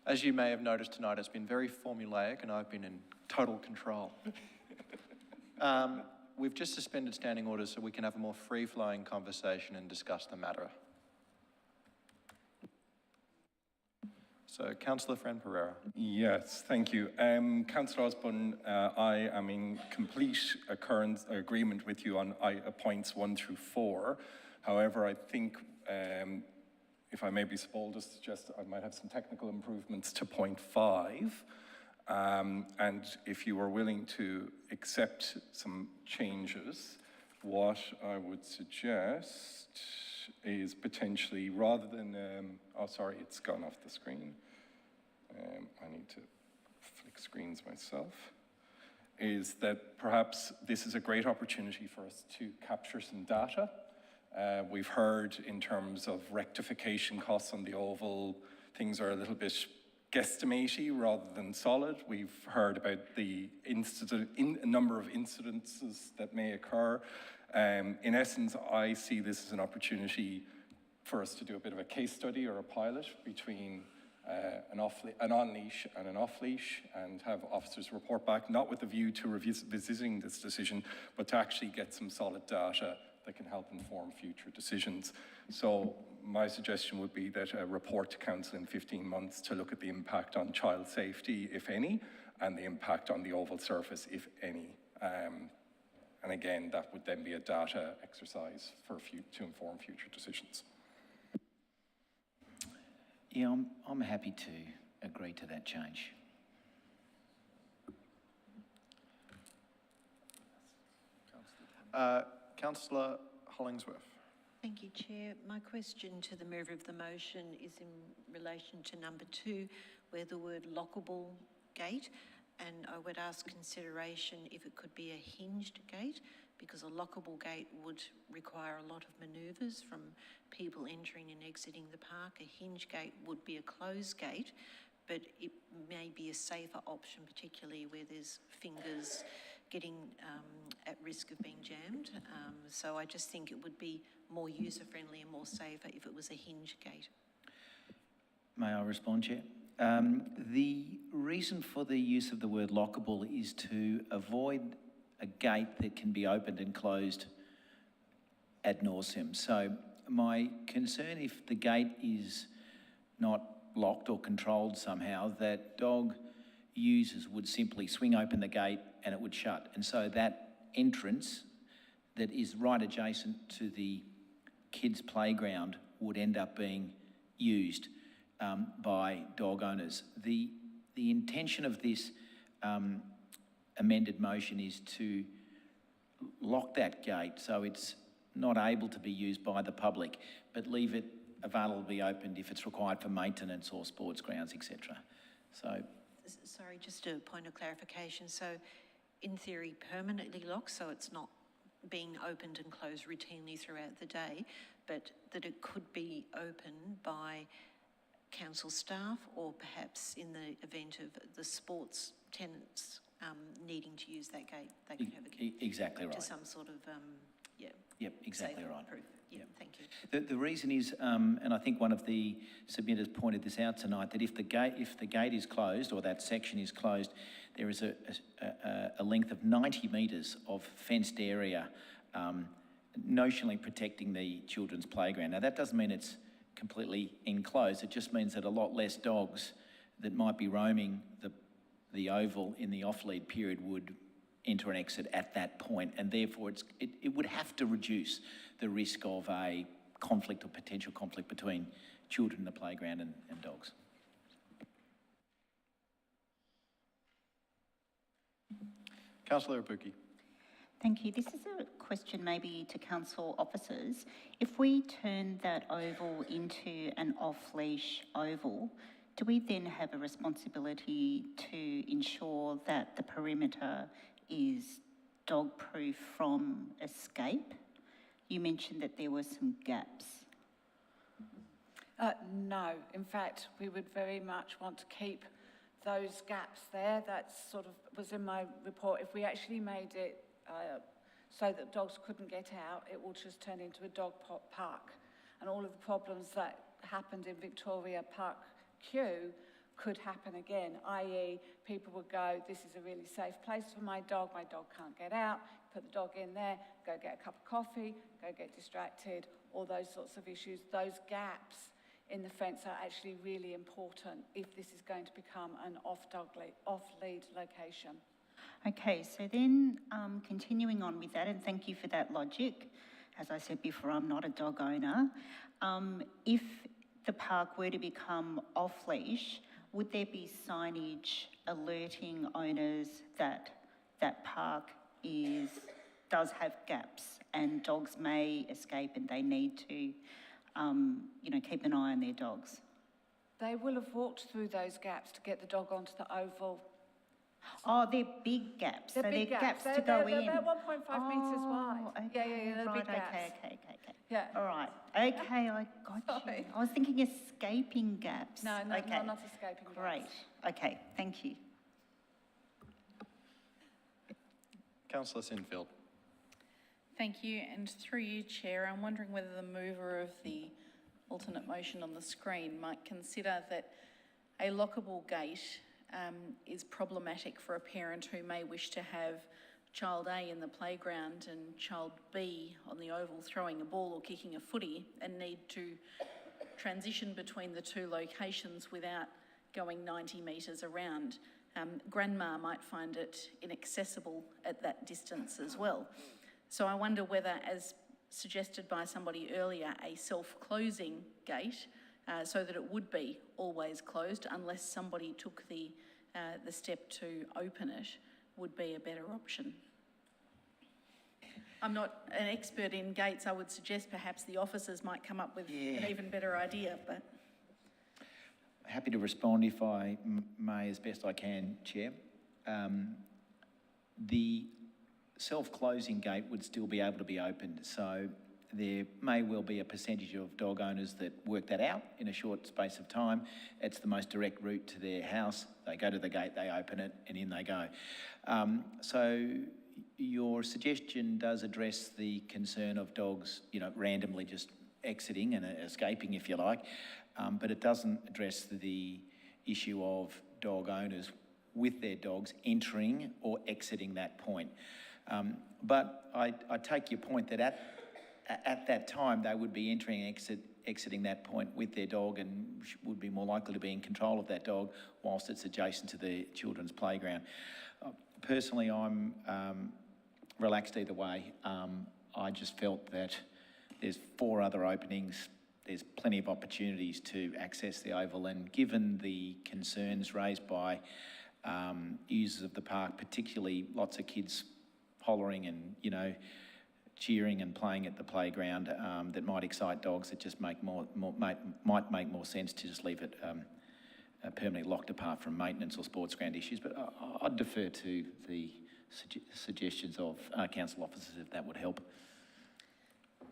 As you may have noticed tonight, it's been very formulaic and I've been in total control. We've just suspended standing orders so we can have a more free-flowing conversation and discuss the matter. So, Councillor Fran-Pereira. Yes, thank you. Councillor Osborne, I am in complete agreement with you on points 1 through 4. However, I think, if I may be so bold as to suggest, I might have some technical improvements to point 5. And if you were willing to accept some changes, what I would suggest is potentially, rather than, oh sorry, it's gone off the screen. I need to flick screens myself. Is that perhaps this is a great opportunity for us to capture some data. We've heard in terms of rectification costs on the oval, things are a little bit guesstimatey rather than solid. We've heard about the number of incidences that may occur. In essence, I see this as an opportunity for us to do a bit of a case study or a pilot between an on-leash and an off-leash, and have officers report back, not with a view to revisiting this decision, but to actually get some solid data that can help inform future decisions. So my suggestion would be that a report to Council in 15 months to look at the impact on child safety, if any, and the impact on the oval surface, if any. And again, that would then be a data exercise to inform future decisions. Yeah, I'm happy to agree to that change. Councillor Hollingsworth. Thank you, Chair. My question to the mover of the motion is in relation to number 2, where the word lockable gate, and I would ask consideration if it could be a hinged gate, because a lockable gate would require a lot of manoeuvres from people entering and exiting the park. A hinge gate would be a closed gate, but it may be a safer option, particularly where there's fingers getting at risk of being jammed. So I just think it would be more user-friendly and more safer if it was a hinge gate. May I respond, Chair? The reason for the use of the word lockable is to avoid a gate that can be opened and closed ad nauseum. So my concern, if the gate is not locked or controlled somehow, that dog users would simply swing open the gate and it would shut. And so that entrance that is right adjacent to the kids' playground would end up being used by dog owners. The intention of this amended motion is to lock that gate so it's not able to be used by the public, but leave it available to be opened if it's required for maintenance or sports grounds, etc. So, sorry, just a point of clarification. So, in theory, permanently locked, so it's not being opened and closed routinely throughout the day, but that it could be opened by council staff, or perhaps in the event of the sports tenants needing to use that gate, they could have a key. Exactly right. To some sort of, Yep, exactly right. Proof. Yeah, thank you. The reason is, and I think one of the submitters pointed this out tonight, that if the gate is closed, or that section is closed, there is a length of 90 metres of fenced area, notionally protecting the children's playground. Now that doesn't mean it's completely enclosed. It just means that a lot less dogs that might be roaming the oval in the off-lead period would enter and exit at that point, and therefore it would have to reduce the risk of a conflict or potential conflict between children in the playground and dogs. Councillor Ibuki. Thank you. This is a question maybe to council officers. If we turn that oval into an off-leash oval, do we then have a responsibility to ensure that the perimeter is dog-proof from escape? You mentioned that there were some gaps. No, in fact, we would very much want to keep those gaps there. That sort of was in my report. If we actually made it so that dogs couldn't get out, it will just turn into a dog park. And all of the problems that happened in Victoria Park Q could happen again, i.e. people would go, this is a really safe place for my dog can't get out, put the dog in there, go get a cup of coffee, go get distracted, all those sorts of issues. Those gaps in the fence are actually really important if this is going to become an off-lead location. Okay, so then continuing on with that, and thank you for that logic. As I said before, I'm not a dog owner. If the park were to become off-leash, would there be signage alerting owners that that park does have gaps and dogs may escape and they need to, keep an eye on their dogs? They will have walked through those gaps to get the dog onto the oval. Oh, they're big gaps. They're so big they're gaps gaps. to go They're in. about 1.5 metres wide. Okay, Yeah, they're right, big gaps. Okay. Yeah. All right. Okay, I got you. I was thinking escaping gaps. No, okay. not escaping gaps. Great. Okay, thank you. Councillor Sinfield. Thank you, and through you, Chair, I'm wondering whether the mover of the alternate motion on the screen might consider that a lockable gate is problematic for a parent who may wish to have child A in the playground and child B on the oval throwing a ball or kicking a footy and need to transition between the two locations without going 90 metres around. Grandma might find it inaccessible at that distance as well. So I wonder whether, as suggested by somebody earlier, a self-closing gate, so that it would be always closed unless somebody took the step to open it, would be a better option. I'm not an expert in gates. I would suggest perhaps the officers might come up with an even better idea, but... Happy to respond if I may as best I can, Chair. The self-closing gate would still be able to be opened, so there may well be a percentage of dog owners that work that out in a short space of time. It's the most direct route to their house. They go to the gate, they open it, and in they go. So your suggestion does address the concern of dogs, randomly just exiting and escaping, if you like, but it doesn't address the issue of dog owners with their dogs entering or exiting that point. But I take your point that at that time they would be entering and exiting that point with their dog and would be more likely to be in control of that dog whilst it's adjacent to the children's playground. Personally, I'm relaxed either way. I just felt that there's 4 other openings. There's plenty of opportunities to access the oval, and given the concerns raised by users of the park, particularly lots of kids hollering and, cheering and playing at the playground, that might excite dogs, it just might make more sense to just leave it permanently locked apart from maintenance or sports ground issues. But I'd defer to the suggestions of council officers if that would help.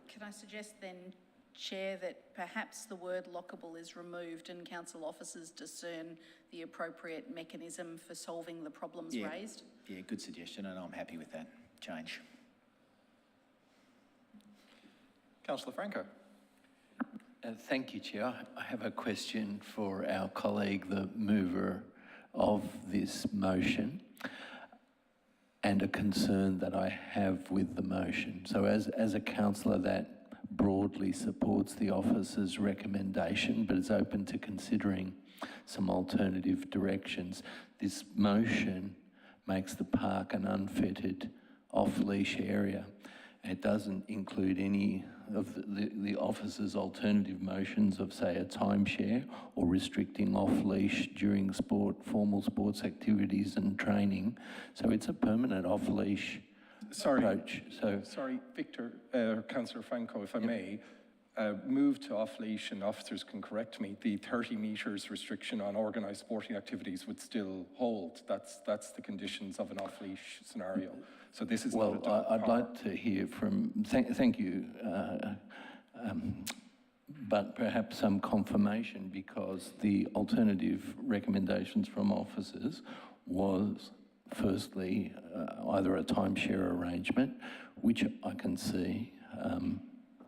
Can I suggest then, Chair, that perhaps the word lockable is removed and council officers discern the appropriate mechanism for solving the problems raised? Yeah, good suggestion, and I'm happy with that change. Councillor Franco. Thank you, Chair. I have a question for our colleague, the mover of this motion, and a concern that I have with the motion. So as a councillor that broadly supports the officer's recommendation but is open to considering some alternative directions, this motion makes the park an unfettered off-leash area. It doesn't include any of the officer's alternative motions of, say, a timeshare or restricting off-leash during formal sports activities and training. So it's a permanent off-leash approach. Sorry, Victor, Councillor Franco, if I may, move to off-leash, and officers can correct me, the 30 metres restriction on organised sporting activities would still hold. That's the conditions of an off-leash scenario. So this is not a dog I'd park. like to hear from, thank you, but perhaps some confirmation, because the alternative recommendations from officers was firstly either a timeshare arrangement, which I can see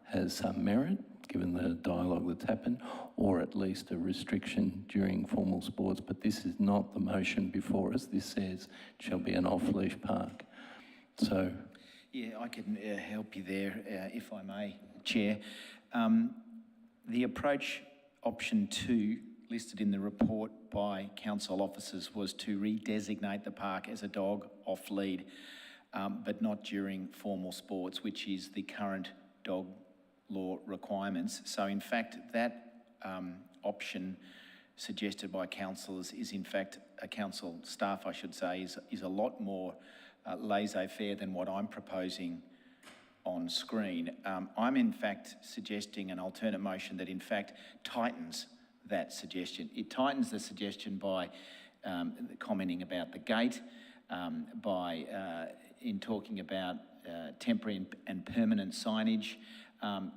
has some merit given the dialogue that's happened, or at least a restriction during formal sports. But this is not the motion before us. This says it shall be an off-leash park. So, yeah, I can help you there, if I may, Chair. The approach option 2 listed in the report by council officers was to redesignate the park as a dog off-lead, but not during formal sports, which is the current dog law requirements. So in fact, that option suggested by councillors is in fact, council staff I should say, is a lot more laissez-faire than what I'm proposing on screen. I'm in fact suggesting an alternate motion that in fact tightens that suggestion. It tightens the suggestion by commenting about the gate, in talking about temporary and permanent signage.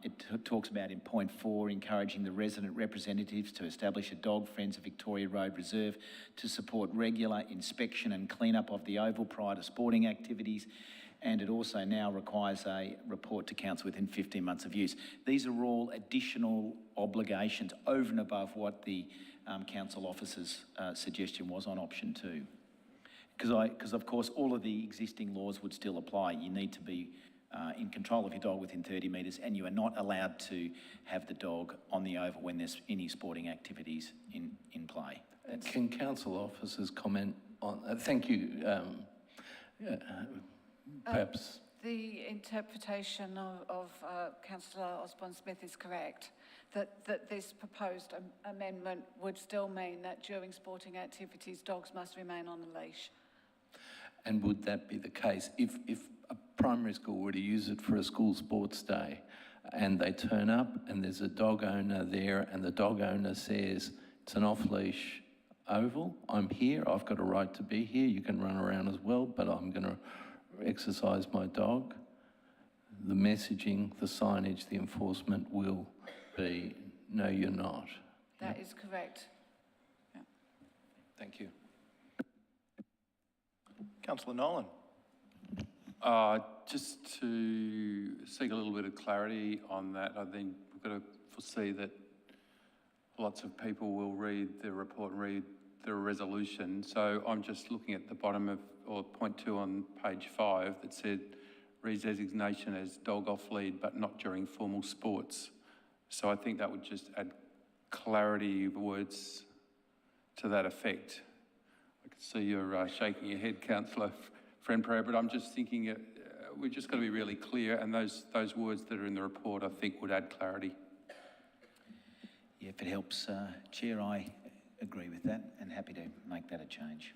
It talks about in point 4, encouraging the resident representatives to establish a Dog Friends of Victoria Road Reserve to support regular inspection and clean-up of the oval prior to sporting activities. And it also now requires a report to council within 15 months of use. These are all additional obligations over and above what the council officer's suggestion was on option 2. Because of course all of the existing laws would still apply. You need to be in control of your dog within 30 metres, and you are not allowed to have the dog on the oval when there's any sporting activities in play. Can council officers comment on, thank you, perhaps. The interpretation of Councillor Osborne-Smith is correct, that this proposed amendment would still mean that during sporting activities, dogs must remain on a leash. And would that be the case if a primary school were to use it for a school sports day and they turn up and there's a dog owner there and the dog owner says, it's an off-leash oval, I'm here, I've got a right to be here, you can run around as well, but I'm going to exercise my dog, the messaging, the signage, the enforcement will be, no, you're not. That is correct. Yeah. Thank you. Councillor Nolan. Just to seek a little bit of clarity on that, I think we've got to foresee that lots of people will read the report and read the resolution. So I'm just looking at the bottom of, or point 2 on page 5 that said redesignation as dog off lead, but not during formal sports. So I think that would just add clarity words to that effect. I can see you're shaking your head, Councillor Friend-Pereira, but I'm just thinking we've just got to be really clear, and those words that are in the report I think would add clarity. Yeah, if it helps, Chair, I agree with that and happy to make that a change.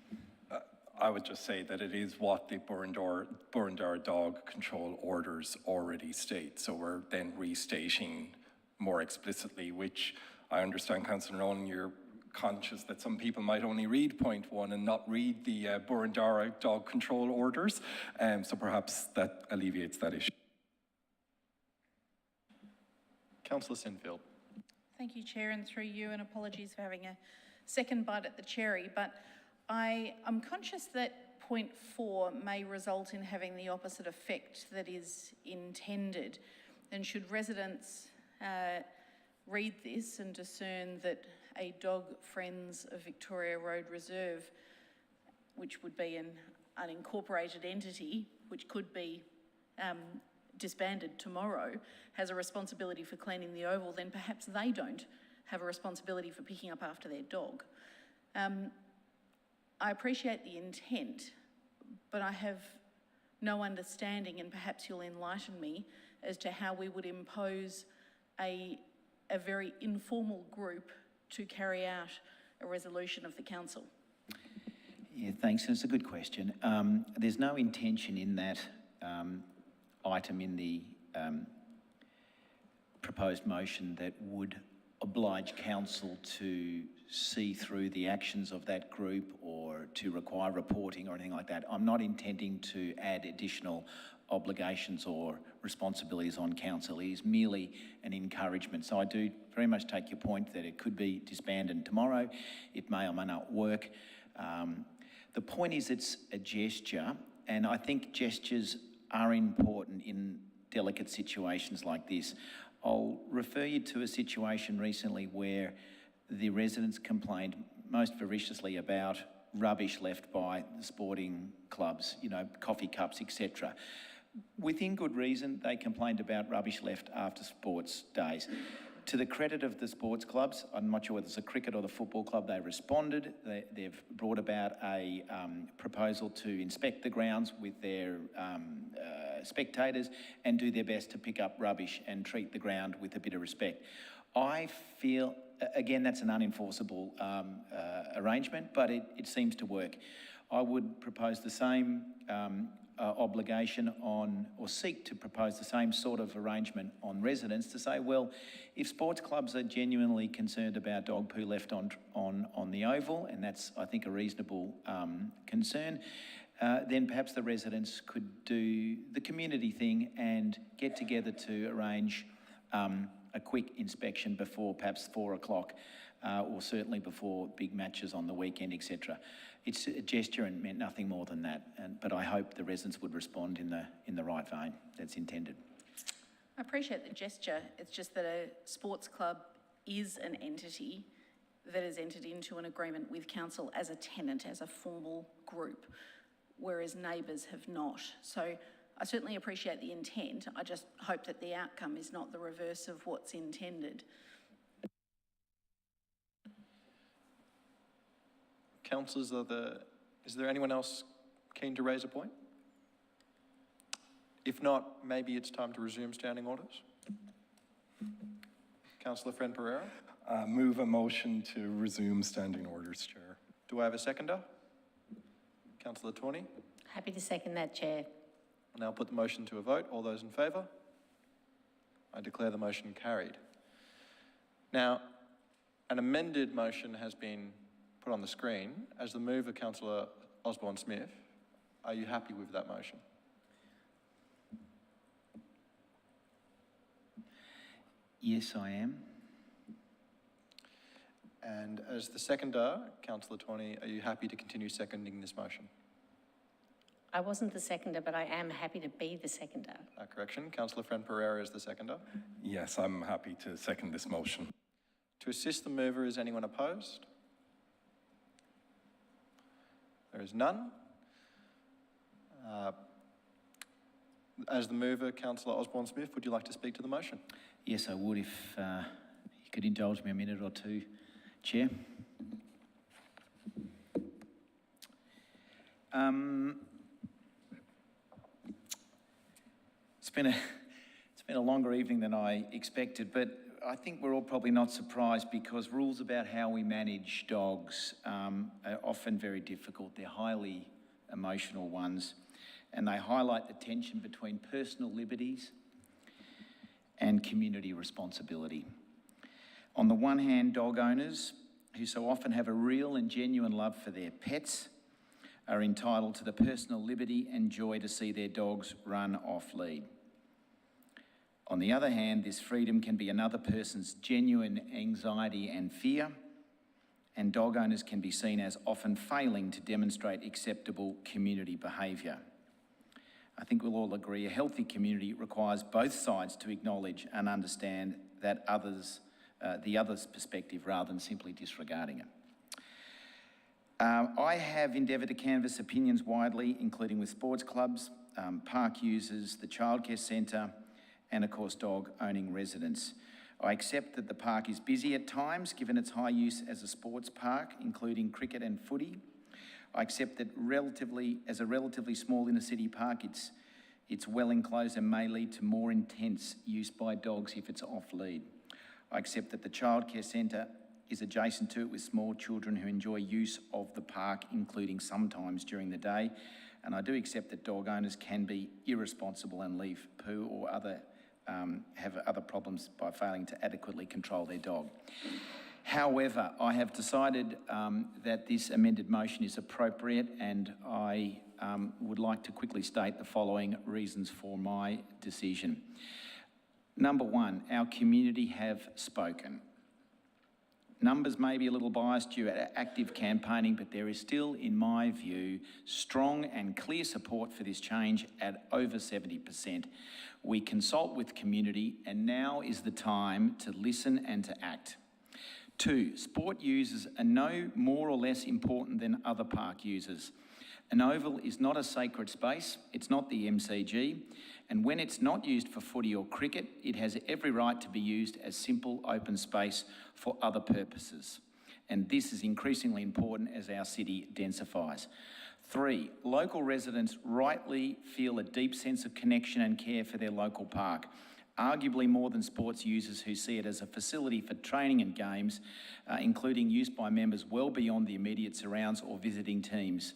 I would just say that it is what the Burundara dog control orders already state. So we're then restating more explicitly, which I understand, Councillor Nolan, you're conscious that some people might only read point 1 and not read the Burundara dog control orders. So perhaps that alleviates that issue. Councillor Sinfield. Thank you, Chair, and through you, and apologies for having a second bite at the cherry, but I'm conscious that point 4 may result in having the opposite effect that is intended. And should residents read this and discern that a Dog Friends of Victoria Road Reserve, which would be an unincorporated entity, which could be disbanded tomorrow, has a responsibility for cleaning the oval, then perhaps they don't have a responsibility for picking up after their dog. I appreciate the intent, but I have no understanding, and perhaps you'll enlighten me, as to how we would impose a very informal group to carry out a resolution of the council. Yeah, thanks. It's a good question. There's no intention in that item in the proposed motion that would oblige council to see through the actions of that group or to require reporting or anything like that. I'm not intending to add additional obligations or responsibilities on council. It is merely an encouragement. So I do very much take your point that it could be disbanded tomorrow. It may or may not work. The point is it's a gesture, and I think gestures are important in delicate situations like this. I'll refer you to a situation recently where the residents complained most ferociously about rubbish left by the sporting clubs, you know, coffee cups, etc. Within good reason, they complained about rubbish left after sports days. To the credit of the sports clubs, I'm not sure whether it's a cricket or the football club, they responded. They've brought about a proposal to inspect the grounds with their spectators and do their best to pick up rubbish and treat the ground with a bit of respect. I feel, again, that's an unenforceable arrangement, but it seems to work. I would propose the same obligation on, or seek to propose the same sort of arrangement on residents to say, well, if sports clubs are genuinely concerned about dog poo left on the oval, and that's, I think, a reasonable concern, then perhaps the residents could do the community thing and get together to arrange a quick inspection before perhaps 4 o'clock, or certainly before big matches on the weekend, etc. It's a gesture and meant nothing more than that, but I hope the residents would respond in the right vein that's intended. I appreciate the gesture. It's just that a sports club is an entity that has entered into an agreement with council as a tenant, as a formal group, whereas neighbours have not. So I certainly appreciate the intent. I just hope that the outcome is not the reverse of what's intended. Councillors, is there anyone else keen to raise a point? If not, maybe it's time to resume standing orders. Councillor Friend Pereira? Move a motion to resume standing orders, Chair. Do I have a seconder? Councillor Tawney? Happy to second that, Chair. I'll now put the motion to a vote. All those in favour? I declare the motion carried. Now, an amended motion has been put on the screen. As the mover, Councillor Osborne-Smith, are you happy with that motion? Yes, I am. And as the seconder, Councillor Tawney, are you happy to continue seconding this motion? I wasn't the seconder, but I am happy to be the seconder. Correction. Councillor Friend Pereira is the seconder. Yes, I'm happy to second this motion. To assist the mover, is anyone opposed? There is none. As the mover, Councillor Osborne-Smith, would you like to speak to the motion? Yes, I would, if you could indulge me a minute or two, Chair. It's been a longer evening than I expected, but I think we're all probably not surprised because rules about how we manage dogs are often very difficult. They're highly emotional ones, and they highlight the tension between personal liberties and community responsibility. On the one hand, dog owners, who so often have a real and genuine love for their pets, are entitled to the personal liberty and joy to see their dogs run off lead. On the other hand, this freedom can be another person's genuine anxiety and fear, and dog owners can be seen as often failing to demonstrate acceptable community behaviour. I think we'll all agree a healthy community requires both sides to acknowledge and understand that the other's perspective rather than simply disregarding it. I have endeavoured to canvass opinions widely, including with sports clubs, park users, the childcare centre, and of course dog owning residents. I accept that the park is busy at times given its high use as a sports park, including cricket and footy. I accept that as a relatively small inner city park, it's well enclosed and may lead to more intense use by dogs if it's off lead. I accept that the childcare centre is adjacent to it with small children who enjoy use of the park, including sometimes during the day. And I do accept that dog owners can be irresponsible and leave poo or have other problems by failing to adequately control their dog. However, I have decided that this amended motion is appropriate, and I would like to quickly state the following reasons for my decision. Number one, our community have spoken. Numbers may be a little biased due to active campaigning, but there is still, in my view, strong and clear support for this change at over 70%. We consult with community, and now is the time to listen and to act. 2, sport users are no more or less important than other park users. An oval is not a sacred space, it's not the MCG, and when it's not used for footy or cricket, it has every right to be used as simple open space for other purposes. And this is increasingly important as our city densifies. 3, local residents rightly feel a deep sense of connection and care for their local park, arguably more than sports users who see it as a facility for training and games, including use by members well beyond the immediate surrounds or visiting teams.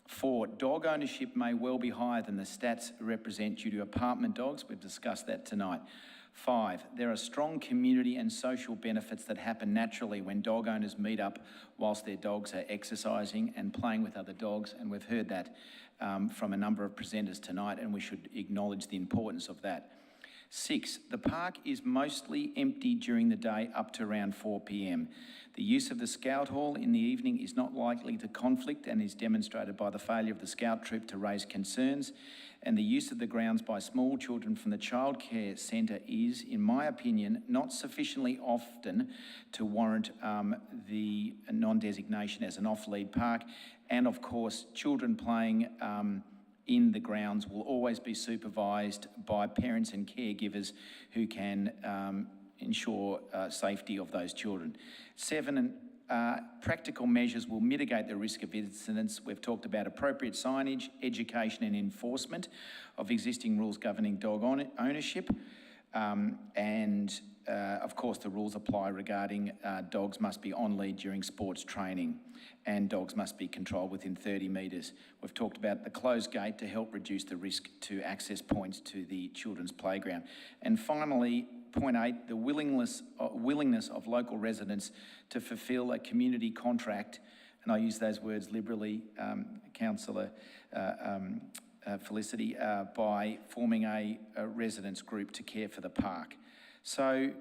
4, dog ownership may well be higher than the stats represent due to apartment dogs. We've discussed that tonight. 5, there are strong community and social benefits that happen naturally when dog owners meet up whilst their dogs are exercising and playing with other dogs, and we've heard that from a number of presenters tonight, and we should acknowledge the importance of that. 6, the park is mostly empty during the day up to around 4 p.m. The use of the Scout Hall in the evening is not likely to conflict and is demonstrated by the failure of the Scout troop to raise concerns, and the use of the grounds by small children from the childcare centre is, in my opinion, not sufficiently often to warrant the non-designation as an off-lead park. And of course, children playing in the grounds will always be supervised by parents and caregivers who can ensure safety of those children. 7, practical measures will mitigate the risk of incidents. We've talked about appropriate signage, education and enforcement of existing rules governing dog ownership. Of course, the rules apply regarding dogs must be on lead during sports training, and dogs must be controlled within 30 metres. We've talked about the closed gate to help reduce the risk to access points to the children's playground. And finally, point 8, the willingness of local residents to fulfil a community contract, and I use those words liberally, Councillor Felicity, by forming a residents group to care for the park. So,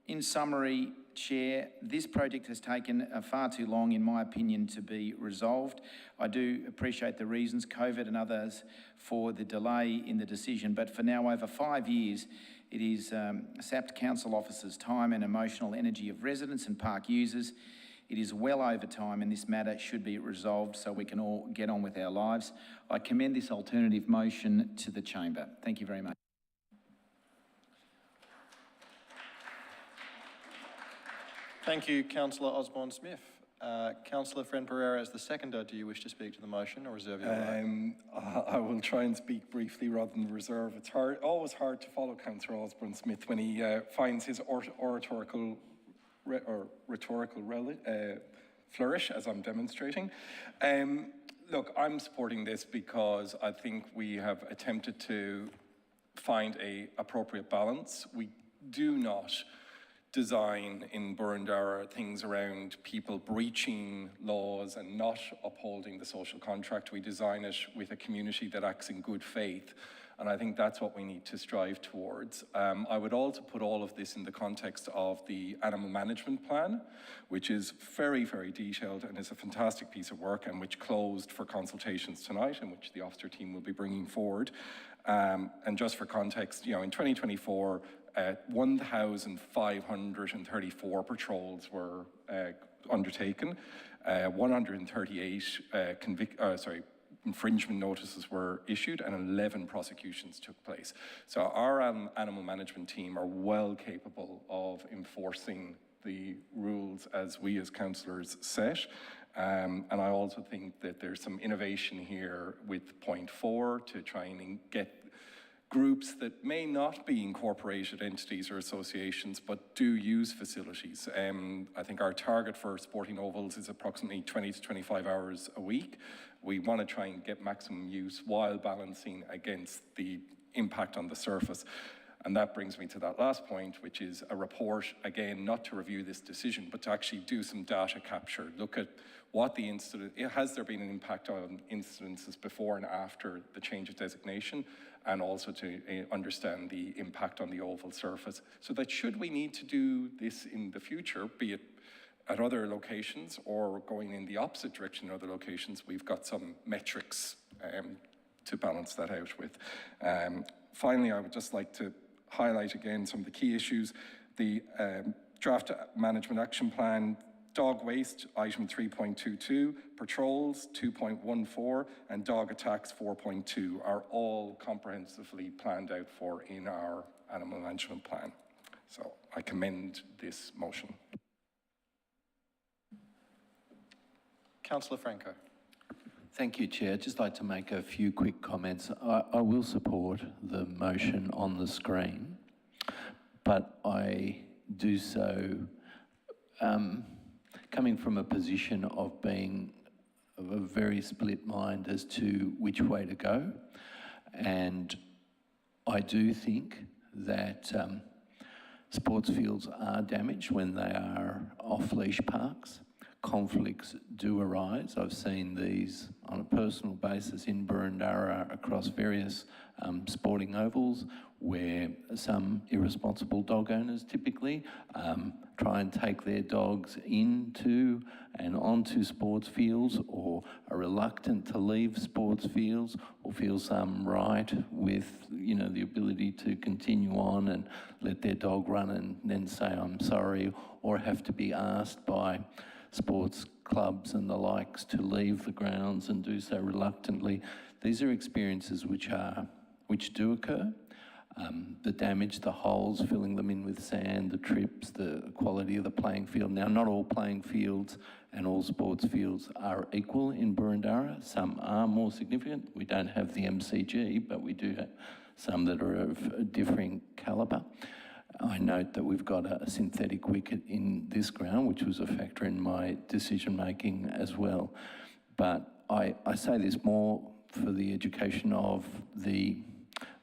in summary, Chair, this project has taken far too long, in my opinion, to be resolved. I do appreciate the reasons, COVID and others, for the delay in the decision, but for now over 5 years, it is sapped council officers' time and emotional energy of residents and park users. It is well over time, and this matter should be resolved so we can all get on with our lives. I commend this alternative motion to the chamber. Thank you very much. Thank you, Councillor Osborne-Smith. Councillor Friend-Pereira, as the seconder, do you wish to speak to the motion or reserve your right? I will try and speak briefly rather than reserve. It's always hard to follow Councillor Osborne-Smith when he finds his rhetorical flourish, as I'm demonstrating. Look, I'm supporting this because I think we have attempted to find an appropriate balance. We do not design in Burundara things around people breaching laws and not upholding the social contract. We design it with a community that acts in good faith, and I think that's what we need to strive towards. I would also put all of this in the context of the animal management plan, which is very, very detailed and is a fantastic piece of work, and which closed for consultations tonight, and which the officer team will be bringing forward. And just for context, in 2024, 1,534 patrols were undertaken, 138 infringement notices were issued, and 11 prosecutions took place. So our animal management team are well capable of enforcing the rules as we as councillors set. And I also think that there's some innovation here with point 4 to try and get groups that may not be incorporated entities or associations, but do use facilities. I think our target for sporting ovals is approximately 20 to 25 hours a week. We want to try and get maximum use while balancing against the impact on the surface. And that brings me to that last point, which is a report, again, not to review this decision, but to actually do some data capture, look at what the incident, has there been an impact on incidences before and after the change of designation, and also to understand the impact on the oval surface, so that should we need to do this in the future, be it at other locations or going in the opposite direction in other locations, we've got some metrics to balance that out with. Finally, I would just like to highlight again some of the key issues. The draft management action plan, dog waste, item 3.22, patrols, 2.14, and dog attacks, 4.2, are all comprehensively planned out for in our animal management plan. So I commend this motion. Councillor Franco. Thank you, Chair. I'd just like to make a few quick comments. I will support the motion on the screen, but I do so coming from a position of being of a very split mind as to which way to go. And I do think that sports fields are damaged when they are off-leash parks. Conflicts do arise. I've seen these on a personal basis in Burundara across various sporting ovals, where some irresponsible dog owners typically try and take their dogs into and onto sports fields, or are reluctant to leave sports fields, or feel some right with, you know, the ability to continue on and let their dog run and then say I'm sorry, or have to be asked by sports clubs and the likes to leave the grounds and do so reluctantly. These are experiences which do occur. The damage, the holes, filling them in with sand, the trips, the quality of the playing field. Now, not all playing fields and all sports fields are equal in Burundara. Some are more significant. We don't have the MCG, but we do have some that are of differing calibre. I note that we've got a synthetic wicket in this ground, which was a factor in my decision-making as well. But I say this more for the education of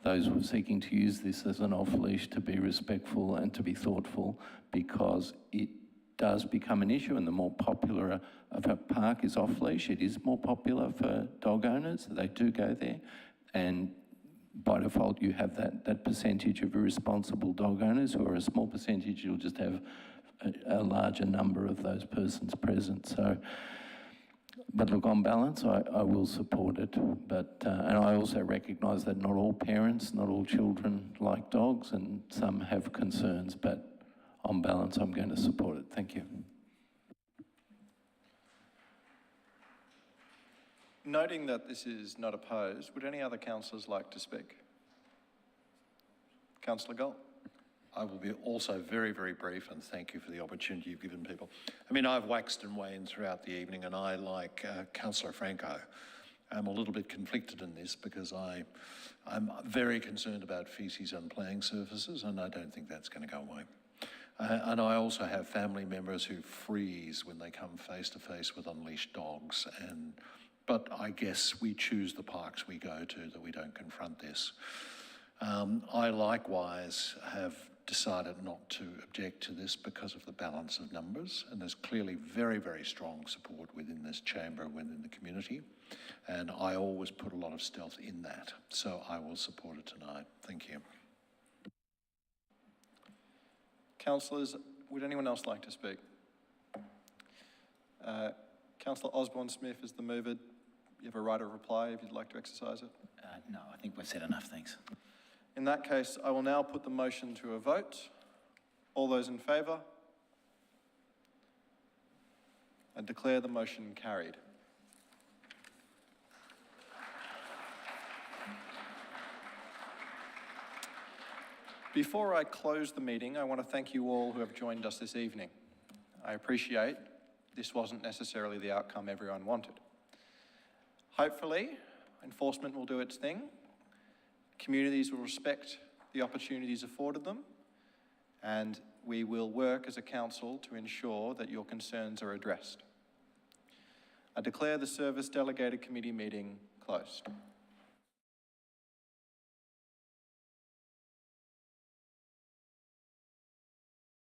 those who are seeking to use this as an off-leash, to be respectful and to be thoughtful, because it does become an issue, and the more popular of a park is off-leash, it is more popular for dog owners. They do go there, and by default, you have that percentage of irresponsible dog owners, who are a small percentage. You'll just have a larger number of those persons present. So, but look, on balance, I will support it. But and I also recognise that not all parents, not all children like dogs, and some have concerns. But on balance, I'm going to support it. Thank you. Noting that this is not opposed, would any other councillors like to speak? Councillor Gold. I will be also very, very brief, and thank you for the opportunity you've given people. I mean, I've waxed and waned throughout the evening, and I, like Councillor Franco, am a little bit conflicted in this, because I'm very concerned about faeces on playing surfaces, and I don't think that's going to go away. And I also have family members who freeze when they come face to face with unleashed dogs, but I guess we choose the parks we go to, that we don't confront this. I likewise have decided not to object to this because of the balance of numbers, and there's clearly very, very strong support within this chamber, within the community, and I always put a lot of stealth in that, so I will support it tonight. Thank you. Councillors, would anyone else like to speak? Councillor Osborne-Smith is the mover. You have a right of reply if you'd like to exercise it. No, I think we've said enough, thanks. In that case, I will now put the motion to a vote. All those in favour? I declare the motion carried. Before I close the meeting, I want to thank you all who have joined us this evening. I appreciate this wasn't necessarily the outcome everyone wanted. Hopefully, enforcement will do its thing, communities will respect the opportunities afforded them, and we will work as a council to ensure that your concerns are addressed. I declare the Service Delegated Committee meeting closed.